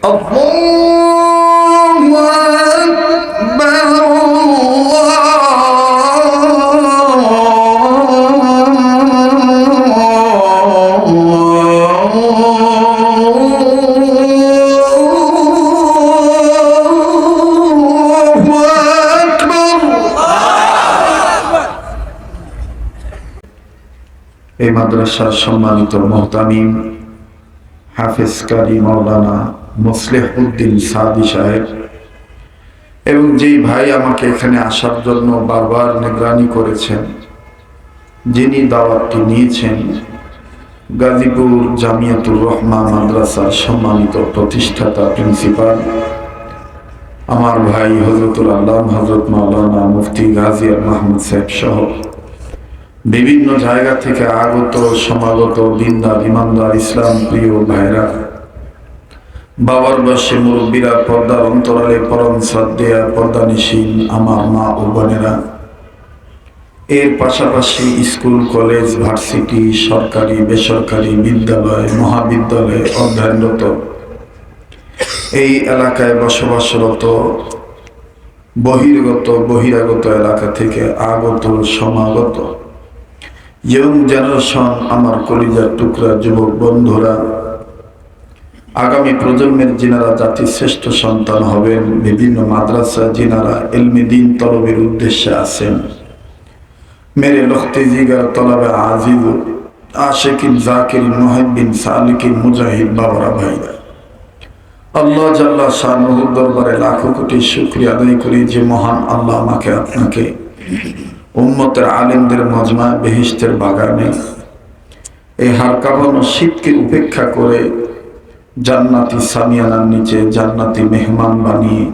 আল্লাহু আকবার এই মাদ্রাসার সম্মানিত মুহতামিম হাফেজ কারি মাওলানা মুসলিহ উদ্দিন সাদি সাহেব এবং যেই ভাই আমাকে এখানে আসার জন্য বারবার নিগরানি করেছেন, যিনি দাওয়াতটি নিয়েছেন, গাজীপুর জামিয়াতুর রহমা মাদ্রাসার সম্মানিত প্রতিষ্ঠাতা প্রিন্সিপাল আমার ভাই হযরতুল আল্লাহ হযরত মাওলানা মুফতি গাজী আল মাহমুদ সাহেব সহ বিভিন্ন জায়গা থেকে আগত সমাগত দিনদার ইমানদার ইসলাম প্রিয় ভাইরা, বাবার বয়সে মুরব্বীরা, পর্দার অন্তরালে পরম শ্রদ্ধেয়া পর্দানিশীন আমার মা ও বোনেরা, এর পাশাপাশি স্কুল কলেজ ভার্সিটি সরকারি বেসরকারি বিদ্যালয় মহাবিদ্যালয়ে অধ্যয়নরত এই এলাকায় বসবাসরত বহিরাগত এলাকা থেকে আগত সমাগত ইয়ং জেনারেশন, আমার কলিজার টুকরা যুবক বন্ধুরা, আগামী প্রজন্মের যিনারা জাতির শ্রেষ্ঠ সন্তান হবেন, বিভিন্ন মাদ্রাসা যিনারা ইলমে দ্বীন তলবের উদ্দেশ্যে আছেন, মেরে লখতে জিগার তলবে আজিজ আশিকিন জাকির মুহিব্বিন সালিকিন মুজাহিদ বাবারা ভাইরা, আল্লাহ জাল্লা শানুহুর দরবারে লাখো কোটি শুকরিয়া আদায় করি যে মহান আল্লাহ আমাকে আপনাকে উম্মতের আলেমদের মজমা বেহেশতের বাগানে এই হাড় কাঁপানো শীতকে উপেক্ষা করে জান্নাতি সামিয়ানার নিচে জান্নাতি মেহমান বানিয়ে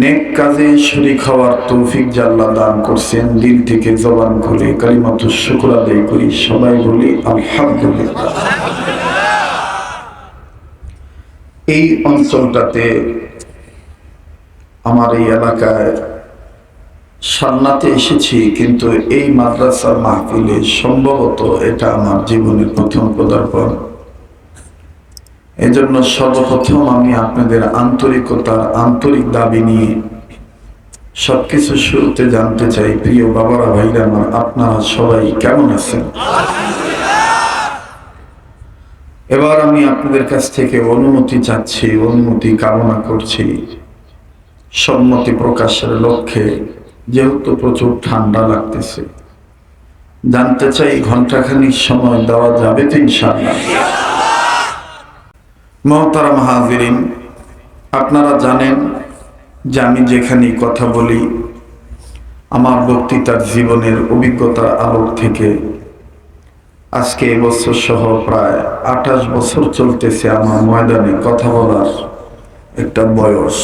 নেক কাজে শরীক হওয়ার তৌফিক আল্লাহ দান করছেন। দিল থেকে জবান খুলে কালিমাতুশ শুকর আদায় করি, সবাই বলি আলহামদুলিল্লাহ। এই অঞ্চলটাতে আমার এই এলাকায় সান্নাতে এসেছি, কিন্তু এই মাদ্রাসার মাহফিলে সম্ভবত এটা আমার জীবনের প্রথম পদার্পণ। এজন্য সর্বপ্রথম আমি আপনাদের আন্তরিকতার আন্তরিক দাবি নিয়ে সবকিছু শুরুতে জানতে চাই, প্রিয় বাবারা ভাইরা আমার, আপনারা সবাই কেমন আছেন? এবার আমি আপনাদের কাছ থেকে অনুমতি চাচ্ছি, অনুমতি কামনা করছি সম্মতি প্রকাশের লক্ষ্যে। যেহেতু প্রচুর ঠান্ডা লাগতেছে, জানতে চাই ঘন্টাখানিক সময় দেওয়া যাবে তো ইনশাআল্লাহ? মুহতারাম হাজিরিন, আপনারা জানেন যে আমি যেখানে কথা বলি আমার বক্তৃতার জীবনের অভিজ্ঞতার আলোক থেকে আজকে এবছর সহ প্রায় 28 বছর চলতেছে আমার ময়দানে কথা বলার একটা বয়স।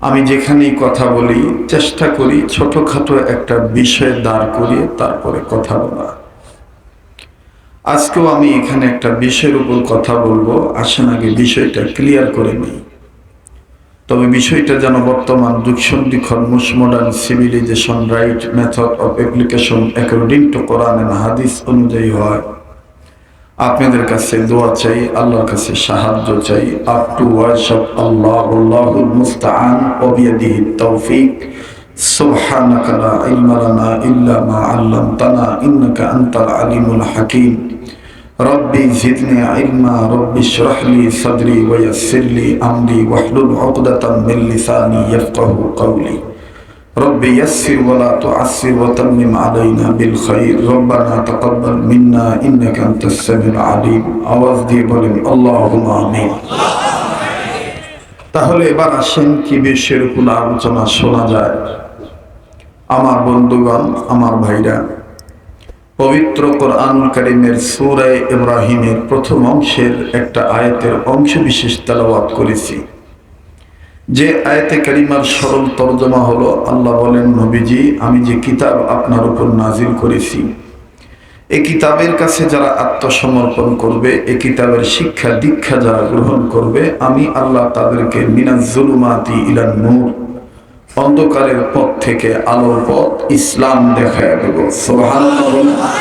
আমি যেখানেই কথা বলি চেষ্টা করি ছোটখাটো একটা বিষয় দাঁড় করিয়ে তারপরে কথা বলা। আজকেও আমি এখানে একটা বিষয়ের উপর কথা বলবো, আসেন আগে বিষয়টা ক্লিয়ার করে নিই। তবে বিষয়টা যেন বর্তমান যুগসন্ধিক্ষণ most modern civilisation right method of application according to Quran and Hadith অনুযায়ী হয়। আপনাদের কাছে দোয়া চাই, আল্লাহর কাছে সাহায্য চাই। আপ টু ওয়ার্শিপ আল্লাহ, আল্লাহুল মুস্তাআন ওয়া বিয়াদিহিত তাওফীক। সুবহানাকা লা ইলমা লানা ইল্লা মা আল্লামতানা ইন্নাকা আনতাল আলিমুল হাকীম। রব্বি জিদনি ইলমা, রব্বি ইশরাহ লি সাদরি ওয়া ইয়াসসির লি আমরি ওয়াহলুল উকদাতাম মিন লিসানি ইয়াফকাহু কওলি। রব্বি ইয়াসসির ওয়া লা তুআসসির ওয়া তাম্মিম আলাইনা বিল খাইর। রব্বানা তাকাব্বাল মিন্না ইন্নাকা আনতাস সামিউল আলিম। আওয়াজ দিয়ে বলেন আল্লাহুম্মা আমিন। তাহলে এবার আসেন কি বিষয়ের উপর আলোচনা শোনা যায়। আমার বন্ধুগণ, আমার ভাইরা, পবিত্র কোরআনুল কারীমের সূরা ইব্রাহিমের প্রথম অংশের একটা আয়াতের অংশ বিশেষ তেলাওয়াত করেছি। যে আয়াতে কারিমার সরল তরজমা হলো, আল্লাহ বলেন, নবীজি, আমি যে কিতাব আপনার উপর নাজিল করেছি, এই কিতাবের কাছে যারা আত্মসমর্পণ করবে, এই কিতাবের শিক্ষা দীক্ষা যারা গ্রহণ করবে, আমি আল্লাহ তাদেরকে মিনাজ জুলুমাতি ইলান নূর, অন্ধকারের পথ থেকে আলোর পথ ইসলাম দেখায় দেব। সুবহানাল্লাহ।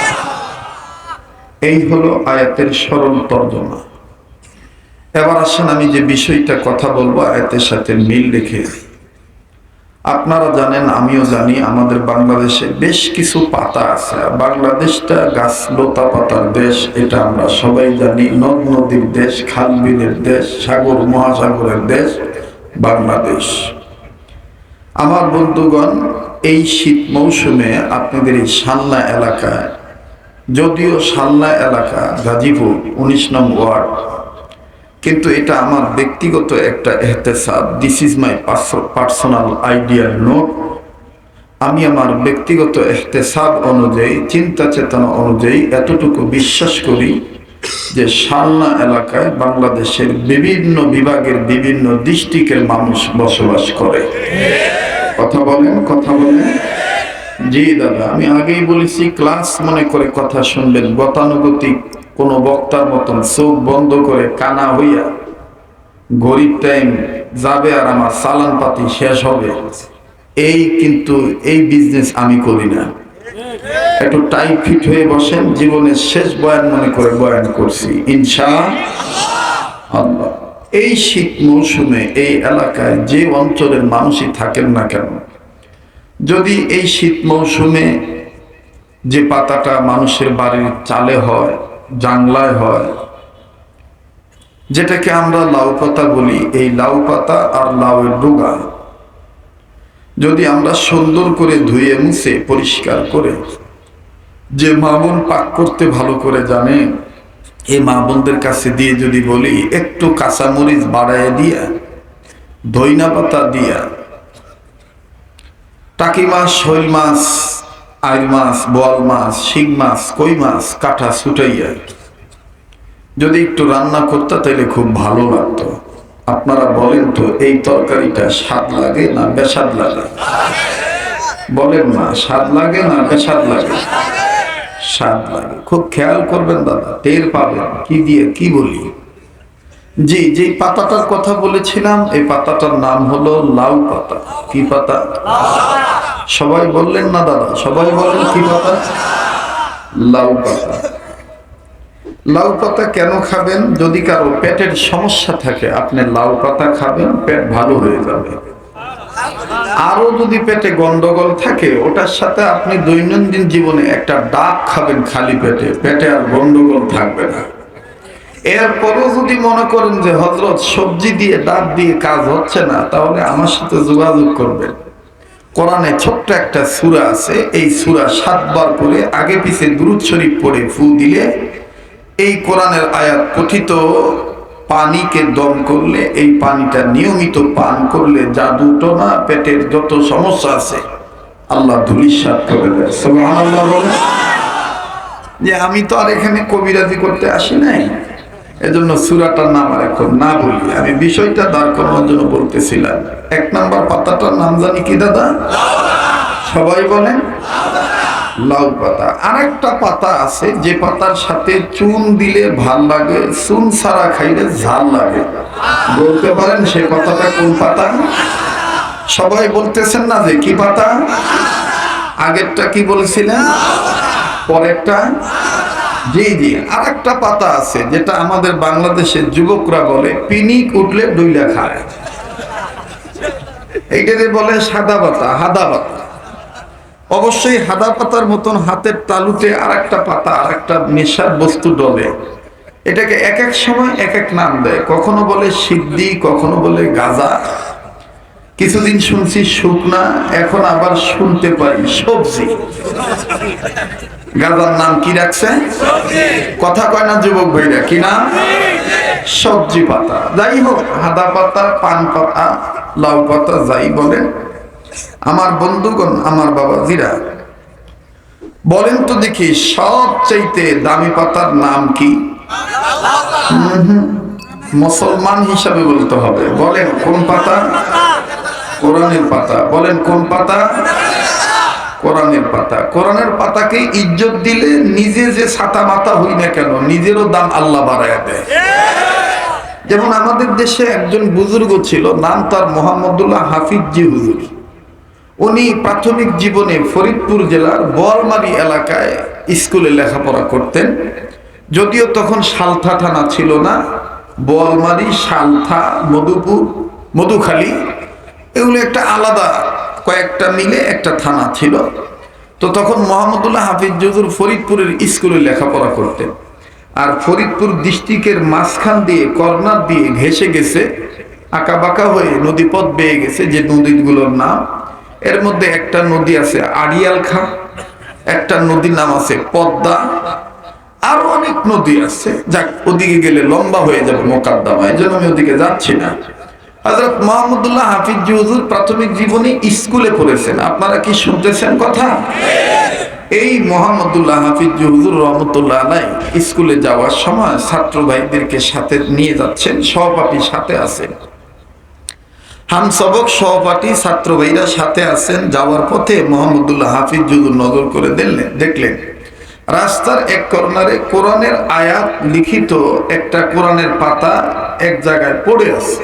এই হলো আয়াতের সরল তরজমা। এবার আসেন আমি যে বিষয়টা কথা বলবো আয়াতের সাথে মিল রেখে। আপনারা জানেন, আমিও জানি, আমাদের বাংলাদেশে বেশ কিছু পাতা আছে। বাংলাদেশটা গাছ লতা পাতার দেশ, এটা আমরা সবাই জানি। নদ নদীর দেশ, খাল বিলের দেশ, সাগর মহাসাগরের দেশ বাংলাদেশ। আমার বন্ধুগণ, এই শীত মৌসুমে আপনাদের এই সালনা এলাকায়, যদিও সালনা এলাকা গাজীপুর 19 নং ওয়ার্ড, কিন্তু এটা আমার ব্যক্তিগত একটা এহতেসাব। This is my personal idea note. আমি আমার ব্যক্তিগত এহতেসাব অনুযায়ী, চিন্তা চেতনা অনুযায়ী এতটুকু বিশ্বাস করি যে সালনা এলাকায় বাংলাদেশের বিভিন্ন বিভাগের বিভিন্ন ডিস্ট্রিক্টের মানুষ বসবাস করে। কথা বলেন, কথা বলেন। জি দাদা, আমি আগেই বলেছি, ক্লাস মনে করে কথা শুনবেন। গতানুগতিক কোন বক্তার মতন চোখ বন্ধ করে কানা হইয়া গরিব টাইম যাবে আর আমার চালান পাতি শেষ হবে, এই বিজনেস আমি করি না। একটু টাইট ফিট হয়ে বসেন। জীবনের শেষ বয়ান মনে করে বয়ান করছি ইনশাআল্লাহ। এই শীত মৌসুমে এই এলাকায় যে অঞ্চলের মানুষই থাকেন না কেন, যদি এই শীত মৌসুমে যে পাতাটা মানুষের বাড়ির চালে হয়, জানলায় হয়, যেটাকে আমরা লাউ পাতা বলি, এই লাউ পাতা আর লাউয়ের ডুগা যদি আমরা সুন্দর করে ধুয়ে মুছে পরিষ্কার করে, যে মা বোন পাক করতে ভালো করে জানে, এই মা বোনদের কাছে দিয়ে যদি বলি একটু কাঁচামরিচ বাড়ায় দিয়া, ধইনা পাতা দিয়া, টাকি মাছ, শৈল মাছ, আইল মাছ, বোয়াল মাছ, শিং মাছ, কই মাছ কাটা ছুটাইয়া যদি একটু রান্না করতে, তাইলে খুব ভালো লাগতো। আপনারা বলেন তো, এই তরকারিটা স্বাদ লাগে না বেস্বাদ লাগে? বলেন না, স্বাদ লাগে না বেস্বাদ লাগে? স্বাদ লাগে। খুব খেয়াল করবেন দাদা, টের পাবেন কি দিয়ে কি বলি। জি, যে পাতাটার কথা বলেছিলাম, এই পাতাটার নাম হলো লাউ পাতা। কি পাতা? সবাই বললেন না দাদা? সবাই বলেন কি পাতা? লাউ পাতা। লাউ পাতা কেন খাবেন? যদি কারো পেটের সমস্যা থাকে, আপনি লাউ পাতা খাবেন, পেট ভালো হয়ে যাবে। আরো যদি পেটে গন্ডগোল থাকে, ওটার সাথে আপনি দৈনন্দিন জীবনে একটা ডাব খাবেন খালি পেটে, পেটে আর গন্ডগোল থাকবে না। এরপরও যদি মনে করেন যে হযরত সবজি দিয়ে ডাব দিয়ে কাজ হচ্ছে না, তাহলে আমার সাথে যোগাযোগ করবেন। কোরআনে ছোট্ট একটা সূরা আছে, এই সূরা 7 বার করে আগে পিছে দুরূদ শরীফ পড়ে ফু দিলে, এই কোরআনের আয়াত পঠিত পানিকে দম করলে, এই পানিটা নিয়মিত পান করলে জাদুটো না, পেটের যত সমস্যা আছে আল্লাহ ধূলিসাৎ করে দেয়। সুবহানাল্লাহ বলে। যে আমি তো আর এখানে কবিরাজি করতে আসি নাই, এজন্য সূরাটার নাম আর এখন না বলি। আমি বিষয়টা দাঁড় করানোর জন্য বলতেছিলাম। 1 নাম্বার পাতাটার নাম জানি কি দাদা? সবাই বলেন লাউ পাতা। আরেকটা পাতা আছে, যে পাতার সাথে চুন দিলে ভাল লাগে, চুন ছাড়া খাইলে ঝাল লাগে। বলতে পারেন সে পাতাটা কোন পাতা? সবাই বলতেছেন না যে কি পাতা? আগেরটা কি বলেছিলেন? পরেরটা? জি জি, আরেকটা পাতা আছে যেটা আমাদের বাংলাদেশের যুবকরা বলে পিনিক উঠলে ডইলা খায়। এইটাকে বলে সাদা পাতা, হাদা পাতা। অবশ্যই হাদা পাতার মতন হাতের তালুতে আরেকটা পাতা, আরেকটা নেশার বস্তু ডলে। এটাকে এক এক সময় এক এক নাম দেয়। কখনো বলে সিদ্ধি, কখনো বলে গাঁজা, কিছুদিন শুনছি শুকনা, এখন আবার শুনতে পাই সবজি। গাঁজার নাম কি রাখছে? কথা কয় না যুবক ভাইরা, কি নাম? সবজি পাতা। যাই হোক, হাদা পাতা, পান পাতা, লাউ পাতা, যাই বলেন, আমার বন্ধুগণ, আমার বাবাজিরা, বলেন তো দেখি সবচাইতে দামি পাতার নাম কি? মুসলমান হিসাবে বলতে হবে। বলেন কোন পাতা? কোরআনের পাতা। বলেন কোন পাতা? কোরআনের পাতা। কোরআনের পাতাকে ইজ্জত দিলে নিজে যে ছাতা মাথা হই না কেন, নিজেরও দাম আল্লাহ বাড়ায় দেয়। যেমন আমাদের দেশে একজন বুজুর্গ ছিল, নাম তার মোহাম্মদুল্লাহ হাফিজি হুজুর। উনি প্রাথমিক জীবনে ফরিদপুর জেলার বোয়ালমারী এলাকায় স্কুলে লেখাপড়া করতেন। যদিও তখন সালথা থানা ছিল না, বোয়ালমারি, সালথা, মধুপুর, মধুখালী, এগুলো একটা আলাদা কয়েকটা মিলে একটা থানা ছিল। তো তখন মোহাম্মদুল্লাহ হাফিজ হুজুর ফরিদপুরের স্কুলে লেখাপড়া করতেন। আর ফরিদপুর ডিস্ট্রিক্টের মাঝখান দিয়ে কর্নার দিয়ে ঘেঁষে গেছে, আঁকা বাঁকা হয়ে নদীপথ বেয়ে গেছে যে নদীগুলোর নাম। এর মধ্যে একটা নদী আছে আড়িয়াল খা, একটা নদীর নাম আছে পদ্মা, আরো অনেক নদী আছে। যাক, ওদিকে গেলে লম্বা হয়ে যাবে মোকাদ্দমা, এই জন্য আমি ওদিকে যাচ্ছি না। হযরত মুহাম্মদুল্লাহ হাফিজ হুজুর প্রাথমিক জীবনে স্কুলে পড়েছেন। আপনারা কি শুনতেছেন কথা? এই মুহাম্মদুল্লাহ হাফিজ হুজুর রহমতুল্লাহ আলাইহি স্কুলে যাওয়ার সময় ছাত্র ভাইদেরকে সাথে নিয়ে যাচ্ছেন, সহপাঠী সাথে আছেন, হামসবক সহপাঠী ছাত্র ভাইরা সাথে আছেন। যাওয়ার পথে মুহাম্মদুল্লাহ হাফিজ হুজুর নজর করে দেখলেন রাস্তার এক কর্নারে কোরআনের আয়াত লিখিত একটা কোরআনের পাতা এক জায়গায় পড়ে আছে,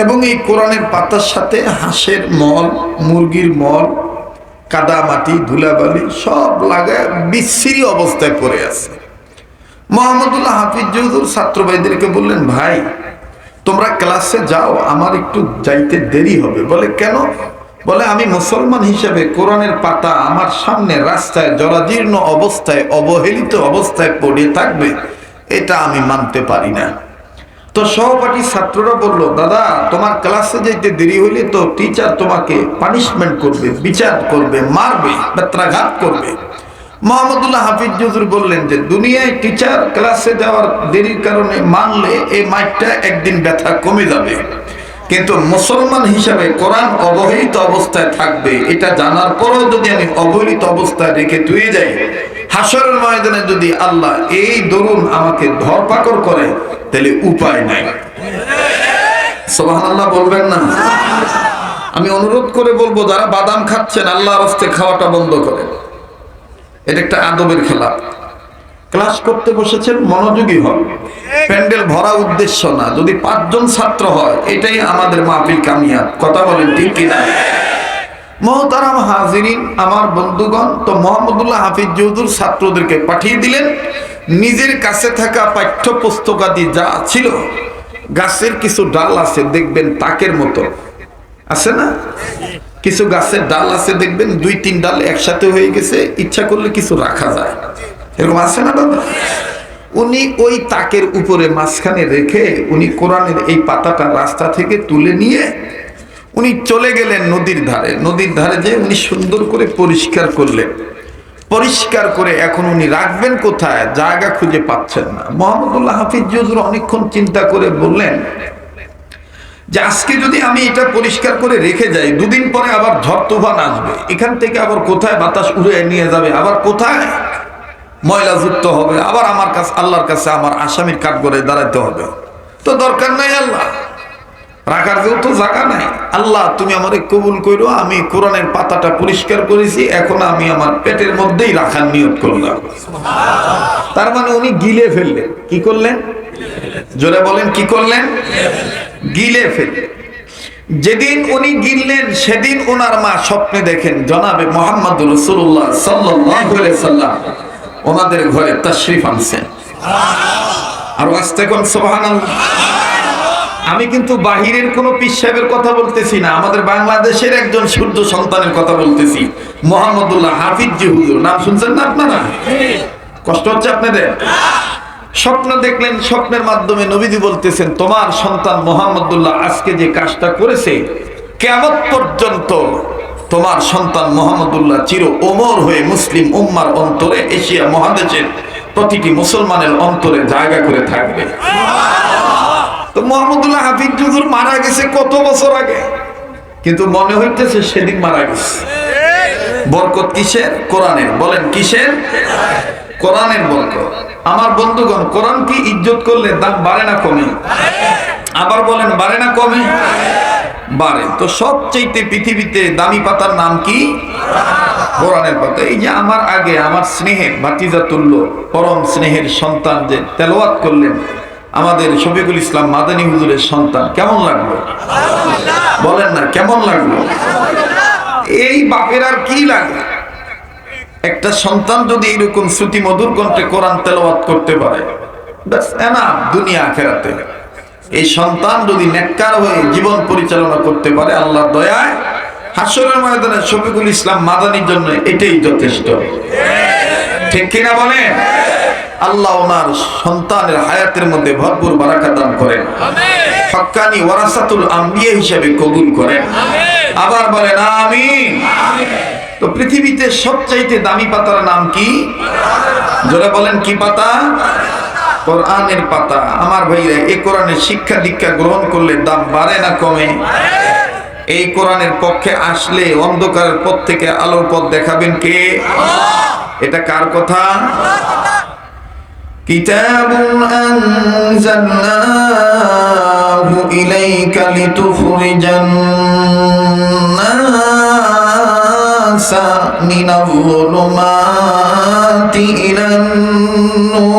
এবং এই কোরআনের পাতার সাথে হাঁসের মল, মুরগির মল, কাদা মাটি, ধুলাবালি সব লাগায় বিচ্ছিরি অবস্থায় পড়ে আছে। মুহাম্মদুল্লাহ হাফিজ হুজুর ছাত্র ভাইদেরকে বললেন, ভাই তোমরা ক্লাসে যাও, আমার একটু যাইতে দেরি হবে। বলে কেন? বলে আমি মুসলমান হিসেবে কোরআনের পাতা আমার সামনে রাস্তায় জরাজীর্ণ অবস্থায়, অবহেলিত অবস্থায় পড়ে থাকবে, এটা আমি মানতে পারি না। তো সহপাঠী ছাত্ররা বলল, দাদা তোমার ক্লাসে যেতে দেরি হইলে তো টিচার তোমাকে পানিশমেন্ট করবে, বিচার করবে, মারবে, বেত্রাঘাত করবে। মুহাম্মদুল্লাহ হাফিজ হুজুর বললেন যে দুনিয়ায় টিচার ক্লাসে যাওয়ার দেরির কারণে মানলে এই মাইরটা একদিন ব্যথা কমে যাবে, কিন্তু মুসলমান হিসাবে কোরআন অবহেলিত অবস্থায় থাকবে এটা জানার পরেও যদি আমি অবহেলিত অবস্থায় রেখে ধুয়ে যাই, হাসরের ময়দানে যদি আল্লাহ এই দরুন আমাকে ধরপাকড় করে, তাহলে উপায় নাই। সুবহানাল্লাহ বলবেন না? আমি অনুরোধ করে বলবো, যারা বাদাম খাচ্ছেন আল্লাহর রাস্তে খাওয়াটা বন্ধ করেন। এটা একটা আদবের খেলা। ক্লাস করতে বসেছেন, মনোযোগী হন। প্যান্ডেল ভরা উদ্দেশ্য না, যদি 5 জন ছাত্র হয় এটাই আমাদের মাহফিল কামিয়াব। কথা বলেন ঠিক কিনা? মুহতারাম হাজিরিন, আমার বন্ধুগণ, তো মুহাম্মদুল্লাহ হাফিজ হুজুর ছাত্রদেরকে পাঠিয়ে দিলেন। নিজের কাছে থাকা পাঠ্যপুস্তকাদি যা ছিল, গাছের কিছু ডাল আছে দেখবেন তাকের মতো, আছে না? কিছু গাছের ডাল আছে দেখবেন 2-3 ডাল একসাথে হয়ে গেছে, ইচ্ছা করলে কিছু রাখা যায়, এরকম আছে না দাদা? উনি ওই তাকের উপরে মাঝখানে রেখে উনি কোরআনের এই পাতাটা রাস্তা থেকে তুলে নিয়ে উনি চলে গেলেন নদীর ধারে। নদীর ধারে যে উনি সুন্দর করে পরিষ্কার করলেন। পরিষ্কার করে এখন উনি রাখবেন কোথায়, জায়গা খুঁজে পাচ্ছেন না। মুহাম্মদুল্লাহ হাফিজ হুজুর অনেকক্ষণ চিন্তা করে বললেন যে আজকে যদি আমি এটা পরিষ্কার করে রেখে যাই, 2 দিন পরে আবার ঝড় তুফান আসবে, এখান থেকে আবার কোথায় বাতাস উড়ে নিয়ে যাবে, আবার কোথায় ময়লা যুক্ত হবে, আবার আমার কাছে আল্লাহর কাছে আমার আসামির কাঠগড়ায় দাঁড়াতে হবে। তো দরকার নাই, আল্লাহ রাখার যেহেতু জায়গা নাই, আল্লাহ তুমি আমারে কবুল করো, আমি কোরআনের পাতাটা পরিষ্কার করেছি, এখন আমি আমার পেটের মধ্যেই রাখার নিয়ত করলাম। তার মানে উনি গিলে ফেললেন। কি করলেন? জোরে বলেন, কি করলেন? গিলে ফেললেন। যেদিন উনি গিললেন সেদিন ওনার মা স্বপ্নে দেখেন জনাবে মুহাম্মদ রাসূলুল্লাহ সাল্লাল্লাহু আলাইহি সাল্লাম ওনাদের ঘরে তাশরীফ আনছেন। আর আস্তে কোন সুবহানাল্লাহ। আমি কিন্তু বাহিরের কোনো পীর সাহেবের কথা বলতেছি না, আমাদের বাংলাদেশের একজন সূর্য সন্তানের কথা বলতেছি, মুহাম্মদুল্লাহ হাফিজ হুজুর। নাম শুনছেন না আপনারা? কষ্ট হচ্ছে আপনাদের? স্বপ্ন দেখলেন, স্বপ্নের মাধ্যমে নবীজি বলতেছেন তোমার সন্তান মুহাম্মদুল্লাহ আজকে যে কাজটা করেছে, কিয়ামত পর্যন্ত তোমার সন্তান মুহাম্মদুল্লাহ চির ওমর হয়ে মুসলিম উম্মার অন্তরে, এশিয়া মহাদেশের প্রতিটি মুসলমানের অন্তরে জায়গা করে থাকবে। তো মুহাম্মদুল্লাহ হাফিজ হুজুর মারা গেছে কত বছর আগে, কিন্তু মনে হইতেছে সেদিন মারা গেছে। বরকত কিসের? কোরআনের। বলেন কিসের? কোরআনের বরকত। আমার বন্ধুগণ, কোরআন কি ইজ্জত করলে দাম বাড়ে না কমে? আবার বলেন, বাড়ে না কমে? বাড়ে। তো সবচেয়ে পৃথিবীতে দামি পাতার নাম কি? কোরআনের পাতা। এই যে আমার আগে আমার স্নেহের ভাতিজা তুল্য পরম স্নেহের সন্তান যে তেলাওয়াত করলেন, আমাদের শফিকুল ইসলাম মাদানী হুজুরের সন্তান, কেমন লাগলো? বলেন না কেমন লাগলো? এই বাপের আর কি লাগে? একটা সন্তান যদি এরকম শ্রুতি মধুর কণ্ঠে কোরআন তেলাওয়াত করতে পারে, বাস এনাফ দুনিয়া আখিরাতে। এই সন্তান যদি নেককার হয়ে জীবন পরিচালনা করতে পারে আল্লাহর দয়ায়, হাসরের ময়দানে শফিকুল ইসলাম মাদানির জন্য এটাই যথেষ্ট। ঠিক কিনা বলেন? আল্লাহ ওনার সন্তানের হায়াতের মধ্যে ভরপুর বারাকা দান করেন, হক্কানি ওয়ারাসাতুল আম্বিয়া হিসেবে কবুল করেন। আবার বলেন আমিন। তো পৃথিবীতে সবচাইতে দামি পাতার নাম কি? যারা বলেন কি পাতা? কোরআনের পাতা। আমার ভাইরা, এই কোরআনের শিক্ষা দীক্ষা গ্রহণ করলে দাম বাড়ে না কমে? এই কোরআনের পক্ষে আসলে অন্ধকারের পথ থেকে আলোর পথ দেখাবেন কে? এটা কার কথা? কিতাবুন আনজালনাহু ইলাইকা লিতুখরিজান নাসা মিনাল যুলুমাতি ইলান নূর।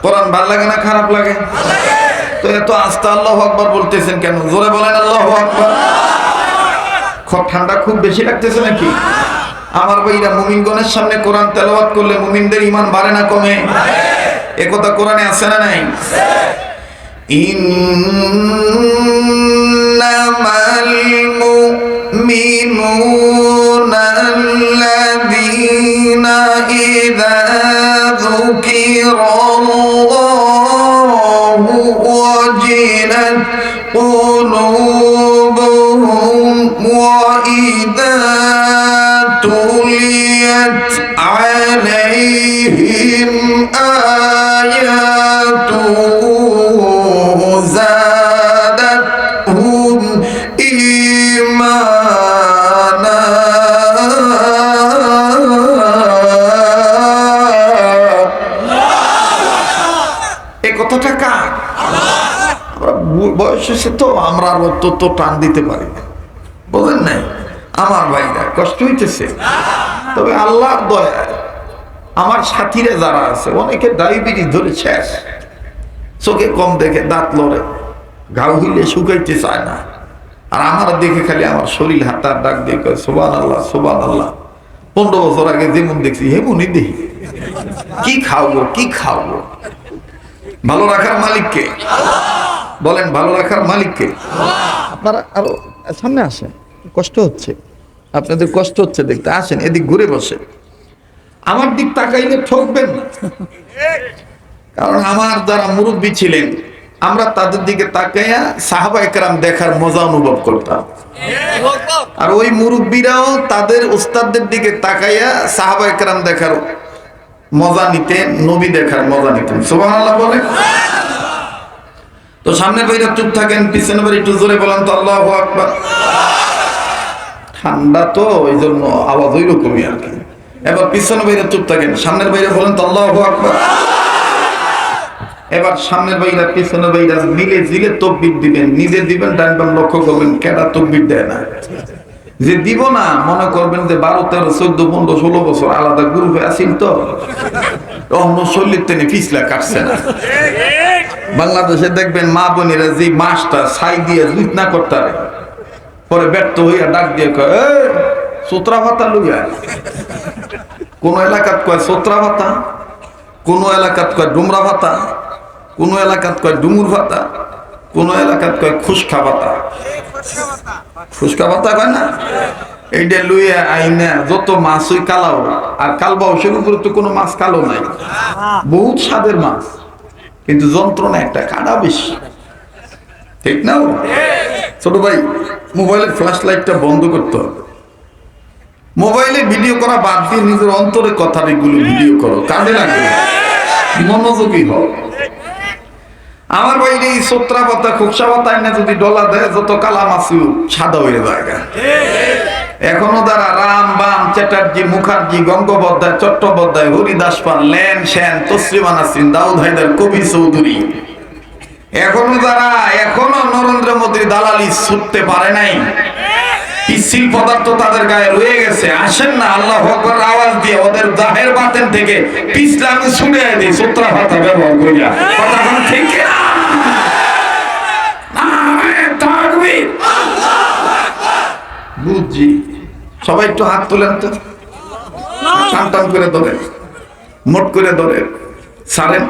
কোরআন ভালো লাগে না খারাপ লাগে? তো এত আস্তে আল্লাহু আকবার বলতেছেন কেন? জোরে বলেন আল্লাহু আকবার। ঠান্ডা খুব বেশি লাগতেছে নাকি? আমার ভাইরা, মুমিনগণের সামনে কোরআন তেলাওয়াত করলে মুমিনদের ঈমান বাড়ে না কমে? একথা কোরআনে আছে না নাই? ইন্নামাল মুমিনুনা আল্লাযীনা ইযা যুকিরাল্লাহু ওয়াজিলাত قلوبهم وإذا تليت عليهم آياته زادتهم إيمانا। এই কথাটা কার? বয়স হয়েছে তো আমরা তো টান দিতে পারি না, বলেন নাই? আমার ভাইরা কষ্ট হইতেছে, তবে আল্লাহর দয়ায় আমার সাথীরা যারা আছে অনেকে ডায়াবেটিস ধরে শেষ, চোখে কম দেখে, দাঁত লড়ে, ঘাও হইলে শুকাইতে চায় না। আর আমার দেখে খালি আমার শরীর হাতার ডাক দিয়ে কয় সুবহানাল্লাহ সুবহানাল্লাহ। 15 বছর আগে যেমন দেখছি হেমনই দেখি। কি খাওয়াবো কি খাওয়াবো? ভালো রাখার মালিককে বলেন, ভালো রাখার মালিককে। আপনারা আরো সামনে আসেন, কষ্ট হচ্ছে, আপনাদের কষ্ট হচ্ছে দেখতে। আসেন এদিক ঘুরে বসে, আমার দিক তাকাইলে ঠকবেন না, কারণ আমার যারা মুরব্বী ছিলেন আমরা তাদের দিকে তাকাইয়া সাহাবায়ে কেরাম দেখার মজা অনুভব করতাম, আর ওই মুরব্বীরাও তাদের উস্তাদদের দিকে তাকাইয়া সাহাবায়ে কেরাম দেখার মজা নিতেন, নবী দেখার মজা নিতেন। সুবহানাল্লাহ বলেন। তো সামনের ভাইরা চুপ থাকেন, পিছনে ভাই একটু জোরে বলেন তো আল্লাহু আকবার। ঠান্ডা তো ওই জন্য আওয়াজ ওই রকমই আর কি। এবার পিছনে ভাইরা চুপ থাকেন, সামনের ভাইরা বলেন তো আল্লাহু আকবার। এবার সামনের ভাইরা পিছনের ভাইরা মিলে জিলে তাকবীর দিবেন, নিজে দিবেন, ডান বাম লক্ষ্য করবেন কেডা তাকবীর দেয় না। যে দিব না মনে করবেন যে 12, 13, 14, 15, 16 বছর আলাদা গ্রুপে আছেন, তো অন্য শরীর টেনে পিছলা কাটছে না। বাংলাদেশে দেখবেন মা বোনেরা যে মাছটা ছাই দিয়ে জুত না করতে পারে, পরে ব্যর্থ হইয়া ডাক দিয়ে কয় সোত্রা ভাতা লইয়া। কোন এলাকাত কয় সোত্রা ভাতা, কোন এলাকাত কয় ডুমরা ভাতা, কোন এলাকাত কয় ডুমুর ভাতা, কোন এলাকাত কয় খুশকা ভাতা। খুশকা ভাতা কয় না? এইটা লইয়া আইনা যত মাছ ওই কালাও আর কালবাও, সের উপরে তো কোনো মাছ কালো নাই, বহুত স্বাদের মাছ, কিন্তু যন্ত্রণা একটা, কাঁটা বেশি। ঠিক না? ছোট ভাই, মোবাইলের ফ্ল্যাশ লাইটটা বন্ধ করতে হবে। মোবাইলে ভিডিও করা বাদ দিয়ে নিজের অন্তরে কথাগুলো ভিডিও করো, কাজে লাগবে, মনোযোগী হও। আমার বাইরে এই সোত্রা পাতা খুকসা পাতায় না যদি ডলা দেয়, যত কালা মাছু সাদা হয়ে জায়গা। এখনো যারা রাম বাম চ্যাটার্জি মুখার্জি গঙ্গোপাধ্যায় চট্টোপাধ্যায় হরিদাস পাল লেন সেন তসলিমা নাসরিন দাউদ হায়দার কবি চৌধুরী, এখনো যারা এখনো নরেন্দ্র মোদীর দালালি ছুটতে পারে নাই, পিচ্ছিল পদার্থ তাদের গায়ে রয়ে গেছে, আসেন না আল্লাহু আকবার আওয়াজ দিয়ে ওদের জাহের বাতেন থেকে পিছলা আমি ছুড়ে দিই সোত্রা পাতা ব্যবহার করিয়া। কথা কোন ঠিক না? বুঝছি। সবাই একটু হাত তোলেন তো। টান টান করে ধরেন, মোট করে ধরেন, সারেন,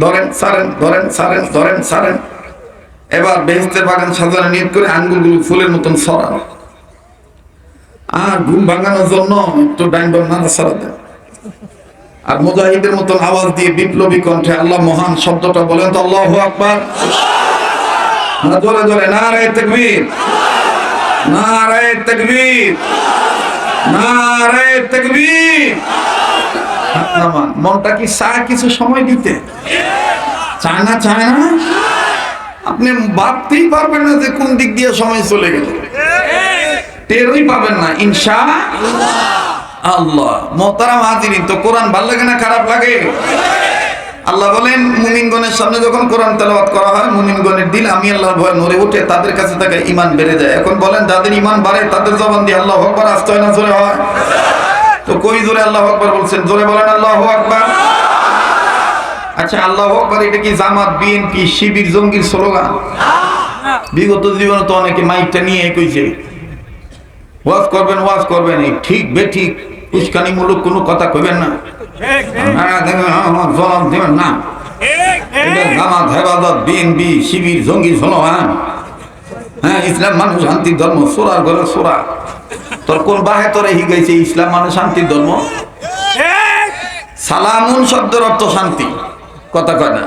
ধরেন, সারেন, ধরেন, সারেন, ধরেন, সারেন। এবার বেহেশতের বাগান সাজানো নিয়ত করে আঙ্গুলগুলো ফুলের মতন সরান। আর ঘুম ভাঙানোর জন্য একটু ডাইন বাম নাড়াচাড়া দেন। আর মুজাহিদের মতন আওয়াজ দিয়ে বিপ্লবী কণ্ঠে আল্লাহ মহান শব্দটা বলেন তো, আল্লাহু আকবার। জোরে জোরে নারায়ে তাকবীর, নারায়ে তাকবীর, নারায়ে তাকবীর। মনটা কি চায় কিছু সময় দিতে? চায় না? চায় না? আপনি ভাবতেই পারবেন না যে কোন দিক দিয়ে সময় চলে গেল, টেরই পাবেন না ইনশাআল্লাহ। মোহতারাম হাজিরিন, তো কোরআন ভালো লাগে না খারাপ লাগে? আল্লাহ বলেন মুমিনগণের সামনে যখন কোরআন তেলাওয়াত করা হয়, মুমিনগণের দিল আমি আল্লাহর ভয় নড়ে ওঠে, তাদের কাছে থাকে ঈমান বেড়ে যায়। এখন বলেন যাদের ঈমান বাড়ে তাদের জবান দিয়ে আল্লাহু আকবার আসতে হয় না জোরে হয়? তো কই জোরে আল্লাহু আকবার বলছেন? জোরে বলেন আল্লাহু আকবার। আচ্ছা, আল্লাহু আকবার এটা কি জামাত, বিএনপি, শিবির, জঙ্গির স্লোগান? বিগত জীবনে তো অনেকে মাইকটা নিয়ে কইছে ওয়াজ করবেন, ওয়াজ করবেন, ঠিক বেঠিক উস্কানিমূলক কোনো কথা কইবেন না, জবাব দেবেন না। এটা জামাত, হেফাজত, বিএনপি, শিবির, জঙ্গি স্লোগান। হ্যাঁ, ইসলাম মানুষ শান্তির ধর্ম, সোরার ঘরে সোরা। তোর কোন বাহে তোরে শিখাইছে ইসলাম মানে শান্তির ধর্ম? সালামুন শব্দের অর্থ শান্তি, কথা কয় না।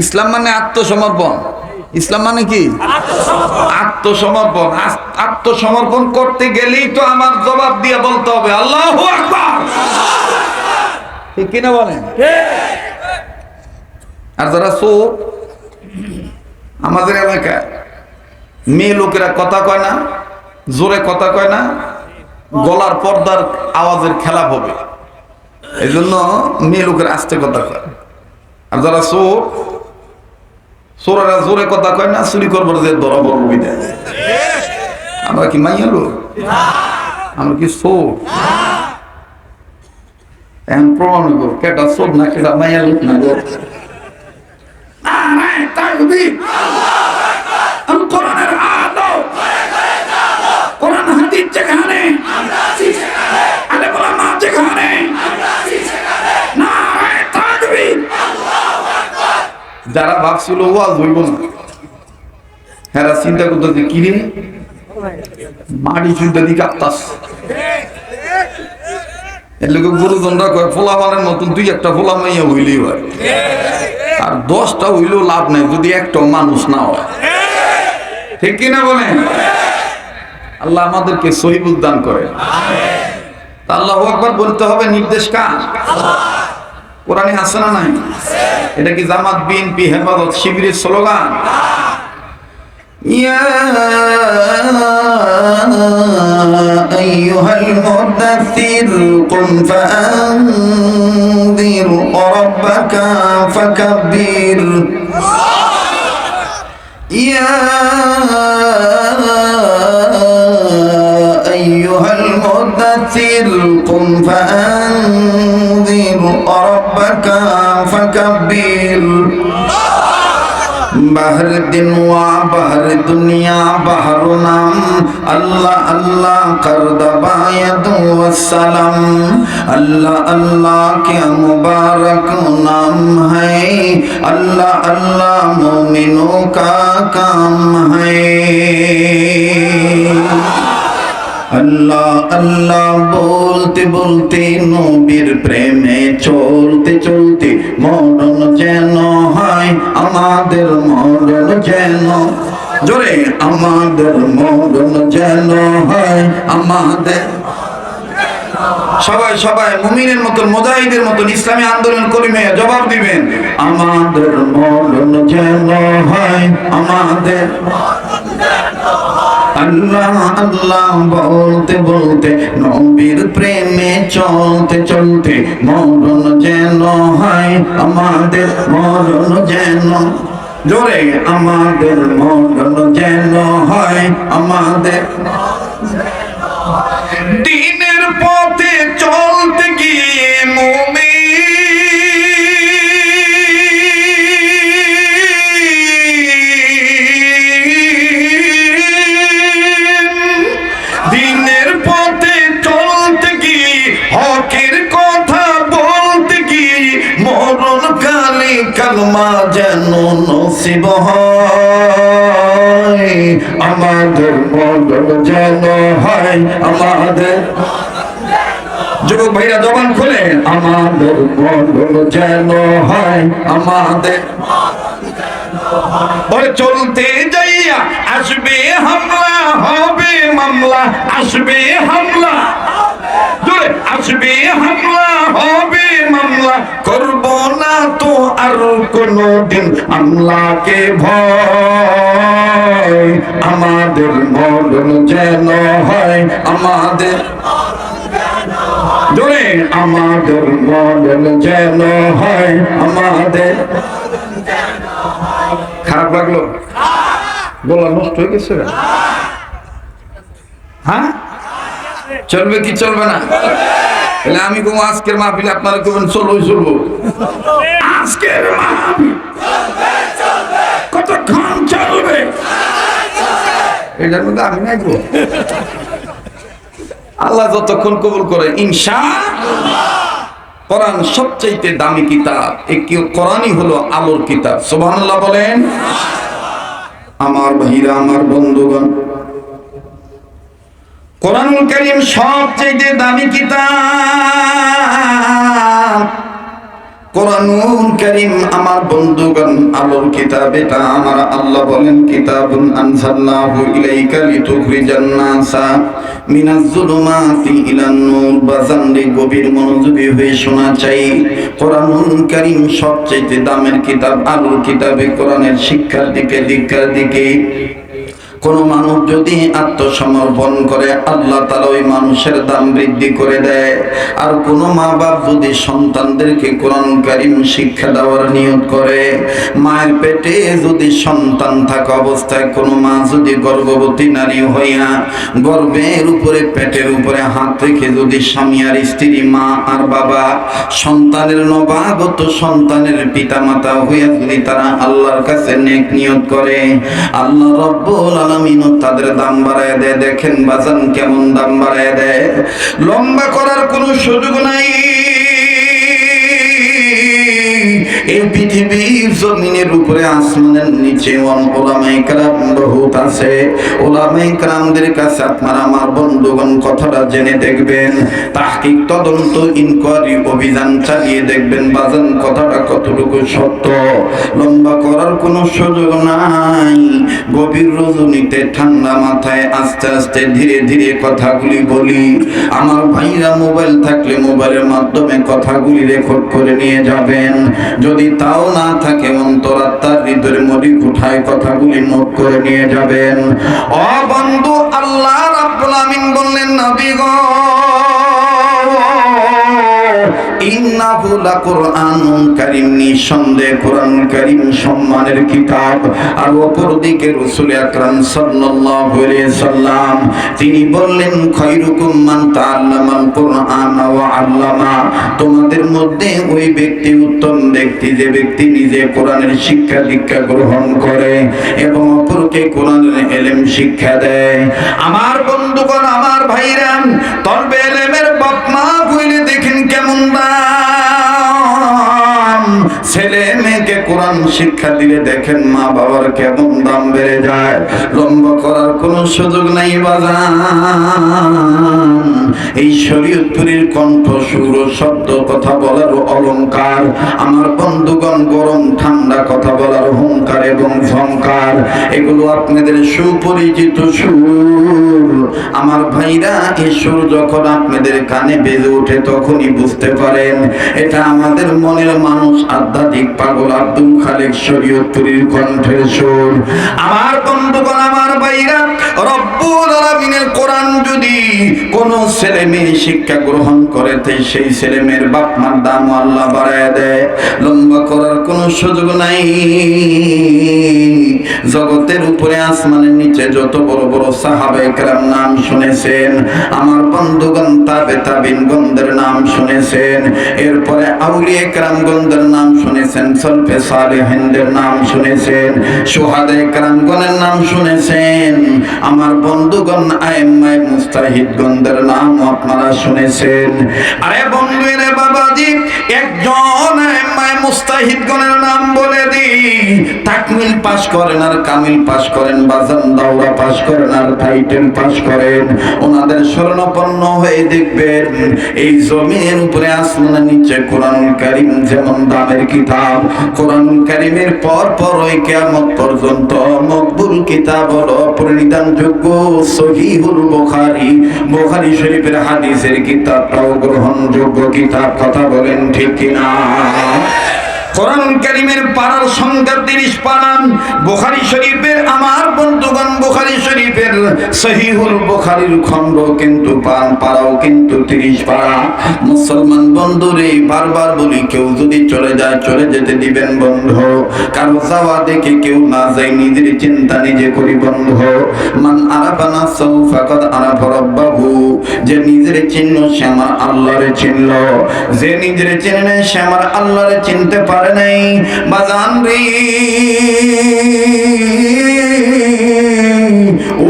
ইসলাম মানে আত্মসমর্পণ। ইসলাম মানে কি? আত্মসমর্পণ। আত্মসমর্পণ করতে গেলেই তো আমার জবাব দিয়ে বলতে হবে আল্লাহু আকবার, ঠিক কিনা বলেন? আর যারা চোর আমাদের এলাকায়, মেয়ে লোকেরা কথা কয় না, জোরে কথা কয় না, গলার পর্দার আওয়াজের খেলাপ হবে, এই জন্য মেয়ে লোকের আস্তে কথা কয়। আর যারা চোর, চোরেরা জোরে কথা কয় না, চুরি করবার যে ধরা বড় বিদায়। আমরা কি মাইয়া লোক? আমরা কি চোর? এখন প্রমাণ হইব কেটা চোর না কেটা মাইয়া লোক না গো। কোরআনের আলো, কোরআন হাদিস যেখানে, আলে ওলামা যেখানে, নারায়ে তাকবীর। যারা ভাবছিল ওয়াজ হইব না, এরা চিন্তা করতেছে কি রে মাটি চুলটা দিকে আত্মাস। এর লোক গুরুজনরা কয় ফোলা মানের মতন তুই একটা ফোলা মাইয়া হইলেই হয়, আর 10টা হইলেও লাভ নাই যদি একটাও মানুষ না হয়, ঠিক কিনা বলেন? আল্লাহ আমাদেরকে সহিবুল দান করে। আল্লাহু আকবার বলতে হবে, নির্দেশ কার? কোরআনে আছে না নাই? এটা কি জামাত, বিএনপি, হেফাজত, শিবিরের স্লোগান? ইয়া আইয়ুহাল মুদাথথির কুম ফাআনযির রাব্বাকা ফাকাব্বির। ইয়া আইয়ুহাল মুদাথথির কুম ফাআনযির রাব্বাকা ফাকাব্বির। বাহর দিন ওয়া বাহর দুনিয়া বাহর নাম, আল্লাহ আল্লাহ কর দবায়দ ওয়াসসালাম। আল্লাহ আল্লাহ কে মুবারক নাম है, अल्लाह अल्लाह मोमिनों का काम है। আল্লাহ আল্লাহ বলতে বলতে, নবীর প্রেমে চলতে চলতে, মরণ যেন হয় আমাদের, মরণ যেন, জোরে আমাদের মরণ যেন হয় আমাদের। সবাই সবাই মুমিনের মতন, মুজাহিদের মতন ইসলামী আন্দোলন করিমে জবাব দিবেন, আমাদের মরণ যেন হয় আমাদের। আল্লাহ আল্লাহ বলতে বলতে, নবীর প্রেমে চলতে চলতে, মরণ যেন হয় আমাদের, মরণ যেন, জোরে আমাদের মরণ যেন হয় আমাদের। দিনের পথে চলতে গিয়ে মুমিন কালমা যেন নসিব হয়, আমাদের মরণ যেন হয়, আমাদের যুবক ভাইরা জবান খুলে, আমাদের মরণ যেন হয়, আমাদের বলে চলতে যাইয়া আসবে হামলা, হবে মামলা, আসবে হামলা, জোরে আসবে হামলা, হবে মামলা, করব না তো আর কোনদিন আমলাকে ভয়, আমাদের মরণ যেন হয়, আমাদের জোরে, আমাদের মরণ যেন হয়, আমাদের। খারাপ লাগলো? গলা নষ্ট হয়ে গেছে? হ্যাঁ, চলবে কি চলবে না? তাহলে আমি কম আজকের মাহফিলে আপনারা কেমন চলবো? চলবো আজকের মাহফিল কতক্ষণ চলবে এটার মধ্যে আমি নাই গো। আল্লাহ যতক্ষণ কবুল করে ইনশাআল্লাহ। কোরআন সবচাইতে দামি কিতাব, এই কোরআনই হলো আলোর কিতাব। সুবহানাল্লাহ বলেন। আমার ভাইরা, আমার বন্ধুগণ, কোরআনুল কারীম সবচাইতে দামি কিতাব। কোরআনুল কারীম আমার বন্ধুগণ আলোর কিতাব। এটা আমার আল্লাহ বলেন, কিতাবুন আনজালনাহু ইলাইকা লিতুখরিজান নাসা মিনাজ যুলুমাতি ইলান নূর। বাজানরে গভীর মনোযোগী হয়ে শোনা চাই। কোরআনুল কারীম সবচেয়ে দামের কিতাব, আলোর কিতাবে কোরআনের শিক্ষার দিকে, দীক্ষার দিকে কোন মানুষ যদি আত্মসমর্পণ করে, আল্লাহ তাআলা ওই মানুষের দাম বৃদ্ধি করে দেয়। আর কোন মা বাপ যদি সন্তানদেরকে কোরআন কারীম শিক্ষা দেওয়ার নিয়ত করে, মায়ের পেটে যদি সন্তান থাকা অবস্থায় কোন মা যদি গর্ভবতী নারী হইয়া গর্ভের উপরে, পেটের উপরে হাত রেখে যদি স্বামী আর স্ত্রী, মা আর বাবা, সন্তানের নবাগত সন্তানের পিতা মাতা হইয়া যদি তারা আল্লাহর কাছে নেক নিয়ত করে, আল্লাহ রাব্বুল আলামিন তাদের দাম বাড়ায় দেয়। দেখেন বাজান কেমন দাম বাড়ায় দেয়। লম্বা করার কোনো সুযোগ নাই। এই পৃথিবীর জমিনের উপরে, আসমানের নিচে ওলামায়ে কেরাম বহুত আছে। ওলামায়ে কেরামদের কাছে আপনারা আমার বন্ধুগণ কথাটা জেনে দেখবেন, তাহকিক, তদন্ত, ইনকোয়ারি, অভিযান চালিয়ে দেখবেন বাজান কথাটা কতটুকু সত্য। লম্বা করার কোনো সুযোগ নাই। গভীর রজনীতে ঠান্ডা মাথায় আস্তে আস্তে ধীরে ধীরে কথাগুলি বলি। আমার ভাইরা মোবাইল থাকলে মোবাইলের মাধ্যমে কথাগুলি রেকর্ড করে নিয়ে যাবেন। যদি তাও না থাকে, অন্তরাত্মার হৃদয়ের মধ্যে উঠায় কথাগুলি নোট করে নিয়ে যাবেন। ও বন্ধু, আল্লাহ রাব্বুল আমিন বললেন, নবী গো, ইন্নাহু লাকুরআনুন কারীম, নিঃসন্দেহে কোরআন কারীম সম্মানের কিতাব। আর অপরদিকে রাসূল আকরাম সাল্লাল্লাহু আলাইহি সাল্লাম তিনি বললেন, খায়রুকুম মান তাআল্লামাল কুরআন ওয়া আল্লামা। তোমাদের মধ্যে ওই ব্যক্তি উত্তম ব্যক্তি, যে ব্যক্তি নিজে কোরআনের শিক্ষা দীক্ষা গ্রহণ করে এবং অপরকে কোরআনের ইলম শিক্ষা দেয়। আমার বন্ধুগণ, আমার ভাইরা, তলবে ইলমের বাপ মা কইলে দেখেন কেমন দাম। ছেলে মেয়েকে কোরআন শিক্ষা দিলে দেখেন মা বাবার কেমন দাম বেড়ে যায়। লম্বা করার কোনো সুযোগ নাই বাজান। এই শরীয়তপুরীর কণ্ঠ, সুর, শব্দ, কথা বলার অলংকার। আমার বন্ধুগণ, গরম ঠান্ডা কথা বলার হুঙ্কার এবং ঝংকার, এগুলো আপনাদের সুপরিচিত সুর। আমার ভাইরা, এই সুর যখন আপনাদের কানে বেজে ওঠে, তখনই বুঝতে পারেন এটা আমাদের মনের মানুষ, আধ্যাত্মিক পাগল আব্দুল খালেক শরীয়তপুরীর কণ্ঠের সুর। আমার বন্ধুগণ, আমার ভাইরা, রব্বুল আলামিনের কোরআন যদি কোন ছেলে মেয়ে শিক্ষা গ্রহণ করে, সেই ছেলে মেয়ের বাপ মার দাম আল্লাহ বাড়ায় দেয়। লম্বা করার কোনো সুযোগ নাই। জগতের উপরে, আসমানের নিচে যত বড় বড় সাহাবায়ে কেরাম নাম শুনেছেন, আমার বন্ধুগণ তাবে তাবিনগণদের নাম শুনেছেন, এরপরে আউলিয়া কেরামগণদের নাম শুনেছেন, সলফে সালেহিনদের নাম শুনেছেন, শুহাদায়ে কেরামগণের নাম শুনেছেন। আমার বন্ধুগণ আইম্মায়ে মুস্তাহিদগণদের নাম আপনারা শুনেছেন। আরে বন্ধু রে বাবাজি, একজন আইম্মায়ে মুস্তাহিদগণের নাম বলে দিই, তাকমিল পাস করেন আর কামিল পাস করেন, বাজান দাওরা পাস করেন আর টাইটেল পাস করেন, ওনাদের শরণাপন্ন হয়ে দেখবেন এই জমিনের উপরে আসমানের নিচে কোরআনুল কারীম যেমন দামের কিতাব, কোরআনুল কারীমের পর পর ওই কিয়ামত পর্যন্ত মকবুল কিতাব হলো পরিধানযোগ্য সহিহুল বুখারী, বুখারী শরীফের হাদিসের কিতাবটাও গ্রহণযোগ্য কিতাব। কথা বলেন ঠিক কিনা? কোরআনুল কারীমের পারার সংখ্যা 30 পারা। বুখারী শরীফের আমার বন্ধুগণ বুখারী শরীফের সহিহুল বুখারীর খণ্ড কিন্তু পারাও কিন্তু 30 পারা। মুসলমান বন্ধুরে বারবার বলি, কেউ যদি চলে যায় চলে যেতে দিবেন বন্ধু, কারো যাওয়া দেখে কেউ না যায়, নিজের চিন্তা নিজে করি বন্ধু। মান আরাফা নাফসাহু ফাকাদ আরাফা রাব্বাহু, যে নিজের চিহ্ন সে আমার আল্লাহরে চিনল, যে নিজের চিনে সে আমার আল্লাহরে চিনতে পারে নাই। বাজান রে,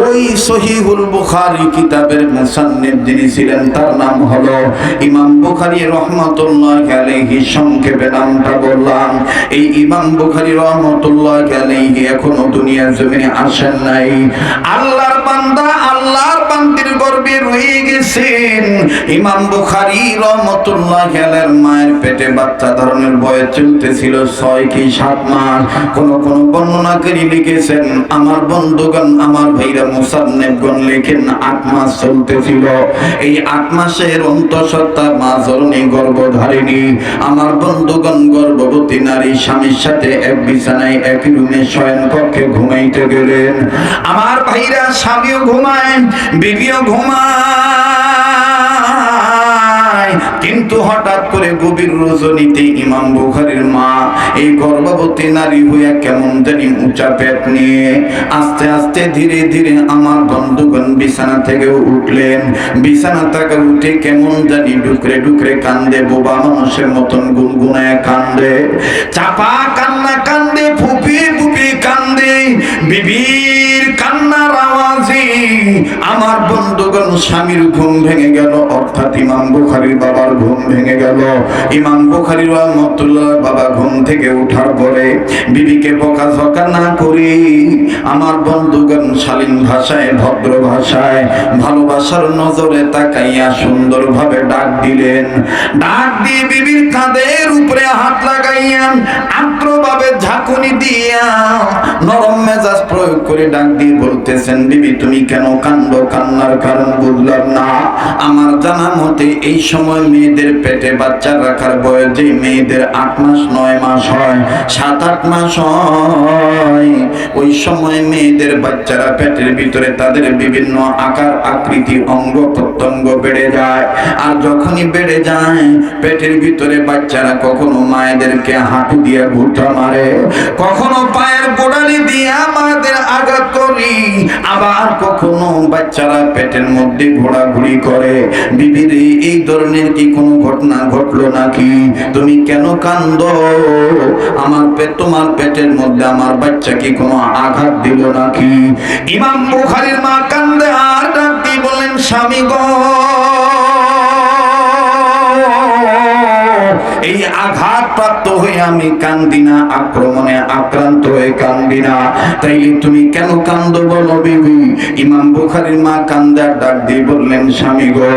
ওই সহিহুল বুখারী কিতাবের মুসান্নিফ যিনি ছিলেন তার নাম হলো ইমাম বুখারী রাহমাতুল্লাহি আলাইহি। সংক্ষেপে নামটা বললাম। এই ইমাম বুখারী রাহমাতুল্লাহি আলাইহি এখনো দুনিয়ার জমিনে আসেন নাই। আল্লাহর বান্দা আল্লাহর বান্দির গর্ভে রয়ে গেছেন। ইমাম বুখারী রাহমাতুল্লাহি আলাইহির মায়ের পেটে বাচ্চা ধারণের বয়স চলতেছিল 6 কি 7 মাস। কোন বর্ণনাকারী লিখেছেন, আমার বন্ধুগণ আমার ভাইরা মুসান্নিফগণ লেখেন 8 মাস চলতেছিল। এই 8 মাসের অন্তঃসত্ত্বা মা জননী গর্ভধারিণী। আমার বন্ধুগণ গর্ভবতী নারী স্বামীর সাথে এক বিছানায় এক রুমে শয়ন কক্ষে ঘুমাইতে গেলেন। আমার ভাইরা স্বামীও ঘুমায়, বিবিও ঘুমায়, কিন্তু হঠাৎ করে গভীর রজনীতে ইমাম বুখারীর মা এই গর্ভবতী নারী হইয়া কেমন জানি উঁচা পেট নিয়ে আস্তে আস্তে ধীরে ধীরে আমার বন্ধুগণ বিছানা থেকে উঠলেন। বিছানা থেকে উঠে কেমন জানি ডুকরে ডুকরে কান্দে, বোবা মানুষের মতন গুনগুনায় কান্দে, চাপা কান্না কান্দে, ফুপিয়ে ফুপিয়ে কান্দে। বিবির কান্নার আওয়াজে আমার বন্ধুগণ স্বামীর ঘুম ভেঙে গেল, অর্থাৎ ইমাম বুখারীর বাবার ঘুম ভেঙে গেল। ইমাম বুখারী রাহমাতুল্লাহ বাবা ঘুম থেকে ওঠার পরে বিবিকে বকাঝকা না করে আমার বন্ধুগণ শালীন ভাষায় ভদ্র ভাষায় ভালোবাসার নজরে তাকাইয়া সুন্দরভাবে ডাক দিলেন। ডাক দিয়ে বিবির কাঁধের উপরে হাত লাগাইয়া আর্দ্রভাবে ঝাঁকুনি দিয়া নরম মেজাজ প্রয়োগ করে ডাক দিয়ে বলতেছেন, বিবি তুমি কেন কান্দো? কান্নার কারণ বুঝলাম না। আমার জানা মতে এই সময় মেয়েদের পেটে বাচ্চা রাখার বয়স যে মেয়েদের 8 মাস 9 মাস হয়, 7-8 মাস হয়, ওই সময় মেয়েদের বাচ্চারা পেটের ভিতরে তাদের বিভিন্ন আকার আকৃতি অঙ্গ প্রত্যঙ্গ বেড়ে যায়। আর যখনই বেড়ে যায় পেটের ভিতরে বাচ্চারা কখনো মায়েদেরকে হাঁটু দিয়ে ঘুরটা মারে, কখনো পায়ের গোড়ালি দিয়ে আমাদের আঘাত করি, আবার কখনো বাচ্চারা পেটের মধ্যে ঘোরাঘুরি করে। বিবির এই ধরনের কি কোনো ঘটনা ঘটলো নাকি? তুমি কেন কান্দো? আমার তোমার পেটের মধ্যে আমার বাচ্চা কি কোনো আঘাত দিল নাকি? ইমাম বুখারীর মা কান্দে আর ডাক দিয়ে বলেন, স্বামী গো, এই আঘাত প্রাপ্ত হয়ে আমি কান্দি না, আক্রমণে আক্রান্ত হয়ে কান্দি না, তাইলে তুমি কেন কান্দো বলো বিবি? ইমাম বুখারীর মা কান্দার ডাক দিয়ে বললেন, স্বামী গো,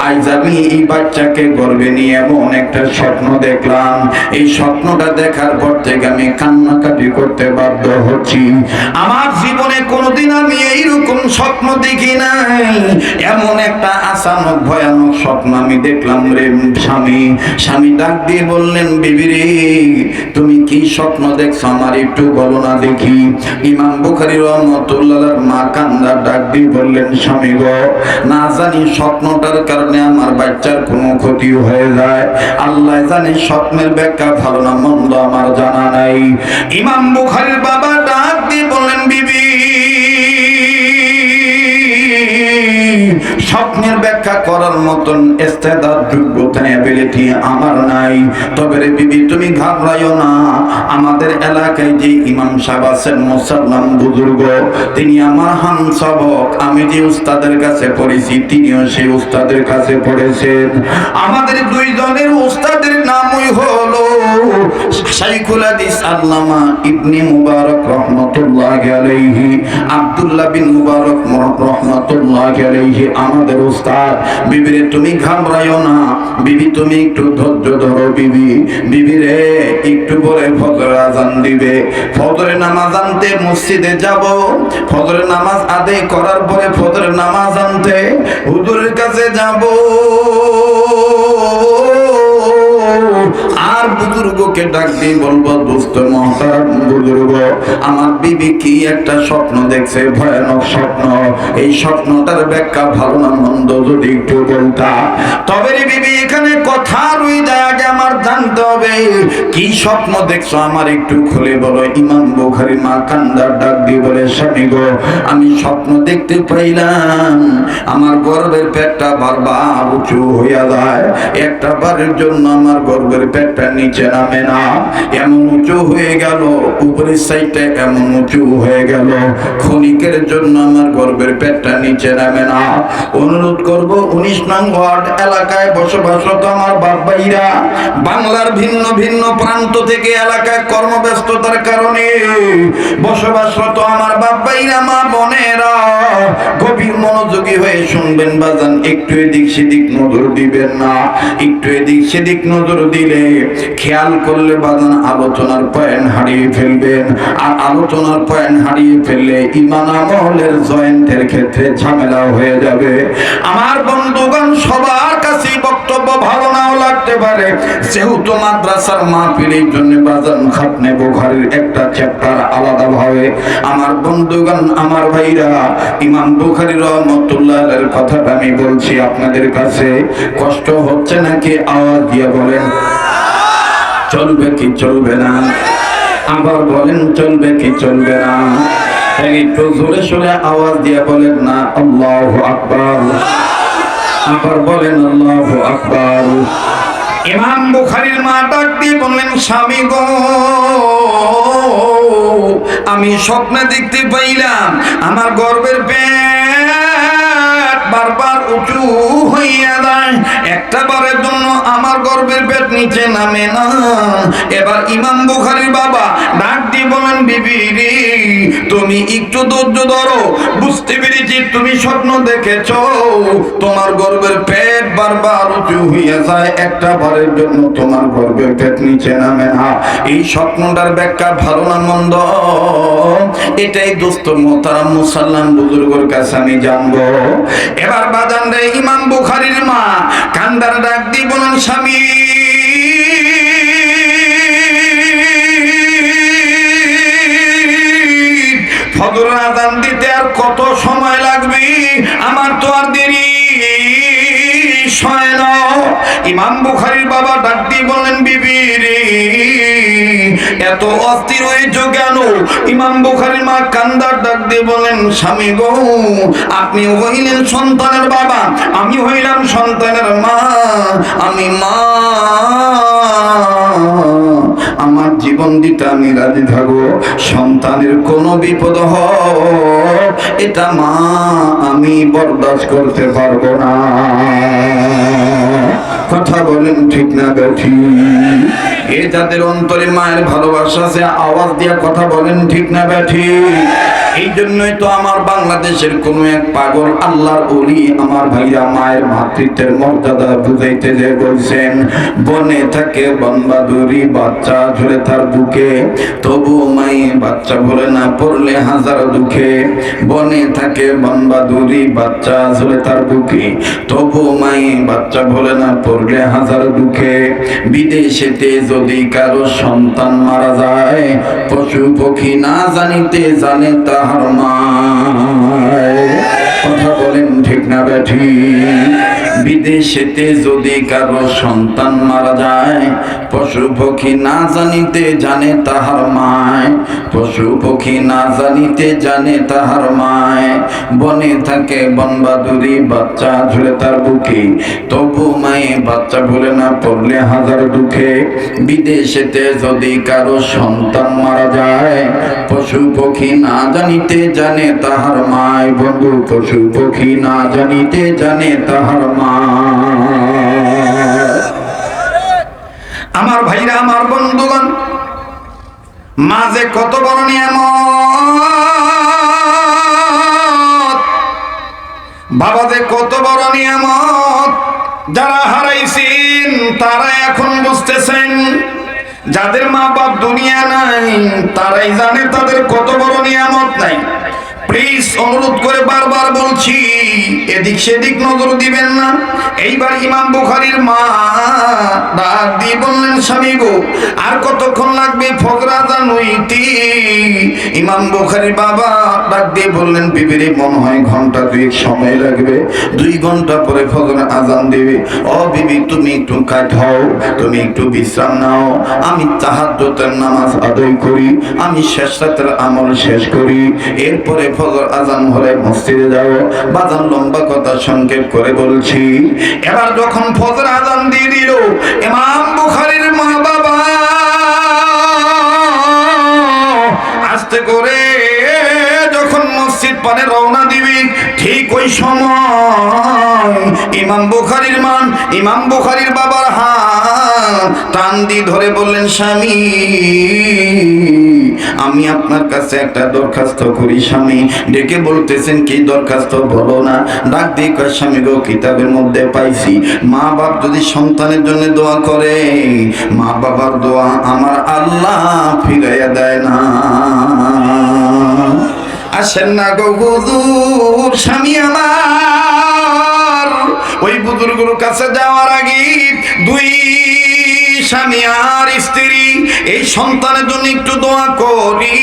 আজ আমি এই বাচ্চাকে গর্ভে নিয়ে এমন একটা স্বপ্ন দেখলাম। এই স্বপ্নটা দেখার পর থেকে আমি কান্নাকাটি করতে বাধ্য হচ্ছি। আমার জীবনে কোনোদিন আমি এইরকম স্বপ্ন দেখি নাই। এমন একটা আচানক ভয়ানক স্বপ্ন আমি দেখলাম রে স্বামী। স্বামী ডাক দিয়ে বললেন, বিবি রে, তুমি কি স্বপ্ন দেখছো আমার একটু বলো না দেখি। ইমাম বুখারী রাহমাতুল্লাহর মা কান্দা ডাক দিয়ে বললেন, স্বামী গো, না জানি স্বপ্নটার কারণে আমার বাচ্চার কোনো ক্ষতি হয়ে যায়, আল্লাহ জানে স্বপ্নের ব্যাখ্যা ভালো না মন্দ আমার জানা নাই। ইমাম বুখারীর বাবা ডাক দিয়ে বললেন, বিবি, স্বপ্নের ব্যাখ্যা করার মতন ইস্তেদাদ যোগ্যতা এবিলিটি আমার নাই। তবে রে বিবি তুমি ঘাবড়াইও না, আমাদের এলাকায় যে ইমাম সাহেব আছেন মুসাল্লাম বুজুর্গ, তিনি আমার হামসাবক। আমি যে উস্তাদের কাছে পড়েছি তিনিও সেই উস্তাদের কাছে পড়েছেন। আমাদের দুইজনের উস্তাদের নামই হলো শাইখুল হাদিস আল্লামা ইবনে মুবারক রহমাতুল্লাহি আলাইহি, আব্দুল্লাহ বিন মুবারক রহমাতুল্লাহি আলাইহি আমাদের উস্তাদ। বিবিরে তুমি ঘাবড়াইও না, বিবি তুমি একটু ধৈর্য ধরো। বিবি রে একটু পরে ফজর আজান দিবে, ফজরের নামাজ আনতে মসজিদে যাব। ফজরের নামাজ আদায় করার পরে ফজরের নামাজ আনতে হুজুরের কাছে যাব। আর বুজুর্গকে ডাক দিয়ে বলবো, দোস্ত মহতারাম বুজুর্গ, আমার বিবি কি একটা স্বপ্ন দেখছে, ভয়ানক স্বপ্ন। এই স্বপ্নটার ব্যাখ্যা ভালো না মন্দ যদি একটু বলতা। তবে রে বিবি, এখানে কথা রয়ে যায়, আগে আমার জানতে হবে কি স্বপ্ন দেখছো, আমার একটু খুলে বলো। ইমাম বুখারীর মা কান্দার ডাক দিয়ে বলে, স্বামী গো, আমি স্বপ্ন দেখতে পাইলাম আমার গর্ভের পেটটা বারবার উঁচু হইয়া যায়। একটা বারের জন্য আমার গর্ভের পেটটা নিচে নামে না, এমন উঁচু হয়ে গেল, উপরের সাইডটা এমন উঁচু হয়ে গেল, ক্ষণিকের জন্য আমার গর্ভের পেটটা নিচে নামে না। অনুরোধ করব 19 নং ওয়ার্ড এলাকায় বসবাসরত আমার বাপ ভাইরা, বাংলার ভিন্ন ভিন্ন প্রান্ত থেকে এলাকায় কর্মব্যস্ততার কারণে বসবাসরত আমার বাপ ভাইরা, মা বোনেরা, গভীর মনোযোগী হয়ে শুনবেন বাজান। একটু এদিক সেদিক নজর দিবেন না, একটু এদিক সেদিক নজর দিলে খেয়াল করলে বাজান আলোচনার পয়েন্ট হারিয়ে ফেলবেন। আর আলোচনার পয়েন্ট হারিয়ে ফেললে ইমান আমলের জয়েন্টের ক্ষেত্রে ঝামেলা হয়ে যাবে। আমার বন্ধুগণ, সবার কাছে বক্তব্য ভালো নাও লাগতে পারে, যেহেতু মাদ্রাসার মাহফিলের জন্য বাজান খাতনে বুখারীর একটা চ্যাপ্টার আলাদা ভাবে। আমার বন্ধুগণ, আমার ভাইরা, ইমাম বুখারী রহমাতুল্লাহ আলাইহির কথাটা আমি বলছি আপনাদের কাছে। কষ্ট হচ্ছে নাকি আওয়াজ দিয়ে বলেন, চলবে কি চলবে না? আবার বলেন, চলবে কি চলবে না? একটু জোরে সোরে আওয়াজ দিয়ে বলেন না আল্লাহু আকবার। আবার বলেন আল্লাহু আকবার। ইমাম বুখারীর মা ডাক দিয়ে বললেন, স্বামী গো, আমি স্বপ্নে দেখতে পাইলাম আমার গর্ভের পেট বারবার উঁচু হইয়া যায়, একটা বারের জন্য আমার গর্ভের পেট নিচে নামে না। এবার ইমাম বুখারীর বাবা ডাক দিয়ে বলেন, বিবি রে, তুমি একটু ধৈর্য ধরো, বুঝতে পেরেছি তুমি স্বপ্ন দেখেছো, তোমার গর্ভের পেট বারবার উঁচু হইয়া যায়, একটা বারের জন্য তোমার গর্ভের পেট নিচে নামে না। এই স্বপ্নটার ব্যাখ্যা ভালো না মন্দ, এটাই দোস্ত মোহতারাম মুসাল্লাম বুজুর্গের কাছে আমি জানবো। এবার বাজান রে, ইমাম বুখারীর মা কান্দার ডাক দিয়ে বলেন, স্বামী ফজর আযান দিতে আর কত সময় লাগবে? আমার তো আর দেরি হয় না। ইমাম বুখারীর বাবা ডাক দিয়ে বলেন, বিবি রে, এত অস্থির হয়েছো কেন? ইমাম বুখারীর মা কান্দার ডাক দিয়ে বলেন, স্বামী গো, আপনি হইলেন সন্তানের বাবা, আমি হইলাম সন্তানের মা। আমি মা, আমার জীবন দিতে আমি রাজি থাকবো, সন্তানের কোনো বিপদ হোক এটা মা আমি বরদাস্ত করতে পারবো না। কথা বলেন ঠিক না বেঠি? এ যাদের অন্তরে মায়ের ভালোবাসা আছে, আওয়াজ দিয়া কথা বলেন ঠিক না বেঠি? এই জন্যই তো আমার বাংলাদেশের কোন এক পাগল আল্লাহর ওলি আমার ভাইরা মায়ের মাতৃত্বের মর্যাদা বুঝাইতে যে বলছেন, বনে থাকে বনবাদুরি বাচ্চা ঝরে তার বুকে, তবু মাই বাচ্চা ভরে না পড়লে হাজার দুঃখে। বনে থাকে বনবাদুরি বাচ্চা ঝরে তার বুকে, তবু মাই বাচ্চা ভরে না পড়লে হাজার দুঃখে। বিদেশেতে যদি কারো সন্তান মারা যায়, পশু পক্ষী না জানিতে জানে তাহার মায়। কথা বলেন ঠিক না বেঠি? বিদেশেতে যদি কারো সন্তান মারা যায়, পশু পক্ষী না জানিতে জানে তাহার মায়। পশু পক্ষী না জানিতে জানে তাহার মায়। বনে থাকে বনবাদুরি বাচ্চা ঝুলে তার বুকে, তবু মায়ে বাচ্চা ভুলে না পড়লে হাজার দুঃখে। বিদেশেতে যদি কারো সন্তান মারা যায়, পশু পক্ষী না জানিতে জানে তাহার মায়। বন্ধু, পশু পক্ষী না জানিতে জানে তাহার মা। আমার ভাইরা, আমার বন্ধুগণ, মা যে কত বড় নিয়ামত, বাবা যে কত বড় নিয়ামত। যারা হারাইছেন তারা এখন বুঝতেছেন, যাদের মা বাপ দুনিয়া নাই তারাই জানে তাদের কত বড় নিয়ামত নাই। প্লিজ অনুরোধ করে বারবার বলছি, এদিক সেদিক নজর দিবেন না। এইবার ইমাম বুখারীর মা ডাক দিয়ে বললেন, স্বামী গো আর কতক্ষণ লাগবে ফজর আযান হইতে? ইমাম বুখারীর বাবা ডাক দিয়ে বললেন, বিবিরে মনে হয় ঘন্টা দুয়েক সময় লাগবে, 2 ঘন্টা পরে ফজর আযান দিবে। ও বিবি তুমি একটু কাটাও, তুমি একটু বিশ্রাম নাও, আমি তাহাজ্জুদের নামাজ আদায় করি, আমি শেষ রাতের আমল শেষ করি, এরপরে ফজর আযান হলে মসজিদে যাও। বাজান লম্বা কথা সংক্ষেপ করে বলছি। এবার যখন ফজর আযান দিয়ে দিল, ইমাম বুখারীর মা বাবা আস্তে করে যখন মসজিদ পানে রওনা দিবি, ঠিক ওই সময় ইমাম বুখারীর বাবার হাত টান দিয়ে ধরে বললেন, স্বামী আমি আপনার কাছে একটা দরখাস্ত করি। স্বামী ডেকে বলতেছেন, কি দরখাস্ত বলো না। ডাক দিয়ে কয়, স্বামী গো কিতাবের মধ্যে পাইছি মা বাপ যদি সন্তানের জন্য দোয়া করে, মা বাবার দোয়া আমার আল্লাহ ফিরাইয়া দেয় না। আসেন না গো হুজুর, স্বামী আমার ওই বুজুর্গের কাছে যাওয়ার আগে 2 স্বামী আর স্ত্রী এই সন্তানের জন্য একটু দোয়া করি,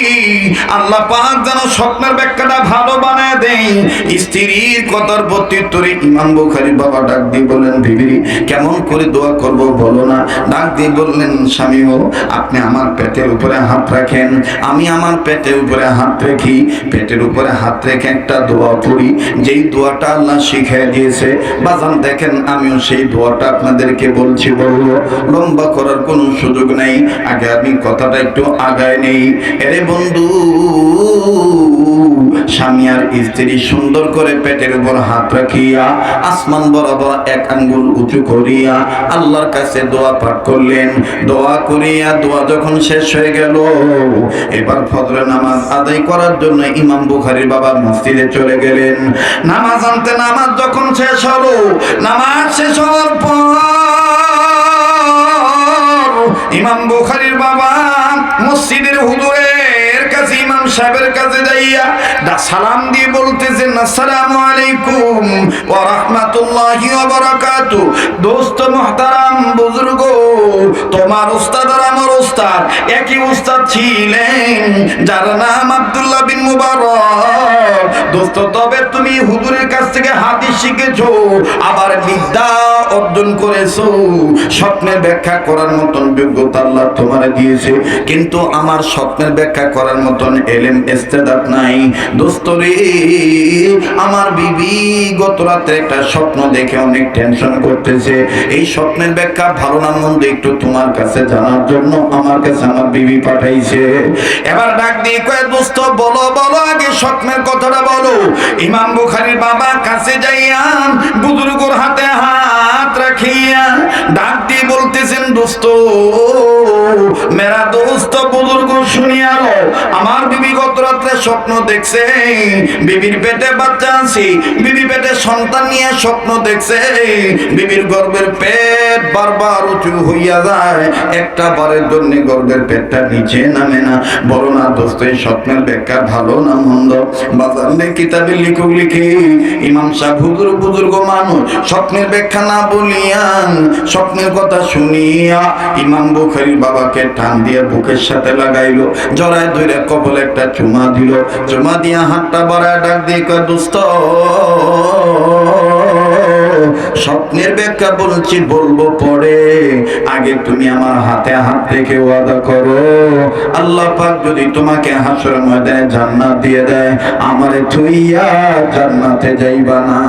আল্লাহ পাক যেন স্বপ্নের ব্যাখ্যাটা ভালো বানায় দেয়। স্ত্রীর কথার প্রত্যুত্তরে ইমাম বুখারীর বাবা ডাক দিয়ে বললেন, বিবি কেমন করে দোয়া করব বলো না। ডাক দিয়ে বললেন, স্বামী গো আপনি আমার পেটের উপরে হাত রাখেন, আমি আমার পেটের উপরে হাত রাখি, পেটের উপরে হাত রেখে একটা দোয়া পড়ি, যেই দোয়াটা আল্লাহ শিখিয়ে দিয়েছে। বাজান দেখেন আমিও সেই দোয়াটা আপনাদেরকে বলছি, বলবো, লম্বা করার কোনো সুযোগ নেই, আগে আমি কথাটা একটু আগায় নেই। এরে বন্ধু, স্বামী আর স্ত্রী সুন্দর করে পেটের উপর হাত রাখিয়া আসমান বরাবর 1 আঙ্গুল উঁচু করিয়া আল্লাহর কাছে দোয়া পাঠ করলেন। দোয়া করিয়া দোয়া যখন শেষ হয়ে গেল, এবার ফজরের নামাজ আদায় করার জন্য ইমাম বুখারীর বাবা মসজিদে চলে গেলেন। নামাজ আনতে নামাজ যখন শেষ হলো, নামাজ শেষ হওয়ার পর ইমাম বুখারীর বাবা মসজিদের হুজুরের কাছে, ইমাম সাহেবের কাছে যাইয়া সালাম দিয়ে বলতেছেন, আসসালামু আলাইকুম ওয়া রাহমাতুল্লাহি ওয়া বারাকাতুহু। দোস্ত মুহতারাম, বুজুর্গ, তোমার উস্তাদ আর আমার উস্তাদ একই উস্তাদ ছিলেন, যার নাম আব্দুল্লাহ বিন মুবারক। দোস্ত তবে তুমি হুজুরের কাছ থেকে হাদিস শিখেছো, আবার বিদ্যা অর্জন করেছো, স্বপ্নের ব্যাখ্যা করার মতন যোগ্যতা আল্লাহ তোমারে দিয়েছে, কিন্তু আমার স্বপ্নের ব্যাখ্যা করার মতন এলেম ইস্তেদাত নাই। দোস্ত রে, আমার বিবি গত রাতে একটা স্বপ্ন দেখে অনেক টেনশন করতেছে, এই স্বপ্নের ব্যাখ্যা ভালো না মন্দ একটু তোমার কাছে জানার জন্য আমার কাছে আমার বিবি পাঠাইছে। এবার ডাক দিয়ে কয়, দোস্ত বলো বলো, আগে স্বপ্নের কথাটা বলো। ইমাম বুখারীর বাবা কাছে যাইয়া বুজুর্গর হাতে হাত রাখিয়া ডাক দিয়ে বলতেছেন, দোস্ত মেরা দোস্ত বুজুর্গ শুনিয়া লো, আমার বিবি গত রাত্রে স্বপ্ন দেখছে, বিবির পেটে বাচ্চা আছে, বিবি পেটে সন্তান নিয়ে স্বপ্ন দেখছে, বিবির গর্ভের পেট বারবার উঁচু হইয়া যায়, একটা বারের জন্য গর্ভের পেটটা নিচে নামে না। বলো না দোস্ত এই স্বপ্নের ব্যাখ্যা ভালো না মন্দ? বাজারে কিতাবে লিখুক লিখে ইমাম সাহেব হুজুর বুজুর্গ মানুষ স্বপ্নের ব্যাখ্যা না বলিয়া স্বপ্নের কথা শুনিয়া ইমাম বুখারীর বাবাকে টান দিয়ে বুকের সাথে লাগাইলো, জড়ায় ধরে কপালে একটা চুমা দিল, চুমা দিয়া হাতটা বাড়ায় ডাক দিয়ে কয়, দোস্ত স্বপ্নের ব্যাখ্যা বলছি বলবো পরে, আগে তুমি আমার হাতে হাত রেখে ওয়াদা করো, আল্লাহ পাক যদি তোমাকে হাসরের ময়দানে জান্নাত দিয়ে দেয়, আমারে থুইয়া জান্নাতে যাইবা না।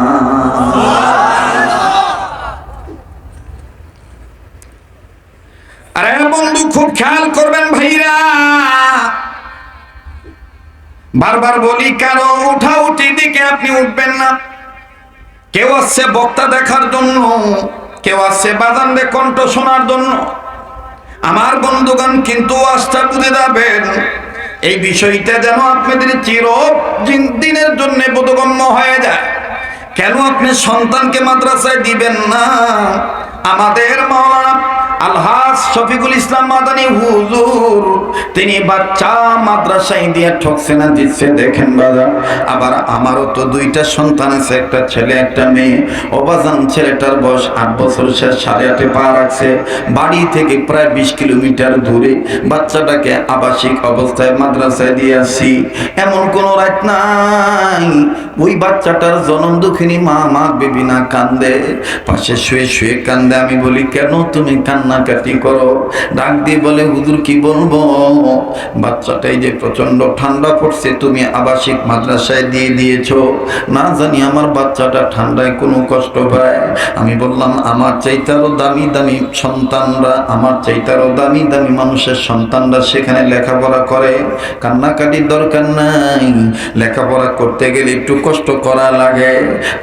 আরে বন্ধু খুব খেয়াল করবেন ভাইরা, বারবার বলি কারো উঠা উঠি দিকে আপনি উঠবেন না। কেউ আসছে বক্তা দেখার জন্য, কেউ আসছে বাজানদের কণ্ঠ শোনার জন্য, আমার বন্ধুগণ, কিন্তু আস্থা বুঝে যাবেন, এই বিষয়টা যেন আপনাদের চিরদিনের জন্য বোধগম্য হয়ে যায়। কেন আপনি সন্তানকে মাদ্রাসায় দিবেন না? আমাদের মাওলানা আলহাজ শফিকুল ইসলাম মাদানী হুজুর, তিনি বাচ্চা মাদ্রাসায় দিয়ে ঠকছে না দিচ্ছে দেখেন বাজার। আবার আমারও তো দুইটা সন্তান আছে, একটা ছেলে একটা মেয়ে। অবাজান ছেলেটার বয়স 8 বছর, সে 8.5 পা রাখছে। বাড়ি থেকে প্রায় 20 কিলোমিটার দূরে বাচ্চাটাকে আবাসিক অবস্থায় মাদ্রাসায় দিয়ে আসি। এমন কোনো রাত নাই ওই বাচ্চাটার জনম দুঃখিনী মা মা বেবি না কান্দে, পাশে শুয়ে শুয়ে কান্দে। আমি বলি, কেন তুমি কান্নাকাটি করো? ডাক দিয়ে বলে, হুজুর কি বলবো, বাচ্চাটাই যে প্রচন্ড ঠান্ডা পড়ছে, তুমি আবাসিক মাদ্রাসায় দিয়ে দিয়েছো, না জানি আমার বাচ্চাটা ঠান্ডায় কোনো কষ্ট পায়। আমি বললাম, আমার চাইতারও দামি দামি সন্তানরা, আমার চাইতারও দামি দামি মানুষের সন্তানরা সেখানে লেখাপড়া করে, কান্নাকাটির দরকার নাই। লেখাপড়া করতে গেলে একটু কষ্ট করা লাগে।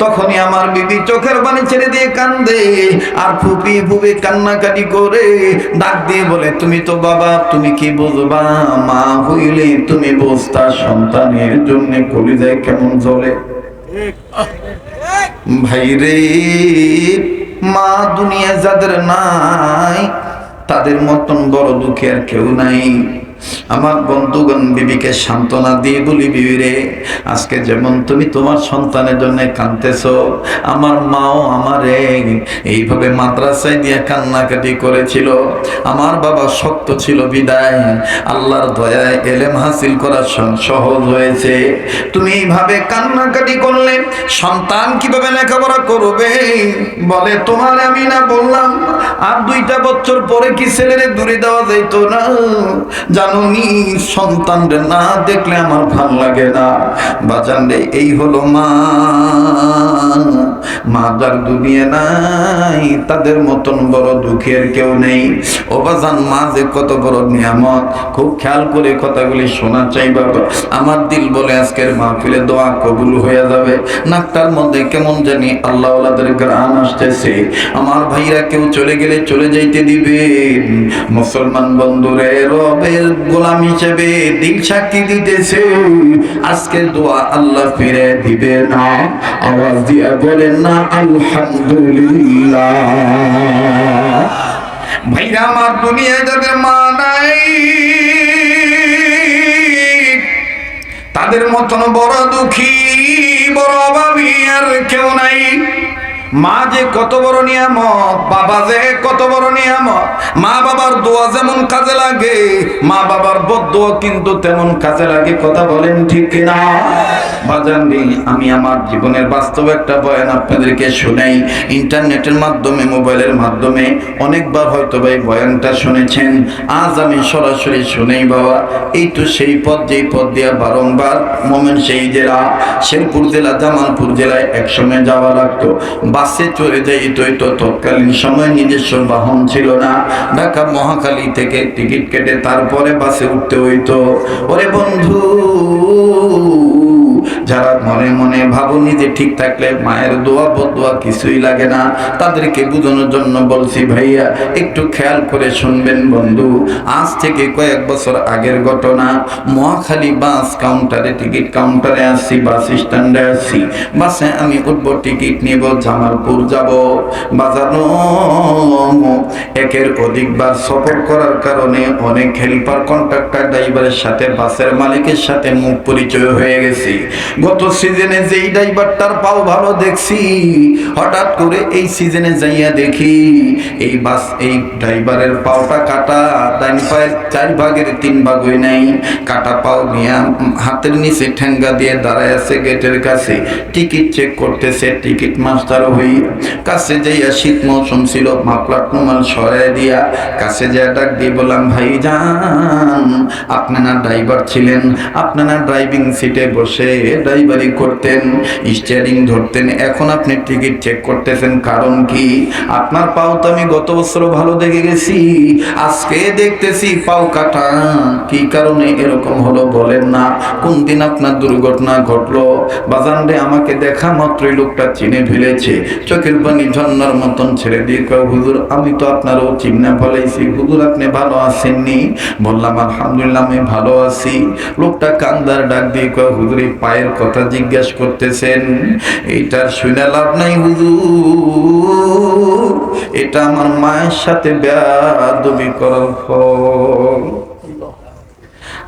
তখনই আমার বিবি চোখের পানি ছেড়ে দিয়ে কান্দে, আর ফুপি ফুপি কান্নাকাটি করে ডাক দিয়ে বলে, তুমি তো বাবা, তুমি কি বুঝবা, মা হইলে তুমি বুঝতা সন্তানের জন্য কলিজায় কেমন জ্বলে। ভাইরে, মা দুনিয়া যাদের নাই তাদের মতন বড় দুঃখে আর কেউ নাই। আমার বন্ধুগণ, বিবিকে সান্ত্বনা দিয়ে বলি, বিবি রে, আজকে যেমন তুমি তোমার সন্তানের জন্য কাঁদতেছো, আমার মাও আমারে এইভাবে মাদ্রাসায় দিয়ে কান্নাকাটি করেছিল। আমার বাবা শক্ত ছিল বিদায় আল্লাহর দয়ায় এলেম হাসিল করা সহজ হয়েছে। তুমি এইভাবে কান্নাকাটি করলে সন্তান কিভাবে লেখাপড়া করবে? বলে, তোমার আমি না বললাম আর 2টা বছর পরে কি ছেলেরে দূরে দেওয়া যাইতো না? জানুনি, সন্তানরে না দেখলে আমার ভাল লাগে না। বাজান রে, এই হলো মা। মা যার দুনিয়া নাই তাদের মতন বড় দুঃখের কেউ নেই। ও বাজান, মা যে কত বড় নিয়ামত, খুব খেয়াল করে কথাগুলি শোনা চাই বাবা। আমার দিল বলে আজকের মাহফিলে দোয়া কবুল হয়ে যাবে। নাকটার মধ্যে কেমন জানি আল্লাহ ওয়ালাদের গ্রাম আসতেছে। আমার ভাইরা কেউ চলে গেলে চলে যাইতে দিবেন। মুসলমান বন্ধুরে, রবের গোলাম হিসেবে দিল সাক্ষী দিতেছে, আজকের দোয়া আল্লাহ ফিরে দিবে না। আওয়াজ দিয়ে বলেন না আলহামদুলিল্লাহ। ভাইরা, আমার দুনিয়ায় যাদের মা নাই তাদের মতন বড় দুঃখী, বড় অভাবী আর কেউ নাই। মা যে কত বড় নিয়ামত, বাবা যে কত বড় নিয়ামত। মা বাবার দোয়া যেমন কাজে লাগে, মা বাবার বদদোয়া কিন্তু তেমন কাজে লাগে। কথা বলেন ঠিক কিনা? বাজান, আমি আমার জীবনের বাস্তব একটা বয়ান আপনাদেরকে শোনাই। ইন্টারনেটের মাধ্যমে, মোবাইলের মাধ্যমে অনেকবার হয়তো ভাই বয়ানটা শুনেছেন। আজ আমি সরাসরি শুনেই বাবা। এই তো সেই পথ, যেই পথ দিয়া বারংবার মোমেন সেই জেলা, শেরপুর জেলা, জামালপুর জেলায় একসময় যাওয়া লাগতো। বাসে চলে যাইতো। তৎকালীন সময় নিজস্ব বাহন ছিল না। ঢাকা মহাখালী থেকে টিকিট কেটে তারপরে বাসে উঠতে হইতো। ওরে বন্ধু, যারা মনে মনে ভাবুনি যে ঠিক থাকলে মায়ের দোয়া বদোয়া কিছুই লাগে না, তাদেরকে বোঝানোর জন্য বলছি ভাইয়া, একটু খেয়াল করে শুনবেন বন্ধু। আজ থেকে কয়েক বছর আগের ঘটনা। মহাখালী বাস কাউন্টারে, টিকিট কাউন্টারে আসছি, বাস স্ট্যান্ডে আসছি। বাসে আমি উঠবো, টিকিট নিব, জামালপুর যাব। বাজানো একের অধিকবার সফর করার কারণে অনেক হেল্পার, কন্ট্রাক্টর, ড্রাইভারের সাথে, বাসের মালিকের সাথে মুখ পরিচয় হয়ে গেছি। গত সিজনে যেই ড্রাইভারটার পাও ভালো দেখছি, হঠাৎ করে এই সিজনে যাইয়া দেখি এই বাস, এই ড্রাইভারের পাওটা কাটা, ডাইন পায়ের 4 ভাগের 3 ভাগ হই নাই। কাটা পাও নিয়ে হাতের নিচে ঠেঙ্গা দিয়ে দাঁড়ায় আছে গেটের কাছে, টিকিট চেক করতেছে। টিকিট মাস্টার হই কাছে যাইয়া, শীত মৌসুম ছিল, মাফলার রুমাল সরাই দিয়া কাছে যাইয়া ডাক দিয়ে বললাম, ভাই যান, আপনারা ড্রাইভার ছিলেন, আপনারা ড্রাইভিং সিটে বসে ড্রাইভারি করতেন, স্টিয়ারিং ধরতেন, এখন আপনি টিকিট চেক করতেছেন, কারণ কি? আপনার পাও তো আমি গত বছর ভালো দেখে গেছি, আজকে দেখি দেখতেছি পাও কাটা। কি কারণে এরকম হলো বলেন না? কোন দিন আপনার দুর্ঘটনা ঘটলো? বাজান রে, আমাকে দেখা মাত্রই লোকটা চিনে ফেলেছে। চোখের পানি ঝর্ণার মতন ছেড়ে দিয়ে কয়, হুজুর আমি তো আপনারও চিন্না ফেলাইছি, হুজুর আপনি ভালো আছেননি? বললাম আলহামদুলিল্লাহ আমি ভালো আছি। লোকটা কান্দার ডাক দিয়ে কয়, হুজুর এই পায়ের কথা জিজ্ঞেস করতেছেন, এইটার শুনে লাভ নাই হুজুর, এটা আমার মায়ের সাথে বেয়াদবি করার ফল।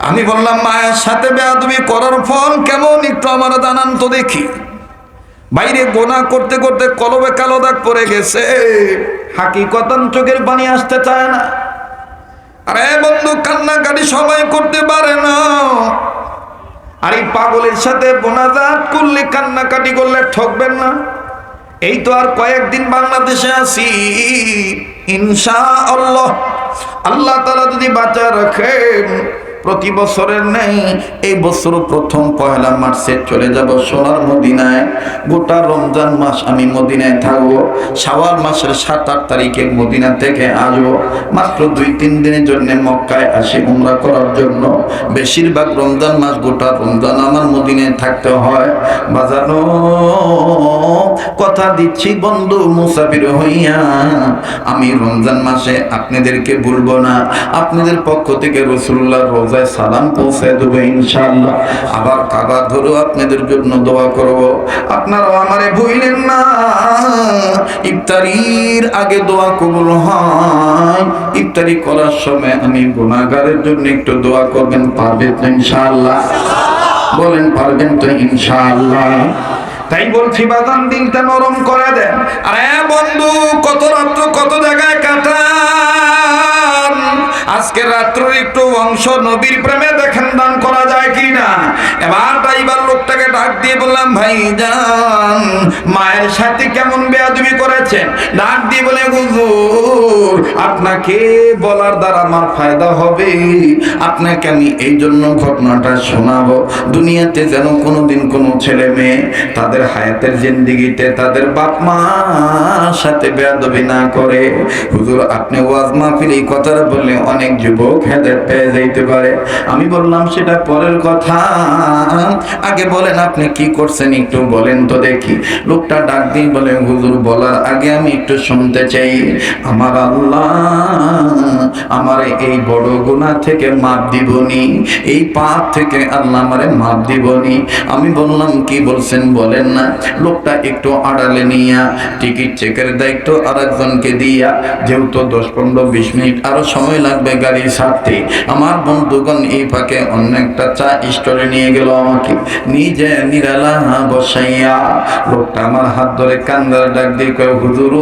আমি বললাম মায়ের সাথে বেয়াদবি করার ফল কেমন, একটু আমার জানান তো দেখি। বাইরে গোনা করতে করতে কলবে কালো দাগ পড়ে গেছে, হাকিকতান চোখের পানি আসতে চায় না। আরে বন্ধু, কান্নাকাটি সবাই করতে পারে না। আর এই পাগলের সাথে মোনাজাত করলে, কান্নাকাটি করলে ঠকবেন না। এই তো আর কয়েকদিন বাংলাদেশে আছি, ইনশাআল্লাহ আল্লাহ তাআলা যদি বাঁচা রাখেন, প্রতি বছরের নেই এই বছর প্রথম পয়লা মার্চে চলে যাব সোনার মদিনায়। গোটা রমজান মাস আমি মদিনায় থাকবো। শাওয়াল মাসের 7-8 তারিখে মদিনা থেকে আসবো। মাত্র 2-3 দিনের জন্য মক্কায় আসি উমরা করার জন্য। বেশিরভাগ রমজান মাস, গোটা রমজান আমার মদিনায় থাকতে হয়। বাজানো কথা দিচ্ছি বন্ধু, মুসাফির হইয়া আমি রমজান মাসে আপনাদেরকে ভুলবো না। আপনাদের পক্ষ থেকে রাসূলুল্লাহর রোজায় সালাম পৌঁছে দেবো ইনশাআল্লাহ। আবার কাবা ধরে আপনাদের জন্য দোয়া করব। আপনারাও আমারে ভুলেন না। ইফতারির আগে দোয়া কবুল হয়। ইফতারি করার সময় আমি গুনাহগারের জন্য একটু দোয়া করবেন, পারবেন তো ইনশাআল্লাহ? বলেন পারবেন তো ইনশাআল্লাহ? তাই বলছি বাজান, দিনটা নরম করে দেন। আরে বন্ধু, কত রাত্র কত জায়গায় কাটান, আজকে রাত্র একটু অংশ নবীর প্রেমে দেখেন দান করা যায় কিনা। এবার ড্রাইভার লোকটাকে ডাক দিয়ে বললাম, ভাই যান মায়ের সাথে কেমন বেয়াদবি করেছেন? ডাক দিয়ে বলে, হুজুর আপনাকে বলার দ্বারা আমার ফায়দা হবে, আপনাকে আমি এই জন্য ঘটনাটা শোনাবো। দুনিয়াতে যেন কোনোদিন কোনো ছেলে মেয়ে তাদের হায়াতের জিন্দেগিতে তাদের বাপ মার সাথে বেয়াদবি না করে। হুজুর আপনি ওয়াজ মাহফিল এই কথাটা বললে অনেক যুবক হেদায়েত পেয়ে যাইতে পারে। আমি বললাম সেটা পরের কথা, আগে বলেন আপনি কি করছেন একটু বলেন তো দেখি। লোকটা ডাক দিয়ে বলে, হুজুর বলার আগে আমি একটু শুনতে চাই। আমার আল্লাহ আমার এই বড় গুনাহ থেকে মাপ দিবনি, এই পাপ থেকে আল্লাহ আমারে মাপ দিবনি। আমি বললাম কি বলছেন বলেন না। লোকটা একটু আড়ালে নিয়া টিকিট চেকের দায়িত্ব আরেকজনকে দিয়া, যেহেতু 10-15-20 মিনিট আরো সময় লাগবে গাড়ি ছাড়তে, আমার বন্ধুগণ এই ফাঁকে অন্য একটা চা স্টলে নিয়ে গেল আমাকে, নিজে নিরালা বসাইয়া। লোকটা আমার হাত ধরে কান্দার ডাক দিয়ে কয়, হুজুর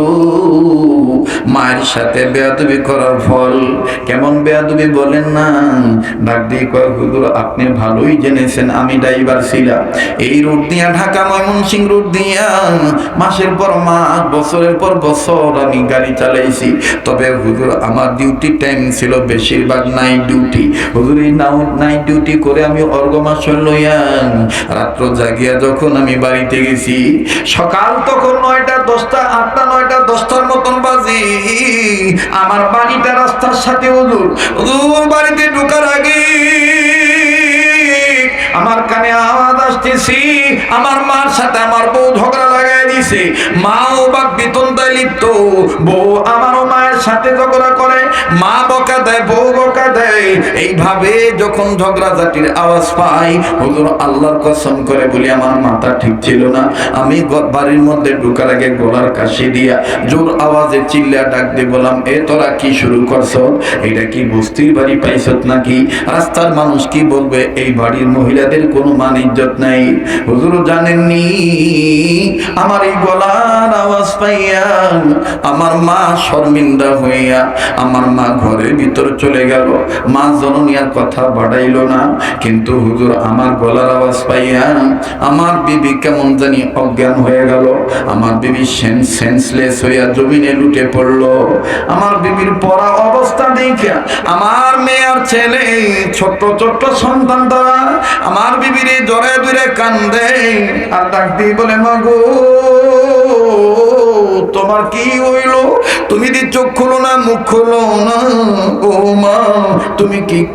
মায়ের সাথে বেয়াদবি করার ফল কেমন বেয়াদবি বলেন না। ডাক দিয়ে কয়, হুজুর আপনি ভালোই জেনেছেন আমি ড্রাইভার ছিলাম, এই রুট দিয়া ঢাকা ময়মনসিংহ রুট দিয়া মাসের পর মাস বছরের পর বছর আমি গাড়ি চালাইছি। তবে হুজুর আমার ডিউটি টাইম ছিল বেশিরভাগ নাইট ডিউটি। হুজুর এই নাইট ডিউটি করে আমি অর্গমাস লইয়া রাত্র জাগিয়া যখন আমি বাড়িতে গেছি, সকাল তখন 9টা 10টা 8টা 9টা 10টার মতন বাজি। আমার বাড়িটা রাস্তার সাথে। হুজুর বাড়িতে ঢোকার আগে আমার কানে আওয়াজ আসতেছি, আমার মার সাথে আমার বউ ঝগড়া লাগাই দিছে। মাও বাক বিতন্তায় লিপ্ত, বউ আমারও মায়ের সাথে ঝগড়া করে, মা বকা দেয় বউ বকা দেয়। এইভাবে যখন ঝগড়াঝাটির আওয়াজ পাই, হুজুর আল্লাহর কসম করে বলি আমার মাথা ঠিক ছিল না। আমি বাড়ির মধ্যে ঢোকার আগে গলার কাশি দিয়া জোর আওয়াজে চিল্লা ডাক দিয়ে বললাম, এ তোরা কি শুরু করছ? এটা কি বস্তির বাড়ি পাইছত নাকি? রাস্তার মানুষ কি বলবে? এই বাড়ির মহিলাদের কোনো মান ইজ্জত নাই। হুজুর জানেননি আমার এই গলার আওয়াজ পাইয়া আমার মা শর্মিন্দা হইয়া আমার মা ঘরের ভিতর চলে গেল। মা জননীর কথা বাড়াইল না, কিন্তু হুজুর আমার গলার আওয়াজ পাইয়া আমার বিবি কেমন জানি অজ্ঞান হয়ে গেল। আমার বিবি সেন্সলেস হইয়া জমিনে লুটে পড়লো। আমার বিবির পড়া অবস্থা দেখে আমার মেয়ে আর ছেলে ছোট্ট ছোট্ট সন্তান তারা আমার বিবিরে জড়ে দূরে কান্দে আর ডাক দিয়ে বলে, মাগো তোমার কি হইল? তুমি দি চোখ খুলো না, মুখ খুলো না। ও মা,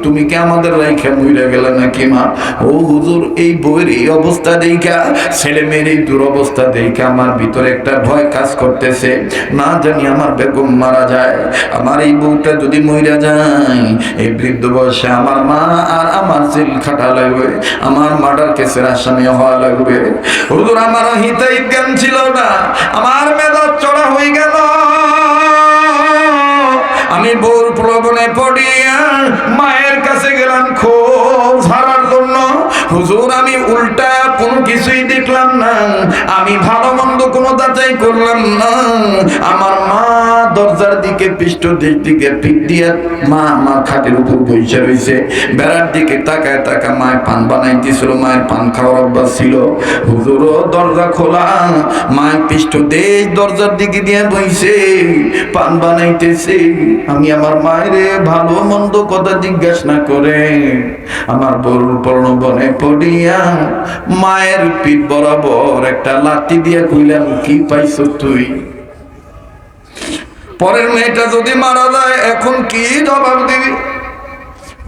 তুমি কি আমাদের রাইখা মইরা গেলে নাকি মা? ও হুজুর, এই বউয়ের এই অবস্থা দেখা, ছেলে মেয়ের এই দুরবস্থা দেখা আমার ভিতরে একটা ভয় কাজ করতেছে। না জানি আমার বেগম মারা যায়, আমার এই বউটা যদি মইরা যায়, এই বৃদ্ধ বয়সে আমার মা আর আমার জেল খাটা লাগবে, আমার মার্ডার কেসের আসামি হওয়া লাগবে। হুজুর, আমার হিতাই জ্ঞান ছিল না, আমার মেজাজ চড়া হয়ে গেল। আমি বউর প্রলোভনে পড়িয়া মায়ের কাছে গেলাম খোঁজ হারার জন্য। হুজুর, আমি উল্টা কোনো কিছুই দেখলাম না, আমি ভালো মন্দ কোনো যাচাই করলাম না। আমার মা দরজার দিকে পৃষ্ঠ দিকে পিঠ দিয়ে মা খাটের উপর বসে রয়েছে, বেড়ার দিকে তাকায় মায়ের পান বানাইতেছিল, মায়ের পান খাওয়ার অভ্যাস ছিল। হুজুর, দরজা খোলা, মায়ের পৃষ্ঠ দেশ দরজার দিকে দিয়ে বইছে, পান বানাইতেছে। আমি আমার মায়ের ভালো মন্দ কথা জিজ্ঞাসা না করে আমার বড় প্রলোভনে পড়িয়া মায়ের পিঠ বরাবর একটা লাঠি দিয়ে কইলাম, কি পাইছো তুই? পরের মেয়েটা যদি মারা যায় এখন কি জবাব দিবি?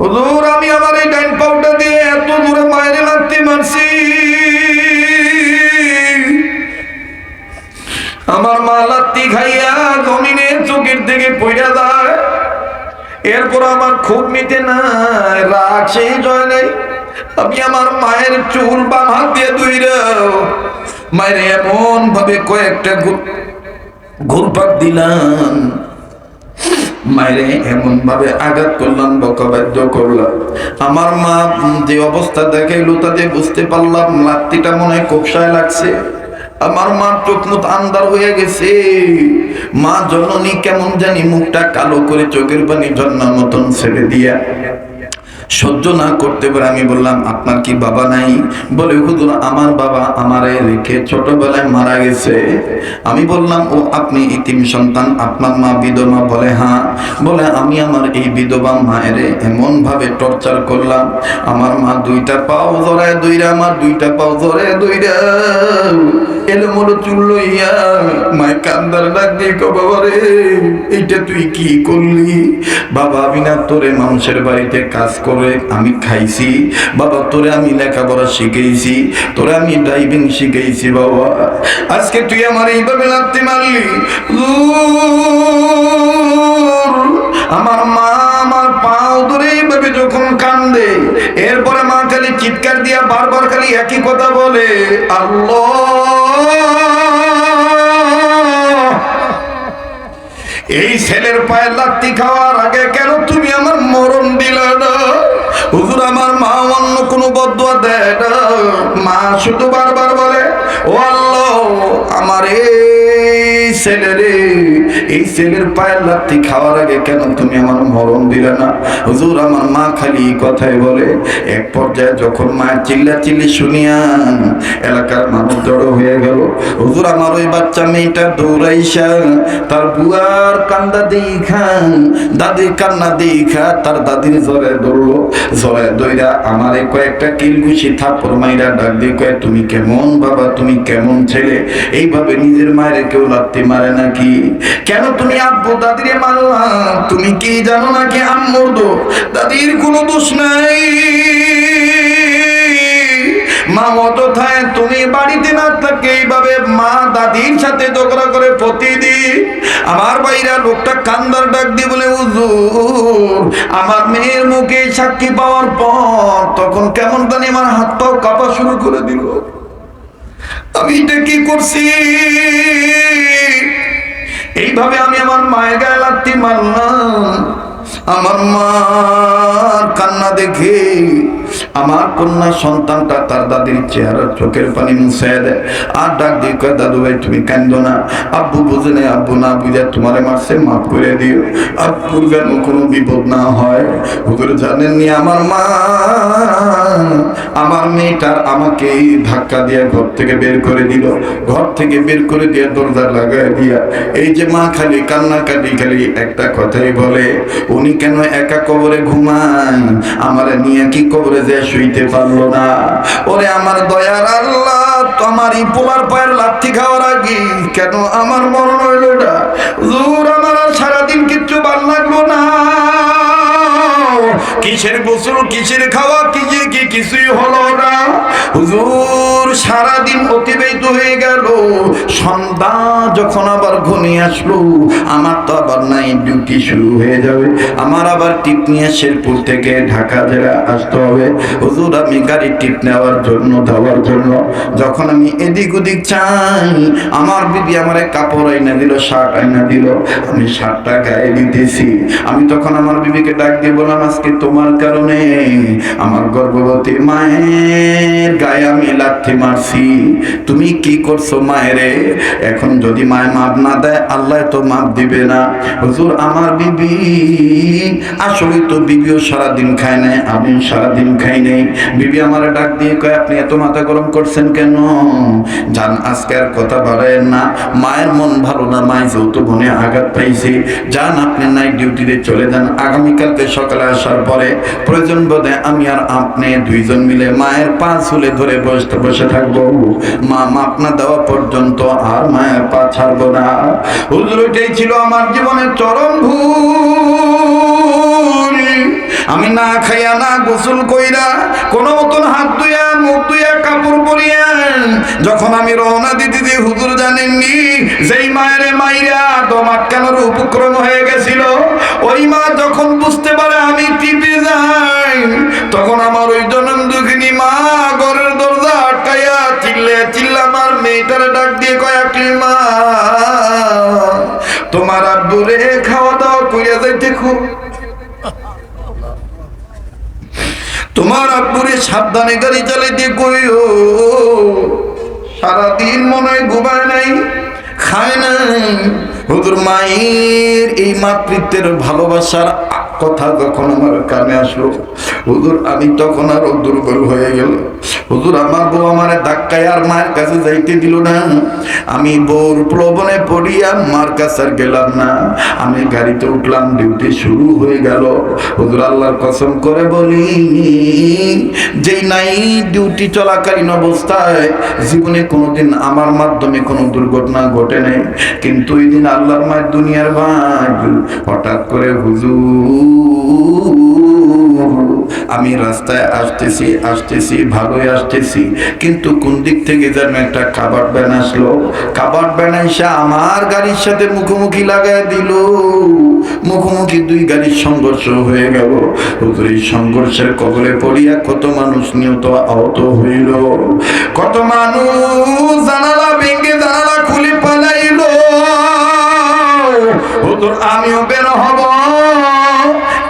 হুজুর, আমি আমার এই ডাইন পাউটা দিয়ে এত দূরে মায়ের লাঠি মারছি, আমার মা লাত্তি খাইয়া জমিনে চোখের থেকে পড়া যায়। এরপর আমার খুব মিটে না, রাগ সেই জয় নেই। আমি আমার মায়ের চুল বাম হাত দিয়ে ধুইরা মায়ের এমন ভাবে কয়েকটা ঘুরপাক দিলাম, মায়েরে এমন ভাবে আঘাত করলাম, বকাবাদ্য করলাম। আমার মা যে অবস্থা দেখাইলো তাতে বুঝতে পারলাম লাত্তিটা মনে হয় কোপসায় লাগছে। আমার মা চোখ মুখ আন্দার হয়ে গেছে। মা জননী কেমন জানি মুখটা কালো করে চোখের পানি ঝর্ণার মতন ছেড়ে দিয়া সহ্য না করতে পারে আমি বললাম, আপনার কি বাবা নাই? বলে, হুজুর, আমার বাবা আমারে রেখে ছোটবেলায় মারা গেছে। আমি বললাম, ও আপনি ইতিম সন্তান, আপনার মা বিধবা? বলে, হ্যাঁ। বলে, আমি আমার এই বিধবা মায়ের এমন ভাবে টর্চার করলাম, আমার মা দুইটা পাও জড়ায় দইরা, আমার দুইটা পাও জড়ায় দইরা এলোমেলো চুল লইয়া মায়ের কান্দার ডাক দিয়ে, বাবা রে, এইটা তুই কি করলি? বাবা, আমি না তোরে মানুষের বাড়িতে কাজ করে আমি খাইছি, বাবা তোরে আমি লেখাপড়া শিখাইছি, তোরে আমি ড্রাইভিং শিখাইছি, বাবা আজকে তুই আমার এইভাবে লাথি মারলি। আমার মা আমার পাও ধরে এইভাবে যখন কান্দে, এরপরে মা খালি চিৎকার দিয়া বারবার খালি একই কথা বলে, আল্লাহ, এই ছেলের পায়ে লাত্তি খাওয়ার আগে কেন তুমি আমার মরণ দিলে না? হুজুর, আমার মা অন্য কোনো বদদুয়া দেয় না, মা শুধু বারবার বলে, ও আল্লাহ, আমার এই ছেলের পায়ের লাত্তি খাওয়ার আগে কেন তুমি আমার মরণ দিলে না? হুজুর, আমার মা খালি কথাই বলে। এক পর্যায়ে যখন মায়ের চিল্লাচিল্লি শুনিয়া এলাকার মানুষ জড়ো হয়ে গেল, হুজুর, আমার ওই বাচ্চা মেয়েটা দৌড়াইসা তার বুয়ার কান্দা দেখা, দাদির কান্না দেখা তার দাদির জ্বরে দৌড়লো, জ্বরে দইরা আমার কয়েকটা কিলঘুষি থাপ্পড় মাইরা ডাক দিয়ে কয়ে, তুমি কেমন বাবা, তুমি কেমন ছেলে? এইভাবে নিজের মায়ের কেউ লাত্তি মারে নাকি? কেন তুমি আব্বু দাদিরে মারলা? তুমি কি জানো নাকি আম্মুর দোষ? দাদির কোনো দোষ নাই। মা অতথায় তুমি বাড়িতে না থাকে এইভাবে মা দাদির সাথে ঝগড়া করে প্রতিদিন। আমার বাইরা লোকটা কান্দার ডাক দিয়ে বলে, হুজুর, আমার মেয়ের মুখে সাক্ষী পাওয়ার পর তখন কেমন জানি আমার হাত পাও কাঁপা শুরু করে দিল। আমি এটা কি করছি? এইভাবে আমি আমার মায়ের গায়ে লাথি মারলাম। আমার মার কান্না দেখে আমার কন্যা সন্তানটা তার দাদির চেহারা চোখের পানি মুছে দেয় আর ডাক দিয়ে কয়, দাদু ভাই তুমি কান্দো না, আব্বু বুঝে নেই, আব্বু না বুঝে তোমারে মারছে, মাফ করে দিও, আব্বুর যেন কোনো বিপদ না হয়। হুজুর জানেননি, আমার মা আমার মেয়েটার আমাকে ধাক্কা দিয়ে ঘর থেকে বের করে দিল, ঘর থেকে বের করে দিয়ে দরজা লাগাই দিয়া এই যে মা খালি কান্নাকাটি খালি একটা কথাই বলে, উনি কেন একা কবরে ঘুমায়, আমারে নিয়ে কি কবরে যে শুইতে পারলো না? ওরে আমার দয়ার আল্লাহ, আমার এই পোলার পায়ের লাথি খাওয়ার আগে কেন আমার মরণ হইল না? হুজুর আমার আর সারাদিন কিচ্ছু ভাল লাগলো না, কিসের গোসল কিসের খাওয়া কিসের কি কিছুই হলো না। হুজুর সারাদিন অতিবাহিত হয়ে গেল, সন্ধ্যা যখন আবার ঘনিয়ে আসলো আমার তো আবার নাইট ডিউটি শুরু হয়ে যাবে, আমার আবার টিপ নিয়ে শেরপুর থেকে ঢাকা জেলা আসতে হবে। হুজুর আমি গাড়ির টিপ নেওয়ার জন্য যাওয়ার জন্য যখন আমি এদিক ওদিক চাই, আমার বিবি আমারে কাপড় আইনা দিল, শার্ট আইনা দিল, আমি শার্টটা গায়ে দিতেছি। আমি তখন আমার বিবিকে ডাক দিয়ে বললাম, আজকে তোমার কারণে আমার গর্ভবতী মায়ের গায়ে আমি লাথি মারছি, তুমি কি করছো মায়েরে? এখন যদি মায় মাপ না দেয় আল্লাহ তো মাপ দিবে না। হুজুর আমার বিবি আসলে তো বিবিও সারাদিন খায় নাই, আমি সারাদিন খাই নাই। বিবি আমার ডাক দিয়ে কয়, আপনি এত মাথা গরম করছেন কেন? জান আজকে আর কথা বাড়ায়েন না, মায়ের মন ভালো না, মায় যৌথ বোনে আঘাত পাইছে, যান আপনি নাইট ডিউটিতে চলে যান, আগামীকালকে সকালে আসার পরে প্রয়োজন বোধে আমি আর আপনি দুইজন মিলে মায়ের পা ঝুলে ধরে বসে থাকবো, মা মাপ না দেওয়া পর্যন্ত আর মায়ের পা ছাড়বো না। হুজুর এটাই ছিল আমার জীবনের চরম ভুল। আমি না খাইয়া না গোসল কইরা কোন মতন হাত ধুইয়া মুখ ধুইয়া কাপড় পরিয়া যখন আমি রওনা দিতে হুজুর জানেননি যেই মায়ের মাইরা দম আটকানোর উপক্রম হয়ে গেছিল, ওই মা যখন বুঝতে পারে আমি টিপে যাই, তখন আমার ওই জনম দুঃখিনী মা ঘরের দরজা আটকাইয়া চিল্লা আমার মেয়েটারে ডাক দিয়ে কয়েকটি, মা তোমার আব্বুরে খাওয়া দাওয়া কইরা যাইতে খুব, তোমার আব্বুরে সাবধানে গাড়ি চালাইতে কইও, সারাদিন মনে হয় ঘুমায় নাই খায় নাই। হুজুর মায়ের এই মাতৃত্বের ভালোবাসার কথা যখন আমার কানে আসলো, হুজুর আমি তখন আরো দুর্বল হয়ে গেল। হুজুর আমার বউ আমারে ধাক্কায় আর মায়ের কাছে যাইতে দিল না, আমি বউর প্রলোভনে পড়িয়া মার কাছে আর গেলাম না, আমি গাড়িতে উঠলাম, ডিউটি শুরু হয়ে গেল। হুজুর আল্লাহর কসম করে বলি, যেই নাইট ডিউটি চলাকালীন অবস্থায় জীবনে কোনোদিন আমার মাধ্যমে কোনো দুর্ঘটনা ঘটে নাই, কিন্তু ওই দিন আল্লাহর মায়ের দুনিয়ার ভাগ হঠাৎ করে হুজুর আমি রাস্তায় আসতেছি ভালোই আসতেছি, কিন্তু কোন দিক থেকে যেন একটা কাভার্ড ভ্যান আসলো, কাভার্ড ভ্যান এসে আমার গাড়ির সাথে মুখোমুখি লাগাই দিল, মুখোমুখি দুই গাড়ির সংঘর্ষ হয়ে গেল। হুজুর এই সংঘর্ষের কবলে পড়িয়া কত মানুষ নিহত আহত হইল, কত মানুষ জানালা ভেঙে জানালা খুলে পালাইল। হুজুর আমিও বের হব,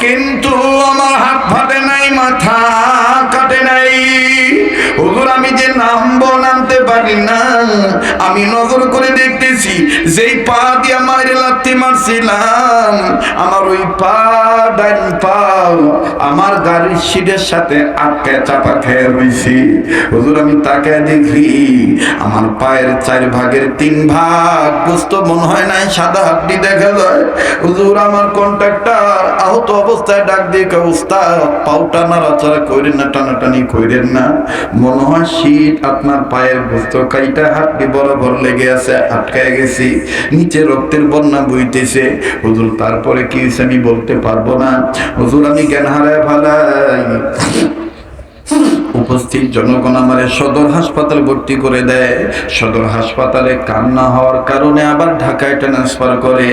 কিন্তু আমার হাত ফাটে নাই, মাথা কাটে নাই। হুজুর আমি যে নামতে পারি না, আমি নজর করে দেখতেছি যেই পা দিয়ে মায়ের লাথি মারছিলাম, আমার ওই পা ডান পা আমার গাড়ির সিটের সাথে আটকে চাপা খেয়ে রয়েছি। হুজুর আমি তাকে দেখি আমার পায়ের 4 ভাগের 3 ভাগ গোস্ত মনে হয় নাই, সাদা হাড্ডি দেখা যায়। হুজুর আমার কন্ট্রাক্টর আহত অবস্থায় ডাক দিয়ে উস্তাদ পাউটা নাড়াচাড়া কইরেন না, টানাটানি কইরেন না, মনে হয় শীত আপনার পায়ের গোস্ত কাইটা হাড্ডি বরাবর লেগে আছে, আটকায় গেছি, নিচে রক্তের বন্যা বইতেছে। হুজুর তারপরে কি হয়েছে আমি বলতে পারবো না, হুজুর আমি জ্ঞান হারায় ফেলাই। উপস্থিত জনগণ আমারে সদর হাসপাতালে ভর্তি করে দেয়, সদর হাসপাতালে কান্না হওয়ার কারণে আবার ঢাকায় ট্রান্সফার করে।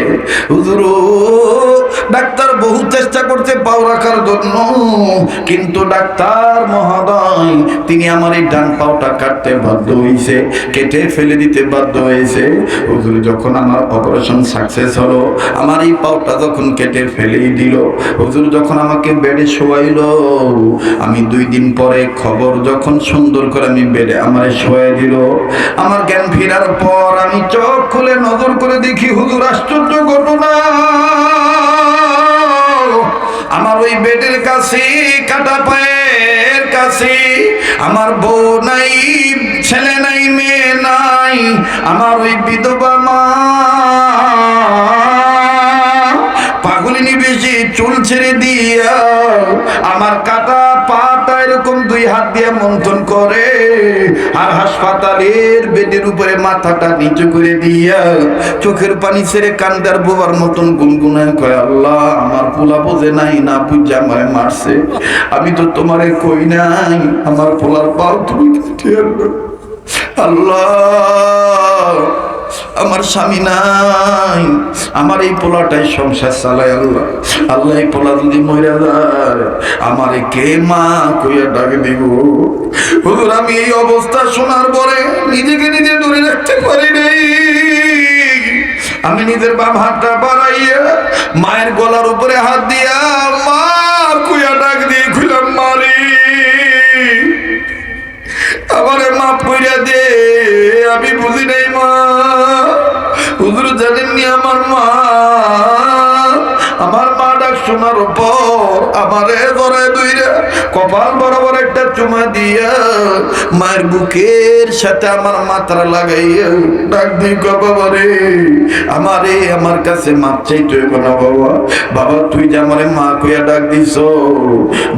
হুজুর ডাক্তার বহু চেষ্টা করতে পাও রাখার জন্য, কিন্তু ডাক্তার মহোদয় তিনি আমার এই ডান পাওটা কাটতে বাধ্য হয়েছে, কেটে ফেলে দিতে বাধ্য হয়েছে। হুজুর যখন আমার অপারেশন সাকসেস হলো, আমার এই পাওটা যখন কেটে ফেলেই দিল, হুজুর যখন আমাকে বেডে শোয়াইল, আমি 2 দিন পরে খবর যখন সুন্দর করে আমি বেডে আমারে শোয়াই দিল, আমার জ্ঞান ফেরার পর আমি চোখ খুলে নজর করে দেখি হুজুর আশ্চর্য ঘটনা, আমার ওই বেডের কাছে কাটা পায়ের কাছে আমার বউ নাই, ছেলে নাই, মেয়ে নাই, আমার ওই বিধবা মা পাগলিনী বেশি চুল ছেড়ে দিয়া আমার কাটা পাটা এরকম এরকম দুই হাত দিয়ে মন্থন করে আর হাসপাতালের বেডের উপরে মাথাটা নিচু করে দিয়া চোখের পানি ছেড়ে কান্দার বোবার মতন গুনগুনায় কয়, আল্লাহ আমার পোলা বোঝে নাই, না বুঝে আমারে মারছে, আমি তো তোমারে কই নাই, আমার পোলার পাও তুমি আল্লাহ, আমার স্বামী নাই, আমার এই পোলাটাই সংসার চালায়, আল্লাহ আল্লাহ এই পোলা যদি মরে যায় আমারে কে মা কইয়া ডাক দিব। হুজুর আমি এই অবস্থা শোনার পরে নিজেকে নিজে ধরে রাখতে পারি নাই, আমি নিজের বাম হাতটা বাড়াইয়া মায়ের গলার উপরে হাত দিয়া মা কইয়া ডাক দিয়ে খুলাম, মারি আমারে মাফ কইরা দে, আমি বুঝি নাই মা। হুজুর জানেননি আমার মা ডাক শোনার পর আমারে ধরায় ধইরা কপাল বরাবর একটা চুমা দিয়া মায়ের বুকের সাথে আমার মাথাটা লাগাইয়া ডাক দিই, বাবা রে আমারে আমার কাছে মাপ চাইতে হইব না বাবা, বাবা তুই যে আমারে মা কইয়া ডাক দিছ,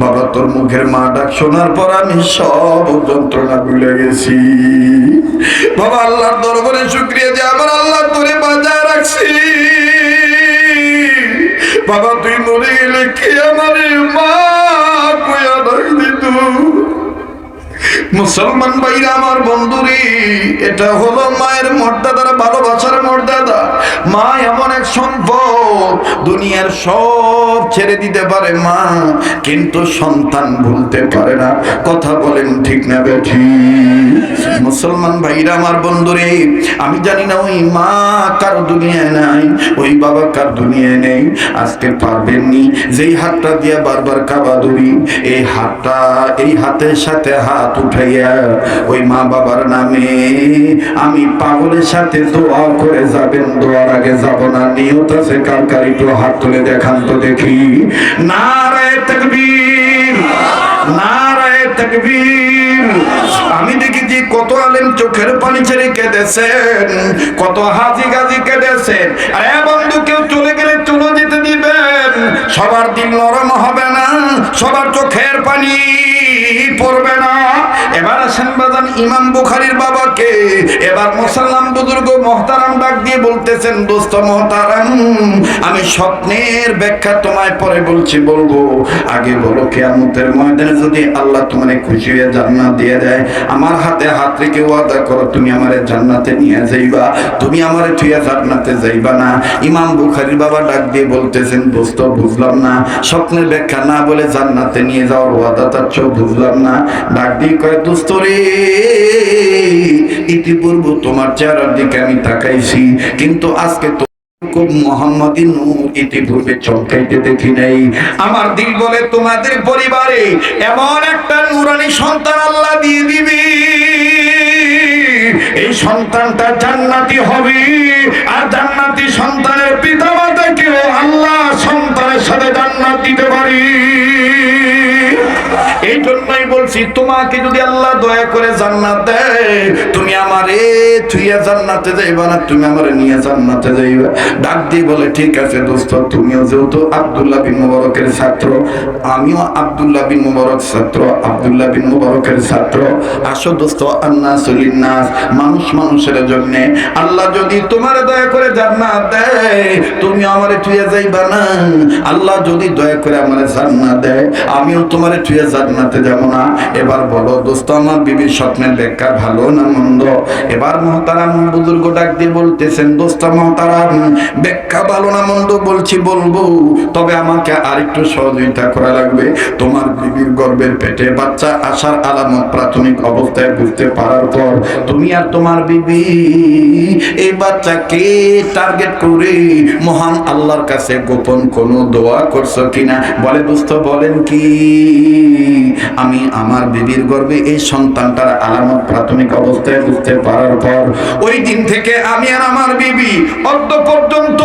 বাবা তোর মুখের মা ডাক শোনার পর আমি সব যন্ত্রণা ভুলে গেছি। বাবা আল্লাহর দরবারে শুকরিয়া যে আমার আল্লাহ তোরে বাঁচায় রাখছি। বাবা তুই মরে গেলে কে আমারে মা কইয়া ডাক দিত। মুসলমান ভাইরা আমার বন্ধুরে, এটা হলো মায়ের মর্যাদার ভালোবাসার মর্যাদা। মা এমন এক সম্পদ, দুনিয়ার সব ছেড়ে দিতে পারে মা, কিন্তু সন্তান ভুলতে পারে না। কথা বলেন ঠিক না বেঠিক? মুসলমান ভাইরা আমার বন্ধুরে, আমি জানি না ওই মা কার দুনিয়ায় নাই, ওই বাবা কার দুনিয়ায় নেই। আজকে পারবেননি যেই হাতটা দিয়ে বারবার কাবা ধরি, এই হাতটা এই হাতের সাথে হাত উঠাইয়া ওই মা বাবার নামে আমি পাগলের সাথে দোয়া করে যাবেন। দোয়ার আগে যাব না, নিয়ত আছে কার কার একটু হাত তুলে দেখান তো দেখি। নারায়ে তাকবীর, নারায়ে তাকবীর। আমি দেখেছি কত আলেম চোখের পানি ছেড়ে কেঁদেছেন, কত হাজি গাজি কেঁদেছেন। আরে বন্ধু কেউ চলে গেলে চলে যেতে দিবেন, সবার দিল নরম হবে না, সবার চোখের পানি পড়বে না। এবার আসেন বাজান ইমাম বুখারীর বাবাকে, এবার মুসলমান বুজুর্গ মুহতারাম ডাক দিয়ে বলতেছেন, দোস্ত মুহতারাম আমি স্বপ্নের ব্যাখ্যা তোমায় পরে বলছি, বলবো আগে বলো কিয়ামতের ময়দানে যদি আল্লাহ তোমারে খুশি হয়ে জান্নাত দিয়ে দেয়, আমার হাতে হাত রেখে ওয়াদা করো তুমি আমারে জান্নাতে নিয়ে যাইবা, তুমি আমারে থুইয়া জান্নাতে যাইবা না। ইমাম বুখারীর বাবা ডাক দিয়ে বলতেছেন, দোস্ত বুঝলাম না, স্বপ্নের ব্যাখ্যা না বলে জান্নাতে নিয়ে যাওয়ার ওয়াদা তাচ্ছ বুঝলাম না। ডাক দিয়ে কয়, দোস্ত রে ইতিপূর্বে তোমার চেহারার দিকে আমি তাকাইছি, কিন্তু আজকে তো মুহাম্মাদি নূর ইতিপূর্বে চমকাইতে দেখি নাই। আমার দিল বলে তোমাদের পরিবারে এমন একটা নূরানী সন্তান আল্লাহ দিয়ে দিবি, এই সন্তানটা জান্নাতি হবে। আর জান্নাতি সন্তানের পিতা মাতাকেও আল্লাহ সন্তানের সাথে জান্নাত দিতে পারি। এই জন্যই বলছি, তোমাকে যদি আল্লাহ দয়া করে জান্নাত দেয়, তুমি আমারে থুইয়া জান্নাতে যাইবা না, তুমি আমারে নিয়ে জান্নাতে যাইবা। ডাক দিয়ে বলে, ঠিক আছে দোস্ত, তুমিও যেহেতু আব্দুল্লাহ বিন মুবারকের ছাত্র, আমিও আব্দুল্লাহ বিন মুবারক ছাত্র, আব্দুল্লাহ বিন মুবারকের ছাত্র, আসো দোস্ত, আন্নাসু লিন্নাস, মানুষ মানুষের জন্য আল্লাহ যদি তোমার দয়া করে জান্নাত দেয়, তুমি আমারে থুইয়া যাইবা না। আল্লাহ যদি দয়া করে আমারে জান্নাত দেয়, আমিও তোমারে থুইয়া জান্নাতে যাব না। এবার বলো দোস্ত, আমার বিবির স্বপ্নের ব্যাখ্যা ভালো না মন্দ? এবার মুহতারাম বুজুর্গ ডাক দিয়ে বলতেছেন, দোস্ত মুহতারাম ব্যাখ্যা ভালো না মন্দ বলছি বলবো, তবে আমাকে আরেকটু সহযোগিতা করা লাগবে। তোমার বিবির গর্ভের পেটে বাচ্চা আসার আলামত প্রাথমিক অবস্থায় বুঝতে পারার পর তুমি আর তোমার বিবি এই বাচ্চাকে টার্গেট করে মহান আল্লাহর কাছে গোপন কোনো দোয়া করছো কিনা? বলে, দোস্ত বলেন কি? আমি আমার বিবির গর্ভে এই সন্তানটার আলামত প্রাথমিক অবস্থায় বুঝতে পারার পর ওই দিন থেকে আমি আর আমার বিবি অদ্য পর্যন্ত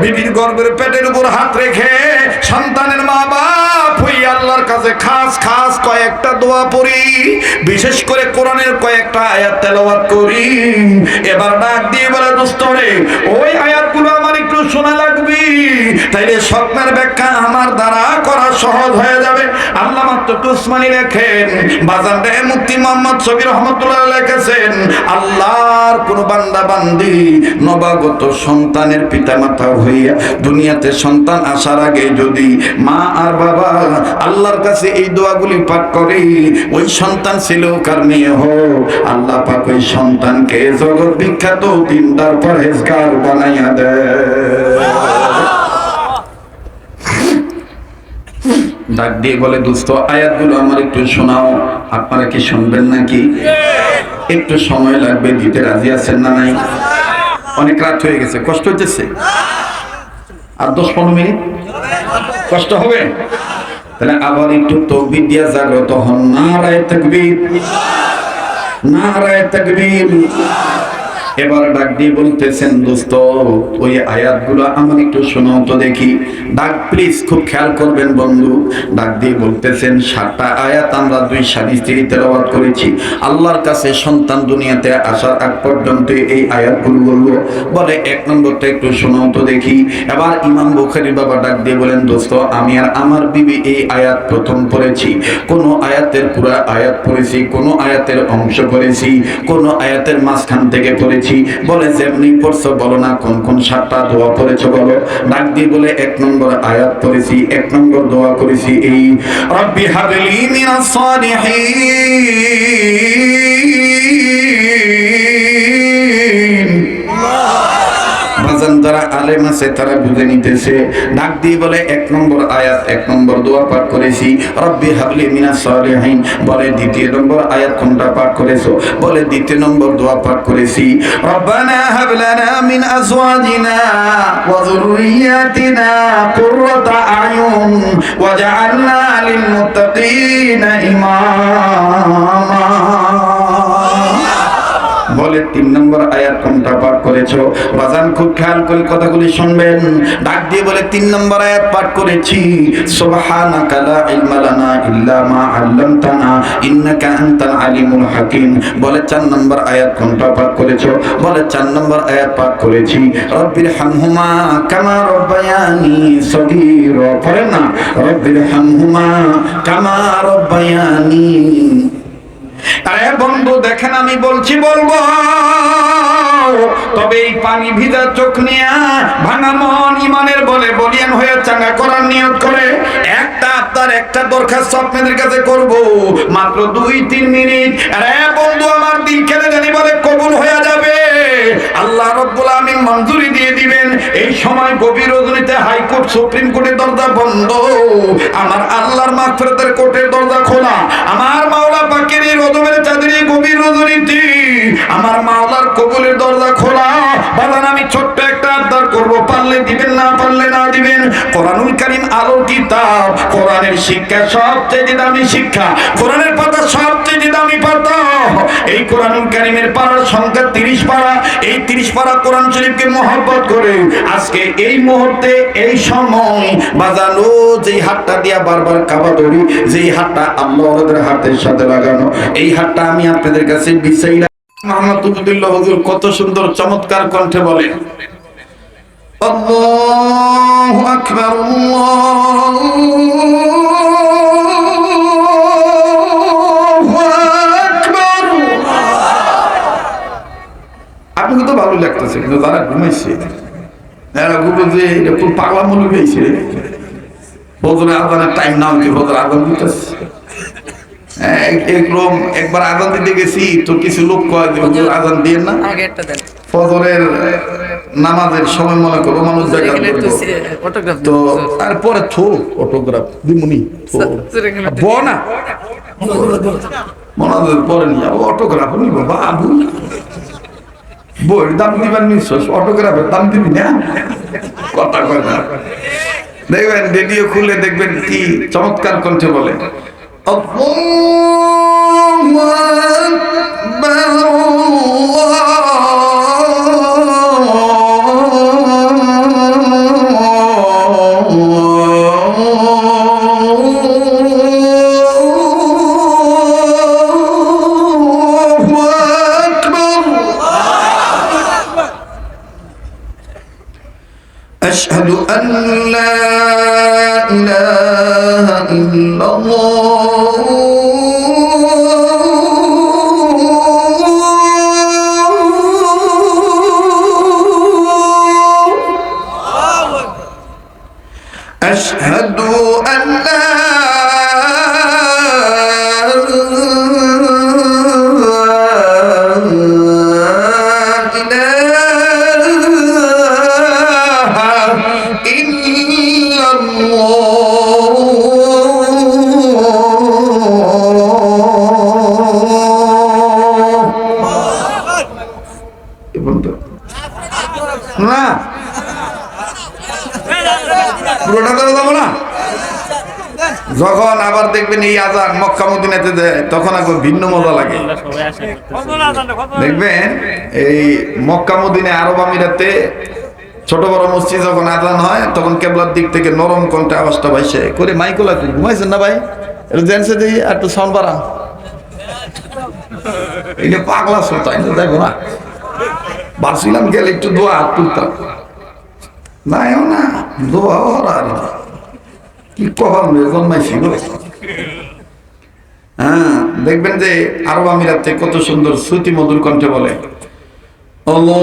বিবির গর্ভের পেটের উপর হাত রেখে সন্তানের মা বাপ হই আল্লাহর কাছে খাস খাস কয়েকটা দোয়া পড়ি, বিশেষ করে কোরআনের কয়েকটা আয়াত তেলাওয়াত করি। এবার ডাক দিয়ে বলে, দোস্ত রে ওই আয়াতগুলো আমার একটু শোনা লাগবে, তাইলে স্বপ্নের ব্যাখ্যা আমার দ্বারা করা সহজ হয়ে যাবে। আল্লামা তকি উসমানী লেখেন, বাজান রে মুফতি মুহাম্মদ শফি রহমাতুল্লাহ লিখেছেন, আল্লাহর কোন বান্দা বান্দি নবাগত সন্তানের পিতামাতা হইয়া দুনিয়াতে সন্তান আসার আগে যদি মা আর বাবা আল্লাহর কাছে এই দোয়াগুলি পাঠ করে, ওই সন্তান ছিল কার মেয়ে হোক, আল্লাহ পাক ওই সন্তানকে জগৎ বিখ্যাত দিনদার পরহেজগার বানাইয়া দেয়। ডাক দিয়ে বলে, দোস্ত আয়াতগুলো আমার একটু শোনাও। আপনারা কি শুনবেন নাকি? একটু সময় লাগবে, দিতে রাজি আছেন না নাই? অনেক রাত হয়ে গেছে, কষ্ট হইতেছে? আর 10-15 মিনিট কষ্ট হবে? তাহলে আবার একটু তাকবীর দিয়া জাগ্রত হন। নারায়ে তাকবীর, নারায়ে তাকবীর। এবার ডাক দিয়ে বলতেছেন, দোস্ত ওই আয়াতগুলো আমার একটু শোনাও তো দেখি। ডাক প্লিজ খুব খেয়াল করবেন বন্ধু। ডাক দিয়ে বলতেছেন, 7টা আয়াত আমরা 2 স্বামী স্ত্রী তেলাওয়াত করেছি। আল্লাহর কাছে সন্তান দুনিয়াতে আসার আগ পর্যন্ত এই আয়াতগুলো বলবো। বলে 1 নম্বরটা একটু শোনাও তো দেখি। এবার ইমাম বুখারী বাবা ডাক দিয়ে বলেন, দোস্ত আমি আর আমার বিবি এই আয়াত প্রথম পড়েছি। কোন আয়াতের পুরো আয়াত পড়েছি, কোন আয়াতের অংশ পড়েছি, কোন আয়াতের মাঝখান থেকে পড়েছি। বলে যেমনি পড়ছো বলো না কোন কোন 7টা দোয়া পড়েছো বলো। ডাক দিয়ে বলে 1 নম্বর আয়াত পড়েছি, 1 নম্বর দোয়া করেছি এই, রব্বি হাবলি মিনাস সালিহিন। যারা আলেম আছে তারা বুঝে নিতেছে। ডাক দিয়ে বলে 1 নম্বর আয়াত 1 নম্বর দোয়া পাঠ করেছি, রব্বি হাবলি মিনাস সালিহিন। বলে 2য় নম্বর আয়াত কোনটা পাঠ করেছো? বলে 2য় নম্বর দোয়া পাঠ করেছি, রব্বানা হাব লানা মিন আজওয়াজিনা ওয়া যুররিয়াতিনা কুররাতা আয়ুন ওয়াজআলনা লিল মুত্তাকিনা ইমামা। বলে 3 নম্বর আয়াত কোনটা পাঠ করেছো? বাজান খুব খেয়াল করে কথাগুলি শুনবেন। ডাক দিয়ে বলে 3 নম্বর আয়াত পাঠ করেছি, সুবহানাকা লা ইলমা লানা ইল্লা মা আল্লামতানা ইন্নাকা আনতাল আলিমুল হাকিম। বলে 4 নম্বর আয়াত কোনটা পাঠ করেছো? বলে 4 নম্বর আয়াত পাঠ করেছি, রব্বির হামহুমা কামা রব্বায়ানি সগীরা। পড়ে না, রব্বির হামহুমা কামা রব্বায়ানি। আরে বন্ধু দেখেন, আমি বলছি বলবো, তবে এই পানি ভিজা চোখ নিয়ে ভাঙা মন ইমানের বলে বলিয়ান হয়ে চাঙ্গা করার নিয়ত করে একটা দরখাস্ত আপনাদের কাছে করব, মাত্র 2-3 মিনিট। আরে বন্ধু আমার দিল কেড়ে জানি বলে কবুল হয়ে যাবে, আল্লাহ রাব্বুল আমিন মঞ্জুরি দিয়ে দিবেন। এই সময় গভীর রজনীতে হাইকোর্ট সুপ্রিম কোর্টের দরজা বন্ধ, আমার আল্লাহর মাগফিরাতের কোর্টের দরজা খোলা। আমার মাওলা পাকের এই রজবের চাঁদের গভীর রজনীতে আমার মাওলার কবুলের দরজা খোলা। বাজান আমি ছোট্ট একটা আবদার করব, পারলে দিবেন না পারলে না দিবেন। কোরআনুল কারীম আলোর কিতাব, কোরআনের শিক্ষা সবচেয়ে দামি শিক্ষা, কোরআনের পাতা সবচেয়ে দামি পাতা। এই কোরআনুল কারীমের পারার সংখ্যা 30 পারা। এই 30 পারা কোরআন শরীফকে মহব্বত করে আজকে এই মুহূর্তে এই সময় বাজানো যেই হাতটা দিয়া বারবার কাবা ধরি, যেই হাতটা আল্লাহর হাতের সাথে লাগানো, এই হাতটা আমি আপনাদের কাছে বিচাইরা মুহাম্মদ তুবুদুল্লাহ হুজুর কত সুন্দর চমৎকার কণ্ঠে বলেন, আল্লাহু আকবার আল্লাহু আকবার। আপনাকে তো ভালো লাগতেছে, কিন্তু তারা ঘুমাইছে, এরা গুলো যে এটা পুরো পাগলা মনে হয়েছে। ফজরের আজানের টাইম না হচ্ছে, ফজর আজান দিতেছে। একবার আজান দিতে গেছি তো কিছু লোক কয় আজান দিয়ে না, ফজরের নামাজের সময় মনে করো মানুষ জায়গা তো তারপরে থো অটোগ্রাফ দিমুনি না মনাজের পরে নিয়ে অটোগ্রাফ নিব বাবু, বইয়ের দাম দিবার নিশ্চয়, অটোগ্রাফের দাম দিবি না, কথা কয় না। দেখবেন রেডিও খুলে দেখবেন কি চমৎকার কণ্ঠে বলে, আল্লাহু আকবার أشهد أن لا إله إلا الله أشهد أن لا যখন আবার দেখবেন এই আজান মক্কা মদিনাতে দেয় তখন একবার ভিন্ন মজা লাগে। দেখবেন এই মক্কা মদিনায় আরব আমিরাতে ছোট বড় মসজিদ যখন আজান হয় তখন কেবলার দিক থেকে নরম কণ্ঠে আওয়াজটা ভাইসে করে মাইকোলা ঘুমাইছেন না ভাই এটা জেন্সে দিই আর একটু সাউন্ড বাড়া এটা পাগলা শ্রোতাই না দেখো না বাসিলাম গেলে একটু দোয়া হাত তুলতাম নাইও না দোয়া আর কি কখন জন্মাইছি হ্যাঁ দেখবেন যে আরব আমিরাতে কত সুন্দর শ্রুতি মধুর কণ্ঠে বলে ভালো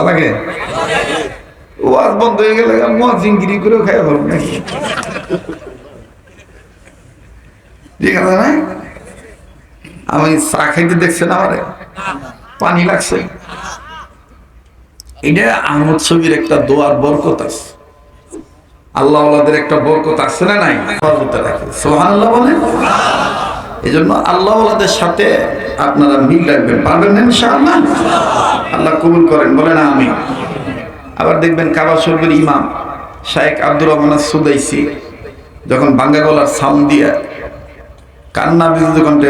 লাগে ওয়াজ বন্ধ হয়ে গেলে মজিঙ্গিরি করে খাইয়া ভালো নাকি ঠিক আছে না আমি চা খাইতে দেখছেন আমারে পানি লাগছে এটা আহমদ ছবির একটা দোয়ার বরকত আছে আল্লাহ আল্লাহদের একটা বরকত আছে না নাই সুবহানাল্লাহ বলেন এই জন্য আল্লাহ আল্লাহদের সাথে আপনারা মিল রাখবেন পারবেন না ইনশাআল্লাহ আল্লাহ কবুল করেন বলেন আমিন আবার দেখবেন কাবা শরীফের ইমাম শাইখ আব্দুর রহমান সুদাইসি যখন বাঙ্গা গলার সাউন্ড দিয়ে কান্না বিজুদ কণ্ঠে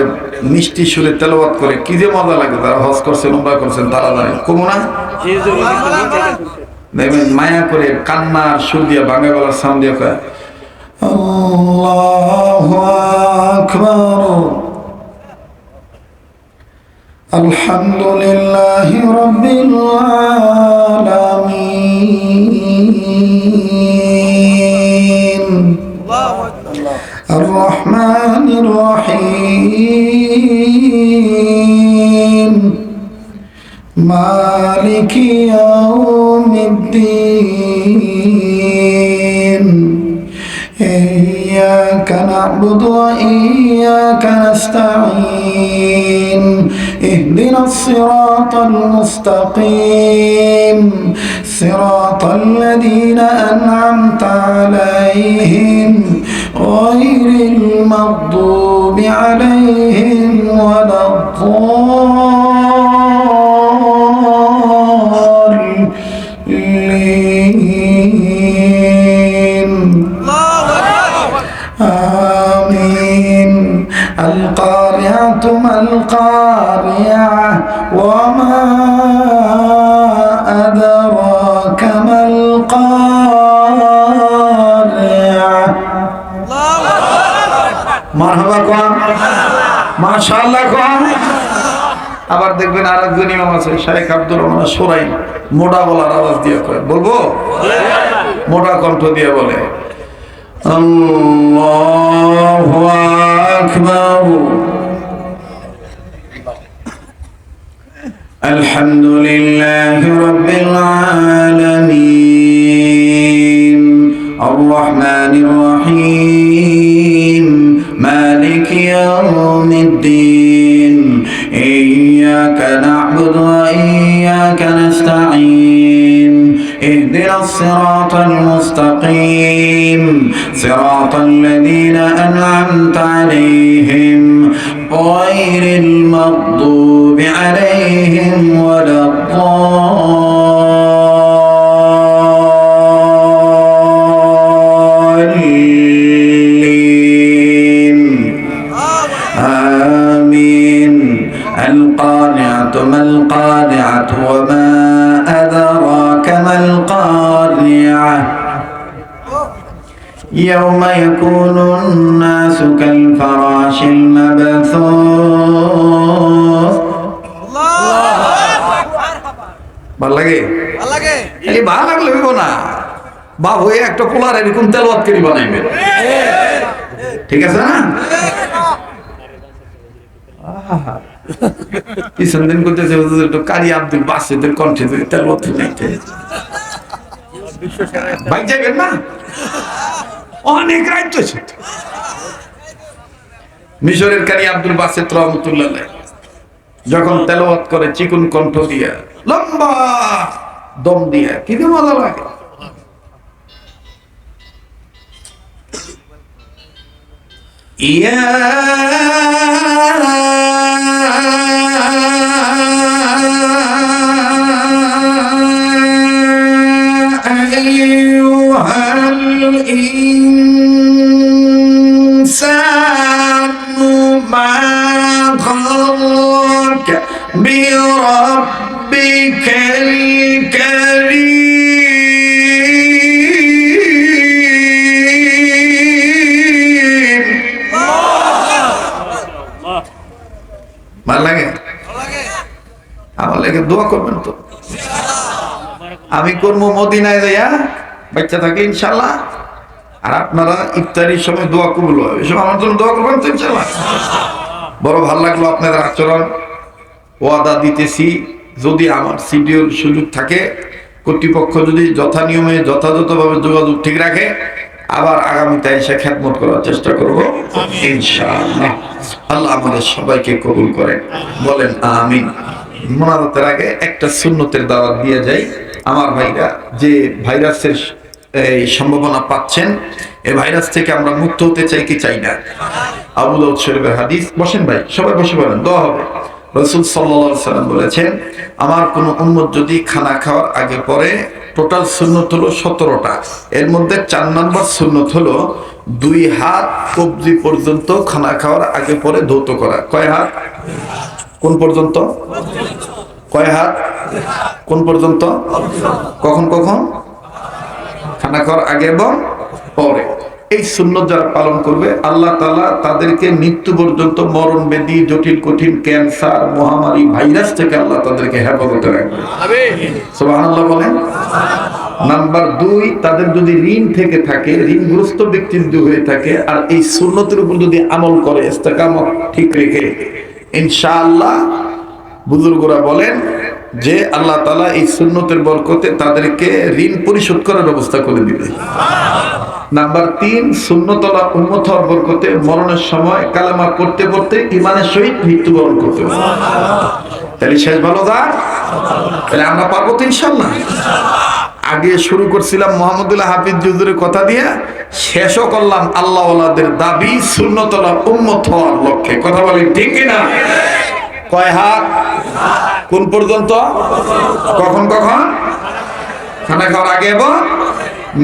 মিষ্টি সুরে তেলাওয়াত করে কি যে মজা লাগে যারা হজ করছেন উমরা করছেন তারা জানেন কমু না দেখবেন মায়া করে কান্নার সুর দিয়ে বাঙ্গা গলার সাউন্ড দিয়ে কয় আল্লাহু আকবার আলহামদুলিল্লাহি রাব্বিল আলামিন আর রহমানির রহিম মালিকি ইয়াউমিদ্দিন إياك نعبد وإياك نستعين اهدنا الصراط المستقيم صراط الذين أنعمت عليهم غير المغضوب عليهم ولا الضالين آمين القارعة ما القارعة وما أدراك ما القارعة مرحبا كم ما شاء الله كم আবার দেখবেন আরেকজন ইমাম আছে শাইখ আব্দুর রহমান সুরাই মোটা বলার আওয়াজ দিয়ে কয় বলবো মোটা কণ্ঠ দিয়ে বলে আল্লাহু আকবার আলহামদুলিল্লাহি রাব্বিল আলামিন আর রহমানির রহিম মালিকি ইয়াউমিদ্দিন ইয়্যাকা না'বুদু ওয়া ইয়্যাকা নাস্তাঈন اهدنا الصراط المستقيم صراط الذين أنعمت عليهم غير المغضوب عليهم ولا الضالين آمين القارعة وما أدراك ما القارعة يوم يكون الناس كالفراش المبثوث ভাল লাগে ভালো লাগলে হইব না বাপ হয়ে একটা পোলার এরকম তেলাওয়াত করে বানাইবেন ঠিক আছে না পিছন দিন করতেছে কারি আব্দুল বাসিদের কণ্ঠে তেলাওয়াত শুনাইতে ভাই যাবেন না অনেক রাজ্য মিশরের কারি আব্দুল বাসিত রহমতুল্লাহ যখন তেলাওয়াত করে চিকন কণ্ঠ দিয়া লম্বা দম দিয়া কি মজা লাগে ইয়া আইয়ুহাল ইনসানু মা গররাকা বিরাব্বিকাল কারীম ভালো লাগে আমার লাগে দোয়া করবেন তো আমি করবো মদিনায় যাইয়া বাচ্চা থাকে ইনশাল্লাহ আর আপনারা ইফতারির সময় দোয়া কবুল হবে এসব আমার জন্য দোয়া করবেন তো ইনশাল্লাহ বড় ভালো লাগলো আপনাদের আচরণ ওয়াদা দিতেছি যদি আমার সিডিউল সুযোগ থাকে কর্তৃপক্ষ যদি যথা নিয়মে যথাযথভাবে যোগাযোগ ঠিক রাখে আবার আগামীতে এসে খেদমত করার চেষ্টা করব ইনশাআল্লাহ আল্লাহ আমাদের সবাইকে কবুল করেন বলেন আমিন মোনাজাতের আগে একটা সুন্নতের দাওয়াত দিয়ে যাই আমার ভাইরা যে ভাইরাসের এই সম্ভাবনা পাচ্ছেন এই ভাইরাস থেকে আমরা মুক্ত হতে চাই কি চাই না আবু দাউদ শরীফের হাদিস বসেন ভাই সবাই বসে বলেন দোয়া হবে রাসূল সাল্লাল্লাহু আলাইহি সাল্লাম বলেছেন আমার কোন উম্মত যদি খানা খাওয়ার আগে পরে টোটাল সুন্নত হলো 17টা এর মধ্যে 4 নম্বর সুন্নত হলো 2 হাত কবজি পর্যন্ত খানা খাওয়ার আগে পরে ধৌত করা কয় হাত কোন পর্যন্ত কয় হাত কোন পর্যন্ত কখন কখন খানা খাওয়ার আগে এবং পরে এই সুন্নত যারা পালন করবে আল্লাহ তাআলা তাদেরকে মৃত্যু পর্যন্ত মরণ ব্যাধি জটিল কঠিন ক্যান্সার মহামারী ভাইরাস থেকে আল্লাহ তাদেরকে হেফাজতে রাখবে আমিন সুবহানাল্লাহ বলেন নাম্বার 2 তাদের যদি ঋণ থেকে থাকে ঋণগ্রস্ত ব্যক্তি যদি হয়ে থাকে আর এই সুন্নতের উপর যদি আমল করে ইস্তেকামত ঠিক রেখে ইনশাআল্লাহ বুজুর্গরা বলেন যে আল্লাহ তাআলা এই সুন্নতের বরকতে তাদেরকে ঋণ পরিশোধ করার ব্যবস্থা করে দিবে নাম্বার 3 সুন্নতলা উম্মত হওয়ার বরকতে মরণের সময় কালেমা পড়তে পড়তে ঈমানের সহিত মৃত্যুবরণ করতে হবে তাহলে শেষ ভালো যা তাহলে আমরা পারবো তো ইনশাআল্লাহ আগে শুরু করছিলাম মোহাম্মদুল্লাহ হাফিজ হুজুরের কথা দিয়ে শেষও করলাম আল্লাহ ওয়ালাদের দাবি সুন্নতলা উম্মত হওয়ার লক্ষ্যে কথা বলেন ঠিক কি না কয় হাত কোন পর্যন্ত কখন কখন খানা খাওয়ার আগে এবং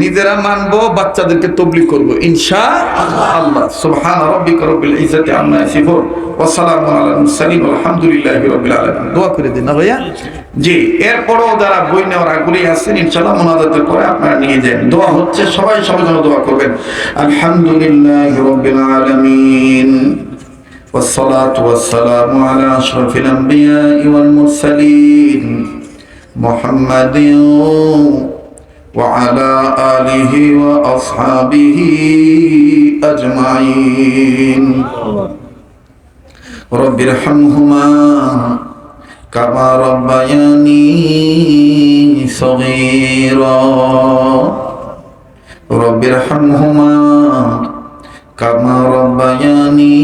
নিজেরা মানবো বাচ্চাদেরকে তাবলীগ করব ইনশাআল্লাহ সুবহান রাব্বিকা রব্বিল ইজ্জাতি আম্মা ইয়াসিফুন ওয়া সালামুন আলাল মুরসালিন আলহামদুলিল্লাহি রাব্বিল আলামিন দোয়া করে দিন না ভাইয়া জি এরপরও যারা বই নেওয়ার আগ্রহী আছেন ইনশাআল্লাহ মুনাজাতের পরে আপনারা নিয়ে যান দোয়া হচ্ছে সবাই সবার জন্য দোয়া করবেন আলহামদুলিল্লাহি রাব্বিল আলামিন والصلاة والسلام على أشرف الأنبياء والمرسلين محمد وعلى آله وأصحابه أجمعين رب ارحمهما كما ربياني صغيرا رب ارحمهما كما ربياني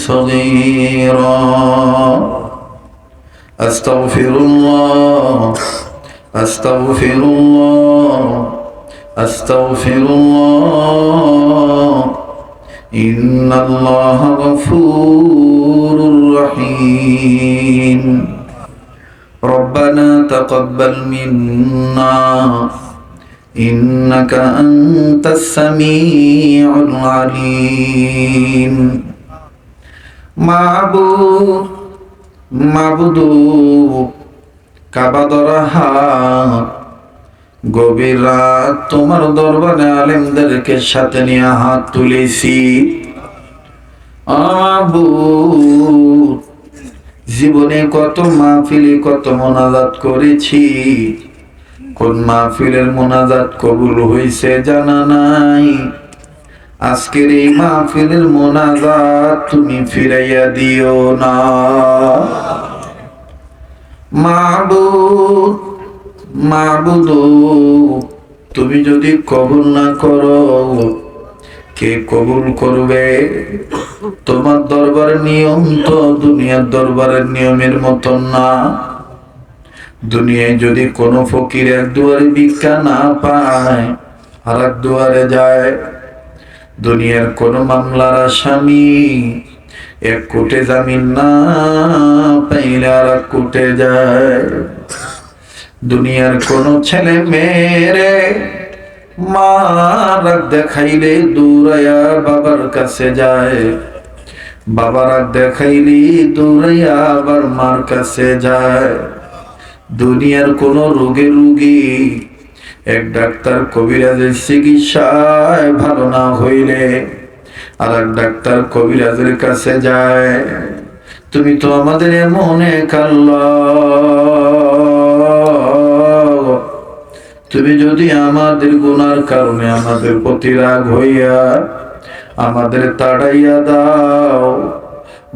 صغيرا أستغفر الله أستغفر الله أستغفر الله إن الله غفور رحيم ربنا تقبل منا إنك أنت السميع العليم معبود মাবুদু কাবা ধরা হাত, গভীর রাত তোমার দরবারে আলেমদেরকে সাথে নিয়ে হাত তুলেছি। মাবুদ, জীবনে কত মাহফিলে কত মোনাজাত করেছি, কোন মাহফিলের মোনাজাত কবুল হয়েছে জানা নাই। আজকের এই মাহফিলের মোনাজাত তুমি ফিরাইয়া দিও না। মাবুদ, মাবুদ, তুমি যদি কবুল না করো কে কবুল করবে? তোমার দরবারের নিয়ম তো দুনিয়ার দরবারের নিয়মের মতন না। দুনিয়ায় যদি কোনো ফকির এক দুয়ারে ভিক্ষা না পায় আর এক দুয়ারে যায়, দুনিয়ার কোন মামলার আসামি এক কোটে জামিন না পাইলে আর এক কোটে যায়। দুনিয়ার কোন ছেলে মেয়েরে মা রাগ দেখাইলে দৌড়াইয়া বাবার কাছে যায়, বাবা রাগ দেখাইলে দৌড়াইয়া আবার মার কাছে যায়। দুনিয়ার কোন রোগে রুগী এক ডাক্তার কবিরাজের চিকিৎসায় ভালো না হইলে আর এক ডাক্তার কবিরাজের কাছে যায়। তুমি তো আমাদের এমন এক আল্লাহ, তুমি যদি আমাদের গুনার কারণে আমাদের প্রতি রাগ হইয়া আমাদের তাড়াইয়া দাও,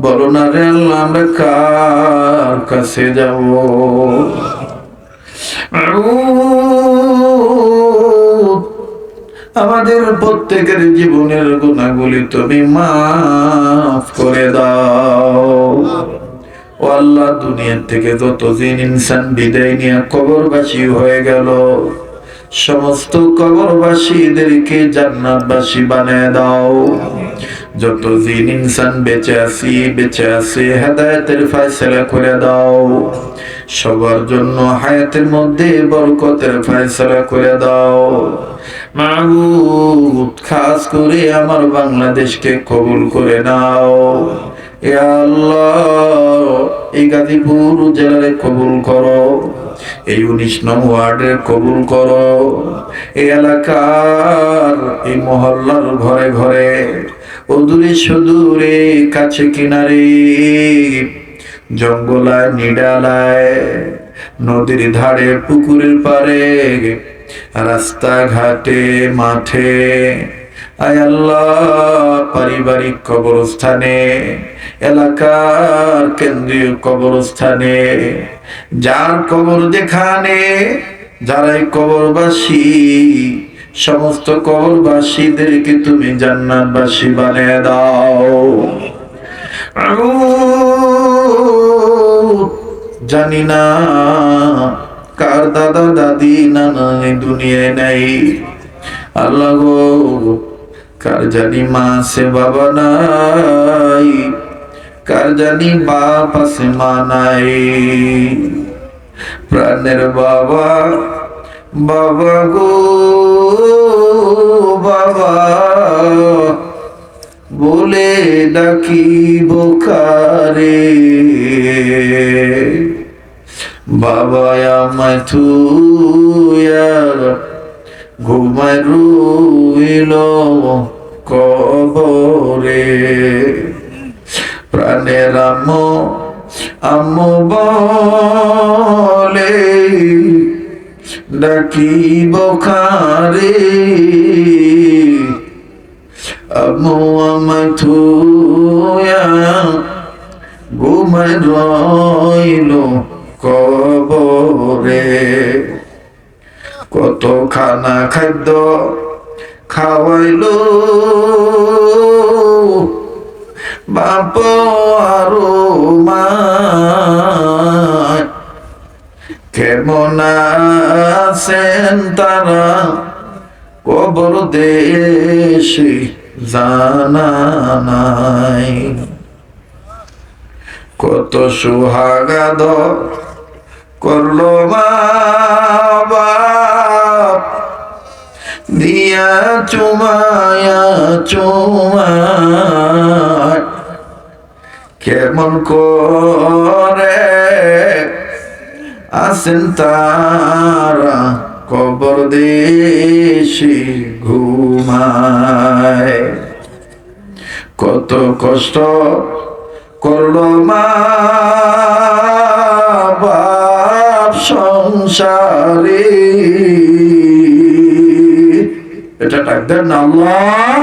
বলো না রে আল্লাহ আমরা কার কাছে যাব? আমাদের প্রত্যেকের জীবনের গুনাহগুলি তুমি মাফ করে দাও। ও আল্লাহ, দুনিয়া থেকে যত জিন ইনসান বিদায় নিয়ে কবরবাসী হয়ে গেল, সমস্ত কবরবাসীদেরকে জান্নাতবাসী বানিয়ে দাও। যত জিন ইনসান বেঁচে আছে হেদায়েতের ফয়সালা করে দাও। সবার জন্য হায়াতের মধ্যে বরকতের ফয়সালা করে দাও। মাবুদ, খাস করে আমার বাংলাদেশকে কবুল করে নাও। ইয়া আল্লাহ, এই গাজীপুর জেলারে কবুল করো, এই 19 নং ওয়ার্ডে কবুল করো, এই এলাকার এই মহল্লার ঘরে ঘরে, অদূরে সুদূরে কাছে কিনারে, জঙ্গলায় নিডালায়, নদীর ধারে পুকুরের পারে, রাস্তাঘাটে মাঠে, আয় আল্লাহ পারিবারিক কবরস্থানে, এলাকার কেন্দ্রীয় কবরস্থানে, যার কবর যেখানে, যারাই কবরবাসী, সমস্ত কবরবাসীদেরকে তুমি জান্নাতবাসী বানিয়ে দাও। জানি না কার দাদা দাদি নানা দুনিয়ায় নাই, আল্লাহ গো কার জানি মা আছে বাবা নাই, কার জানি বাপ আছে মা নাই। প্রাণের বাবা, বাবা গো বাবা বলে ডাকি বোকারে, বাবা আমায় থুইয়া ঘুমায় রইল কবরে। প্রাণের আম্মু বলে ডাকিব কারে, আম্মু আমায় থুইয়া ঘুমায় রইল কবরে। কত খানা খাদ্য খাওয়াইলো বাপ আরো মা, কেমন আছেন তারা কবর দেশে জানা নাই। কত সুহাগাদ করলো মা বাপ দিয়া চুমায়া চুমায়, কেমন করে আছেন তারা কবর দেশে ঘুমায়। কত কষ্ট করলো মা বাপ সংসারে, এটা ডাক দেন না আল্লাহ।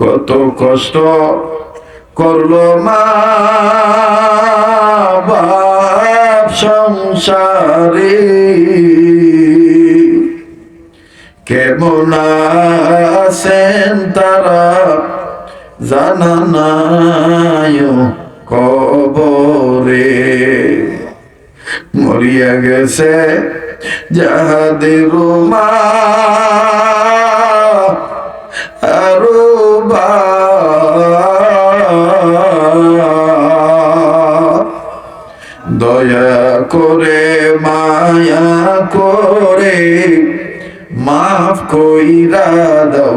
কত কষ্ট করলো মা বাপ সংসারে, কেমন আছেন তারা জানা নাই কবরে। মরিয়া গেছে যাহাদের মা আরো দয়া করে মায়া করে মাফ কইরা দাও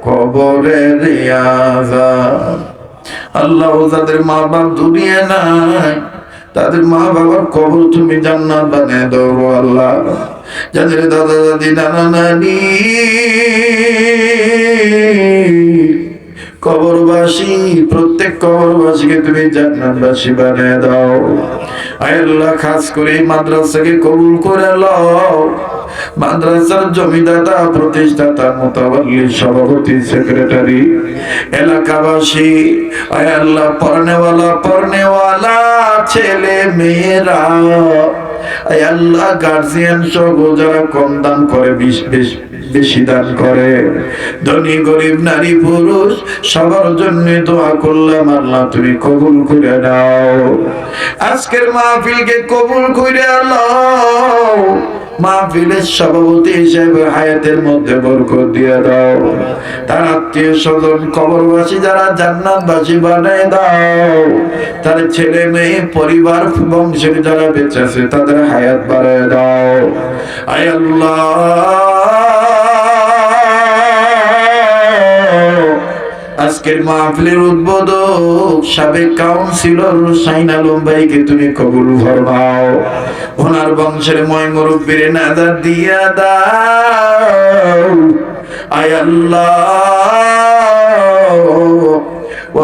কবরের আযাব। আল্লাহ যাদের মা বাপ দুনিয়া নাই তাদের মা বাবার কবর তুমি জান্নাত বানিয়ে দাও আল্লাহ। যাদের দাদা দাদি নানা নানি কবরবাসী, প্রত্যেক কবরবাসীকে তুমি জান্নাতবাসী বানিয়ে দাও। আয় আল্লাহ, খাস করে মাদ্রাসাকে কবুল করে লও। মাদ্রাসার জমিদাতা, প্রতিষ্ঠাতা, মুতাওয়াল্লি, সভাপতি, সেক্রেটারি, এলাকাবাসী, আয় আল্লাহ, পড়নেওয়ালা ছেলে মেয়েরা, আয় আল্লাহ, গার্জিয়ান সহ যারা কম দান করে বেশি দান করে, ধনী গরিব নারী পুরুষ সবার জন্য দোয়া করলাম। আল্লাহ তুমি কবুল করে নাও। আজকের মাহফিলকে কবুল করে নাও। মাহফিলের সভাপতি হিসেবে হায়াতের মধ্যে বরকত দিয়ে দাও। তার আত্মীয় স্বজন কবরবাসী যারা জান্নাতবাসী বানায় দাও। তার ছেলে মেয়ে পরিবার বংশের যারা বেঁচে আছে তাদের হায়াত বাড়ায় দাও। আয় আল্লাহ, আজকের মাহফিলের উদ্বোধক সাবেক কাউন্সিলর শাহিন আলম ভাইকে তুমি কবুল ফরমাও। ওনার বংশের ময় মুরব্বীর নাজাত দিয়া দাও। আয় আল্লাহ,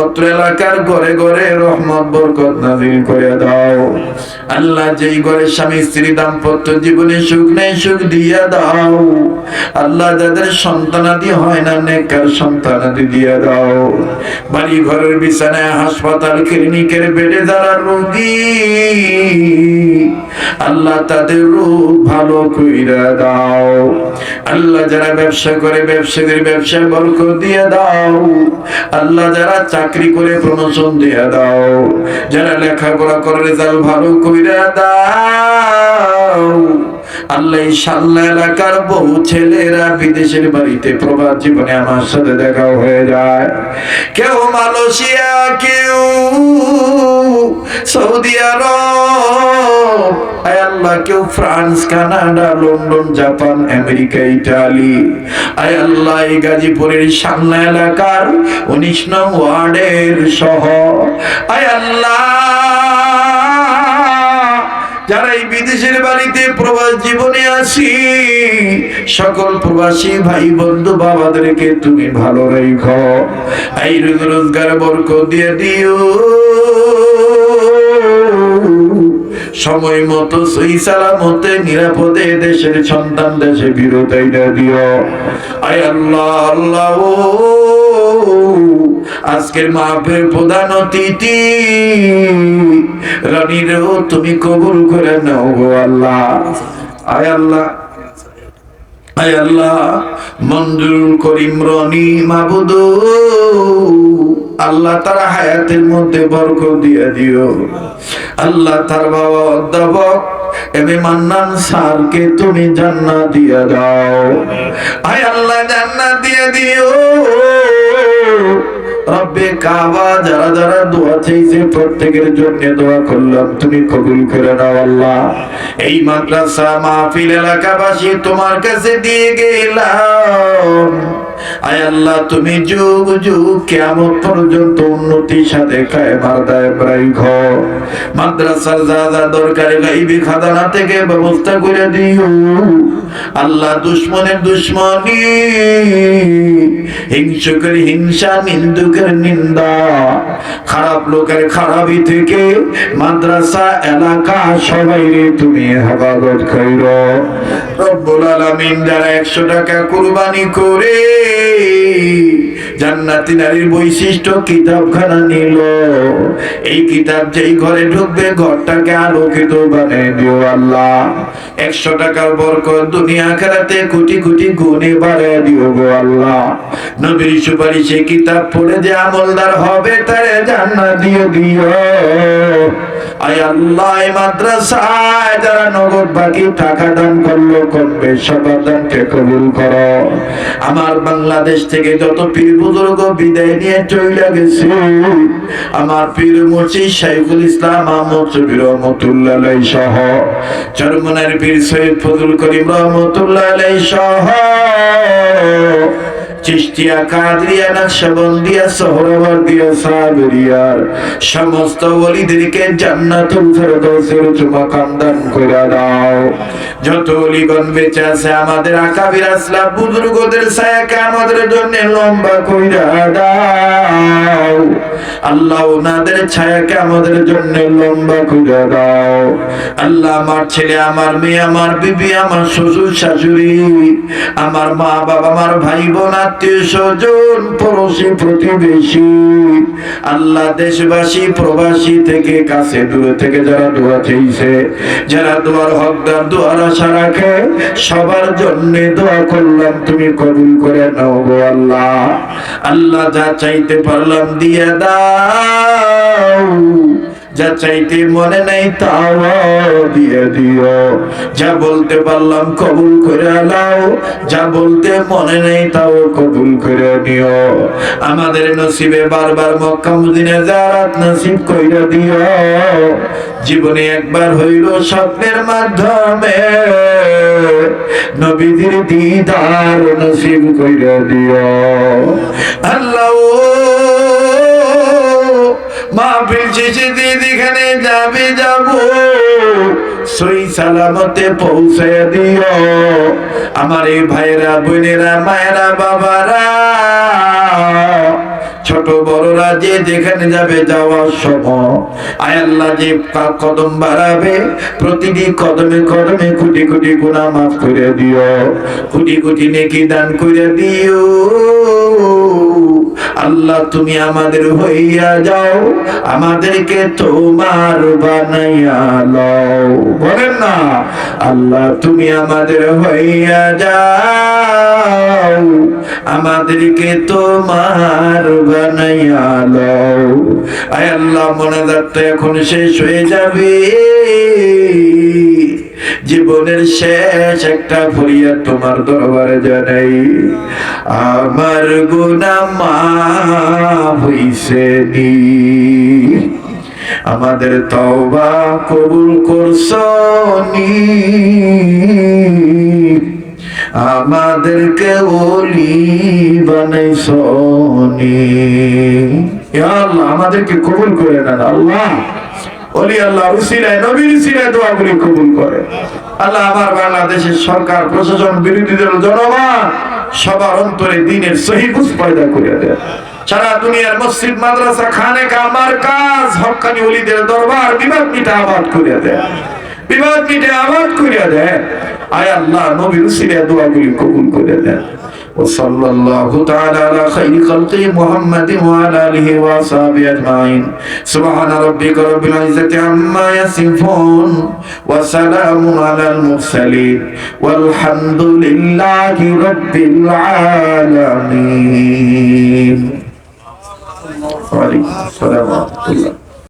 অত্র এলাকার ঘরে ঘরে রহমত বরকত নাযিল করে দাও। আল্লাহ, যেই ঘরে স্বামী স্ত্রী দাম্পত্য জীবনে সুখ নেই সুখ দিয়া দাও। আল্লাহ, যাদের সন্তানাদি হয় না নেককার সন্তানাদি দিয়া দাও। বাড়ি ঘরের বিছানায়, হাসপাতাল ক্লিনিকের বেডে যারা রোগী, আল্লাহ তাদের রোগ ভালো কইরা দাও। আল্লাহ, যারা ব্যবসা করে ব্যবসায়ীদের ব্যবসায় বরকত দিয়ে দাও। আল্লাহ, যারা চাকরি করে প্রমোশন দিয়ে দাও। যারা লেখাপড়া করে রেজাল্ট ভালো কইরা দাও। আল্লাহ, শাল্লা এলাকার বহু ছেলেরা বিদেশের বাড়িতে প্রবাস জীবনে আমার সাথে দেখা হয়ে যায়। কেউ মালয়েশিয়া, কেউ সৌদি আরব, আয় আল্লাহ, কেউ France, Canada, London, Japan, America, Italy. আয় আল্লাহ, এই গাজীপুরের শাল্লা এলাকার 19 নং ওয়ার্ডের সহ, আয় আল্লাহ, যারা এই বিদেশের বাড়িতে প্রবাস জীবনে আসি, সকল প্রবাসী ভাই বন্ধু বাবাদেরকে তুমি ভালো রেখো। এই রোজগার বরকত দিয়ে দিও। সময় মতো সহি সালামতে নিরাপদে দেশের সন্তান দেশে ফিরত দিও। আয় আল্লাহ, আল্লাহ, আজকের মাহফিলের প্রধান অতিথি রানীরও তুমি কবুল করে নাও গো আল্লাহ। আয় আল্লাহ, আয় আল্লাহ, মঞ্জুর করিম রনি মাবুদ, আল্লাহ তার হায়াতের মধ্যে বরকত দিয়ে দিও। আল্লাহ, তার বাবা অধ্যাপক এমএ মান্নান স্যারকে তুমি জান্নাত দিয়ে দাও। আয় আল্লাহ, জান্নাত দিয়ে দিও। রব্বে কাবা, যারা যারা দোয়া চাইছে প্রত্যেকের জন্য দোয়া করলাম, তুমি কবুল করে নাও আল্লাহ। এই মাদ্রাসা মাহফিল এলাকাবাসী তোমার কাছে দিয়ে গেলাম। আয় আল্লাহ তুমি যুগ যুগ কিয়ামত পর্যন্ত উন্নতির সাথে কায়েমার দায়েম রাখো। মাদ্রাসার যা যা দরকারি গাইবি খাজানা থেকে ব্যবস্থা করে দিও আল্লাহ। দুশ্মনের দুশ্মনী, হিংসুকের হিংসা, নিন্দুকের নিন্দা, খারাপ লোকের খারাপি থেকে মাদ্রাসা এলাকা সবাই তুমি হেফাজত করো রব্বুল আলামিন। যারা 100 টাকা কুরবানি করে জান্নাতি নারীর বৈশিষ্ট্য কিতাবখানা নিল, এই কিতাব যেই ঘরে ঢুকবে ঘরটাকে আলোকিত বানিয়ে দিও আল্লাহ। 100 টাকার বরকত দুনিয়া আখিরাতে কোটি কোটি গুণে বাড়িয়ে দিও গো আল্লাহ। নবীর সুপারিশে কিতাব পড়ে যে আমলদার হবে তারে জান্নাত দিয়ে দিও। আয় আল্লাহ এই মাদ্রাসায় যারা নগদ বাকি টাকা দান করলো করবে সবার দানকে কবুল করো। আমার বাংলাদেশ থেকে যত পীর বুজুর্গ বিদায় নিয়ে চলে গেছে, আমার পীর মুর্শিদ শাইখুল ইসলাম আহমদ শফি রহমাতুল্লাহ আলাইহি সহ, চরমনার পীর সৈয়দ ফজলুল করিম রহমাতুল্লাহ আলাইহি সহ, চিশতিয়া, কাদরিয়া, নকশবন্দিয়া, সোহরাওয়ার্দিয়া, সাবরিয়ার সমস্ত ওলিদেরকে জান্নাতুল ফেরদৌসের উচ্চ মাকাম দান করে দাও। যত ওলিগণ বেঁচে আছে আমাদের আকাবির আসলাফ বুজুর্গদের ছায়াকে আমাদের জন্য লম্বা কইরা দাও আল্লাহ। ওনাদের ছায়াকে আমাদের জন্য লম্বা কইরা দাও আল্লাহ। আমার ছেলে, আমার মেয়ে, আমার বিবি, আমার শ্বশুর শাশুড়ি, আমার মা বাবা, আমার ভাই বোন, আত্মীয় স্বজন, পড়োশী প্রতিবেশী আল্লাহ, দেশবাসী প্রবাসী থেকে কাছে দূরে থেকে যারা দোয়া চাইছে, যারা দোয়ার হকদার, দোয়ার আশা রাখে, সবার জন্য দোয়া করলাম তুমি কবুল করে নাও গো আল্লাহ। আল্লাহ যা চাইতে পারলাম দিয়ে দাও, যা চাইতে মনে নাই তাও দিয়ে দিও। যা বলতে পারলাম কবুল করে নাও, যা বলতে মনে নেই তাও কবুল করে নিও। আমাদের নসিবে বারবার মক্কা মদিনা জিয়ারত নসিব কইরা দিও। জীবনে একবার হইল স্বপ্নের মাধ্যমে নবীজির দিদার নসিব কইরা দিও আল্লাহ। মাহফিল শেষে যেখানে যাবে যাব সই সালামতে পৌঁছে দিও আমার এই ভাইরা, বোনেরা, মায়েরা, বাবারা, ছোট বড়রা যে যেখানে যাবে যাওয়ার সময় আয় আল্লাহ যে কদম বাড়াবে প্রতিটি কদমে কদমে কোটি কোটি গুনাহ মাফ করে দিও, কোটি কোটি নেকি দান করে দিও আল্লাহ। তুমি আমাদের হইয়া যাও, আমাদেরকে তোমার বানাইয়া লও, বলেন না আল্লাহ তুমি আমাদের হইয়া যাও, আমাদেরকে তোমার বানাইয়া লও। আয় আল্লাহ মোনাজাতটা এখন শেষ হয়ে যাবে, জীবনের শেষ একটা ফরিয়াদ তোমার দরবারে জানাই। আমার গুনাহ মাফ হইছে নি, আমাদের তওবা কবুল করছনি, আমাদেরকে ওলি বানাইছনি। ইয়া আল্লাহ আমাদেরকে কবুল করে নেন আল্লাহ। ওলি আল্লাহ উসিলায় নবীর উসিলায় দোয়াগুলি কবুল করে আল্লাহ। আমার বাংলাদেশের সরকার, প্রশাসন, বিরোধীদের, জনগণ সবার অন্তরে দ্বীনের সহি বুঝ পয়দা করে দেয়। সারা দুনিয়ার মসজিদ, মাদ্রাসা, খানেকা, মারকাজ, হক্কানি ওলিদের দরবার বিবাদ মিটা আবাদ করে দেয়, বিবাদ মিটে আবাদ করে দেয়। আয় আল্লাহ নবীর উসিলায় দোয়াগুলি কবুল করে দেয়। وصلى الله تعالى على خير خلقه محمد وعلى آله وصحبه أجمعين سبحان ربك رب العزة عما يصفون وسلام على المرسلين والحمد لله رب العالمين. وعليكم السلام ورحمة الله.